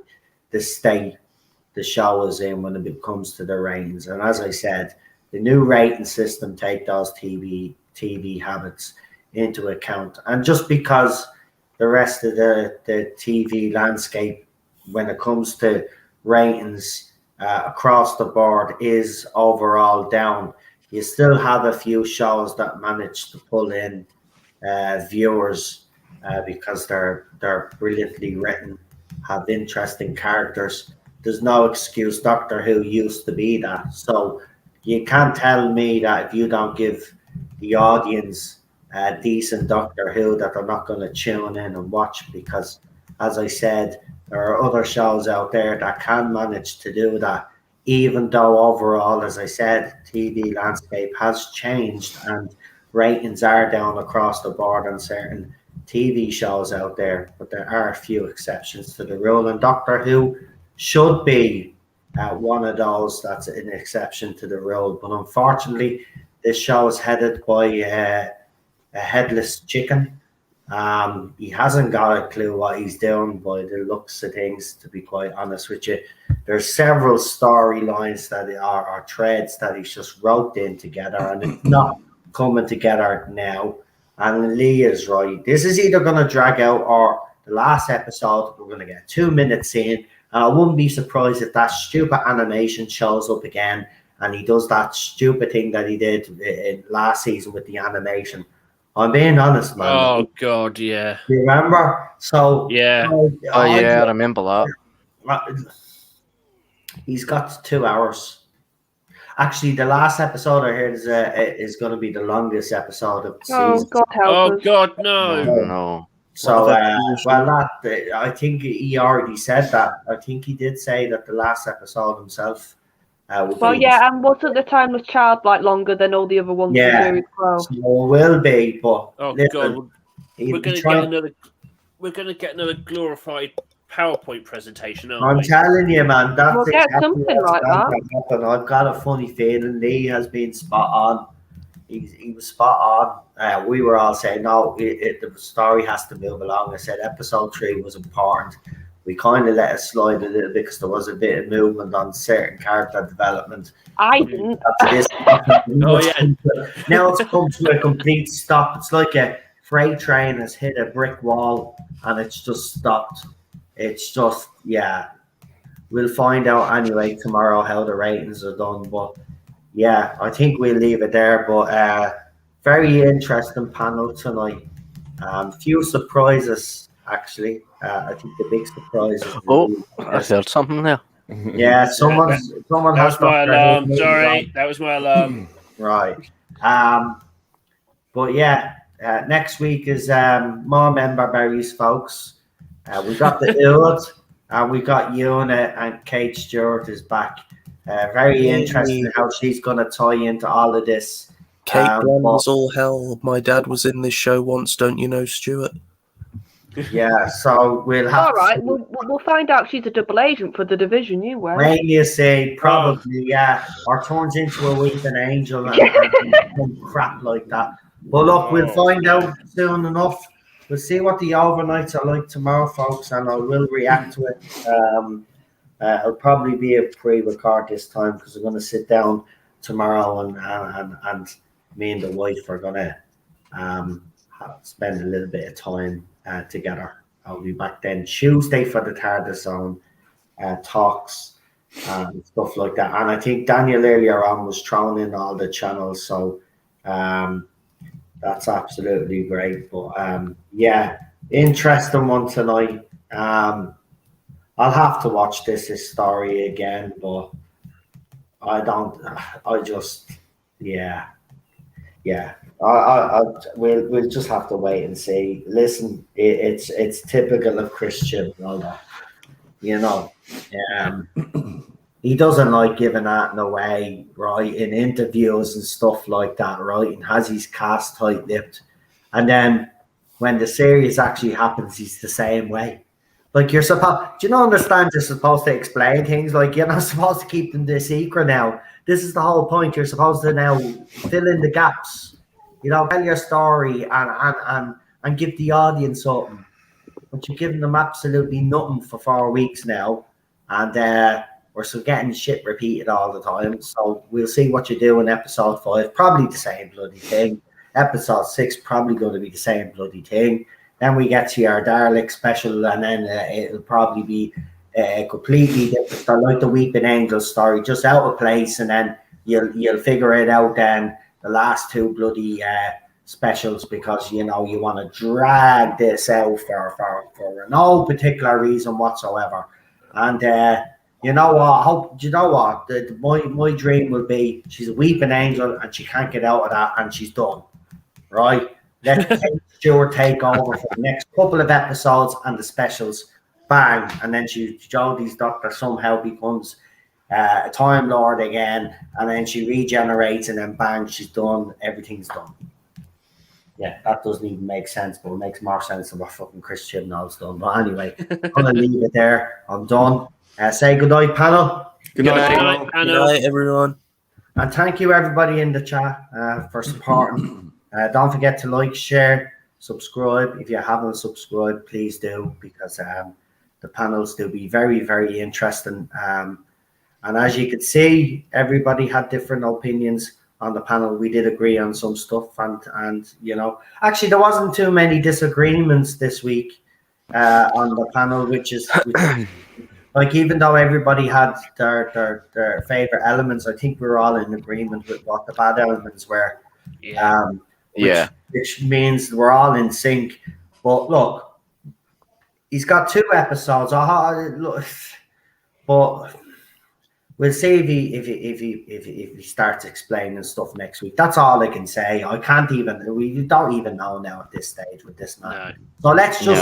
A: the state the show is in when it comes to the ratings. And as I said, the new rating system take those TV habits into account. And just because the rest of the TV landscape, when it comes to ratings across the board, is overall down, you still have a few shows that manage to pull in viewers because they're brilliantly written, have interesting characters. There's no excuse. Doctor Who used to be that. So you can't tell me that if you don't give the audience a decent Doctor Who that they're not going to tune in and watch, because, as I said, there are other shows out there that can manage to do that, even though overall, as I said, TV landscape has changed and ratings are down across the board on certain TV shows out there, but there are a few exceptions to the rule, and Doctor Who should be one of those that's an exception to the rule. But unfortunately, this show is headed by a headless chicken. He hasn't got a clue what he's doing by the looks of things, to be quite honest with you. There's several storylines that are threads that he's just roped in together, and it's not coming together now. And Lee is right. This is either going to drag out, or the last episode, we're going to get a 2-minute scene. And I wouldn't be surprised if that stupid animation shows up again and he does that stupid thing that he did in last season with the animation. I'm being honest, man.
D: Oh, God, yeah.
A: You remember? So,
D: Yeah.
C: I remember that.
A: He's got 2 hours. Actually, the last episode I heard is going to be the longest episode of the season.
E: God help
D: Oh,
E: us.
D: God, no.
C: No.
A: So, I think he already said that. I think he did say that the last episode himself.
E: Well, yeah, and wasn't the Timeless Child like longer than all the other ones
A: Yeah.
E: to do as well?
A: So it will be, but
D: Oh,
A: listen,
D: God.
A: he-
D: We're going
A: he
D: to
A: tried-
D: get another... We're going to get another glorified PowerPoint presentation, aren't
A: I'm
D: we?
A: telling you, man, that's
E: We'll get
A: exactly
E: something
A: what's
E: like
A: going to happen. I've got a funny feeling Lee has been spot on. He was spot on. We were all saying, no, the story has to move along. I said episode 3 was important. We kind of let it slide a little bit because there was a bit of movement on certain character development.
E: I didn't.
D: Oh, yeah.
A: Now it's come to a complete stop. It's like a freight train has hit a brick wall and it's just stopped. It's just, yeah. We'll find out anyway tomorrow how the ratings are done. But yeah, I think we'll leave it there. But very interesting panel tonight. Few surprises, actually. I think the big surprise is
C: I heard something there.
A: yeah, someone
D: That
A: has
D: was my
A: got their
D: alarm.
A: head
D: Sorry,
A: on.
D: that was my alarm.
A: Right. But yeah, next week is more member berries, folks. We got the Ood, and we got Yuna, and Kate Stewart is back. Very interesting how she's going to tie into all of this.
F: Kate Bland
A: but-
F: was all hell. My dad was in this show once, don't you know, Stuart?
A: Yeah, so we'll have
E: All right,
A: to
E: we'll find out she's a double agent for the division you wear.
A: when you say probably, yeah, or turns into a weeping angel and crap like that. But look, we'll find out soon enough. We'll see what the overnights are like tomorrow, folks, and I will react to it. It'll probably be a pre-record this time because I'm going to sit down tomorrow and me and the wife are going to spend a little bit of time together. I'll be back then Tuesday for the TARDIS Zone talks and stuff like that. And I think Daniel earlier on was throwing in all the channels, so that's absolutely great. But yeah, interesting one tonight. I'll have to watch this story again, but we'll just have to wait and see. Listen, it's typical of Christian Ronaldo, you know. He doesn't like giving that away, right, in interviews and stuff like that, right, and has his cast tight-lipped. And then when the series actually happens, he's the same way. Like, do you not understand you're supposed to explain things? Like, you're not supposed to keep them the secret now. This is the whole point. You're supposed to now fill in the gaps. You know, tell your story and give the audience something. But you're giving them absolutely nothing for 4 weeks now. And we're still getting shit repeated all the time. So we'll see what you do in episode 5. Probably the same bloody thing. Episode 6 probably going to be the same bloody thing. Then we get to your Dalek special, and then it'll probably be completely different, like the Weeping Angel story, just out of place, and then you'll figure it out then the last 2 bloody specials, because you know you want to drag this out for no particular reason whatsoever. And You know what? I hope. Do you know what? My dream will be she's a weeping angel and she can't get out of that and she's done. Right? Let Kate Stewart take over for the next couple of episodes and the specials. Bang, and then Jodie's doctor somehow becomes a Time Lord again, and then she regenerates, and then bang, she's done. Everything's done. Yeah, that doesn't even make sense, but it makes more sense than what fucking Chris Chibnall's done. But anyway, I'm gonna leave it there. I'm done. Say good night, panel.
B: Good night,
D: Good
B: panel.
D: night,
F: Good
D: Anna.
F: night, everyone.
A: And thank you everybody in the chat for supporting. Don't forget to like, share, subscribe. If you haven't subscribed, please do, because the panels will be very, very interesting. And as you can see, everybody had different opinions on the panel. We did agree on some stuff, and you know, actually there wasn't too many disagreements this week on the panel, which is like, even though everybody had their favorite elements, I think we were all in agreement with what the bad elements were.
D: Yeah.
A: Which means we're all in sync. But look, he's got 2 episodes. But we'll see if he starts explaining stuff next week. That's all I can say. We don't even know now at this stage with this man. So let's just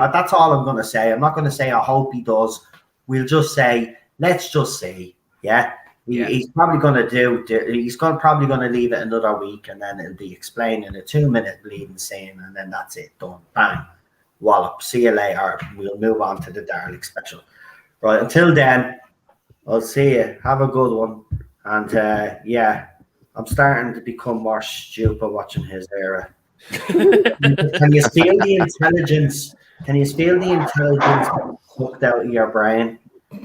A: that's all I'm going to say. I'm not going to say I hope he does. We'll just say let's just see. Yeah. He's probably going to probably going to leave it another week, and then it'll be explaining a 2-minute bleeding scene, and then that's it, done. Bang, wallop. See you later. We'll move on to the Dalek special. Right. Until then, I'll see you. Have a good one. And I'm starting to become more stupid watching his era. Can you feel the intelligence? Can you feel the intelligence sucked out of your brain?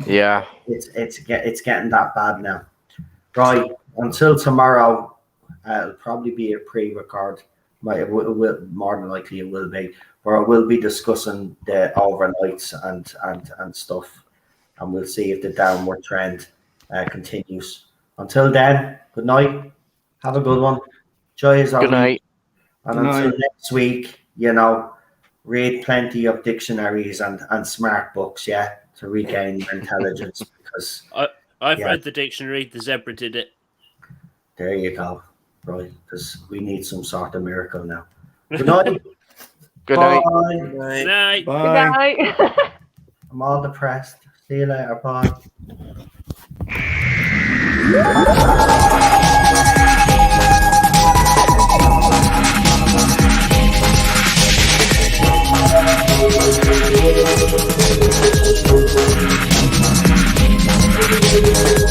C: Yeah.
A: It's getting that bad now. Right. Until tomorrow, it'll probably be a pre-record. It will more than likely it will be, where I will be discussing the overnights and stuff, and we'll see if the downward trend continues. Until then, good night. Have a good one. Enjoy his
C: Good night.
A: And
B: Good
A: until
B: night.
A: next week, read plenty of dictionaries and smart books, to regain your intelligence, because
D: I've read the dictionary. The zebra did it.
A: there you go. Right, because we need some sort of miracle now. Good night.
C: Good night.
A: Bye.
F: Good night.
D: Good night.
E: Good
B: Bye.
E: night.
A: I'm all depressed. See you later. Bye.
G: Thank you.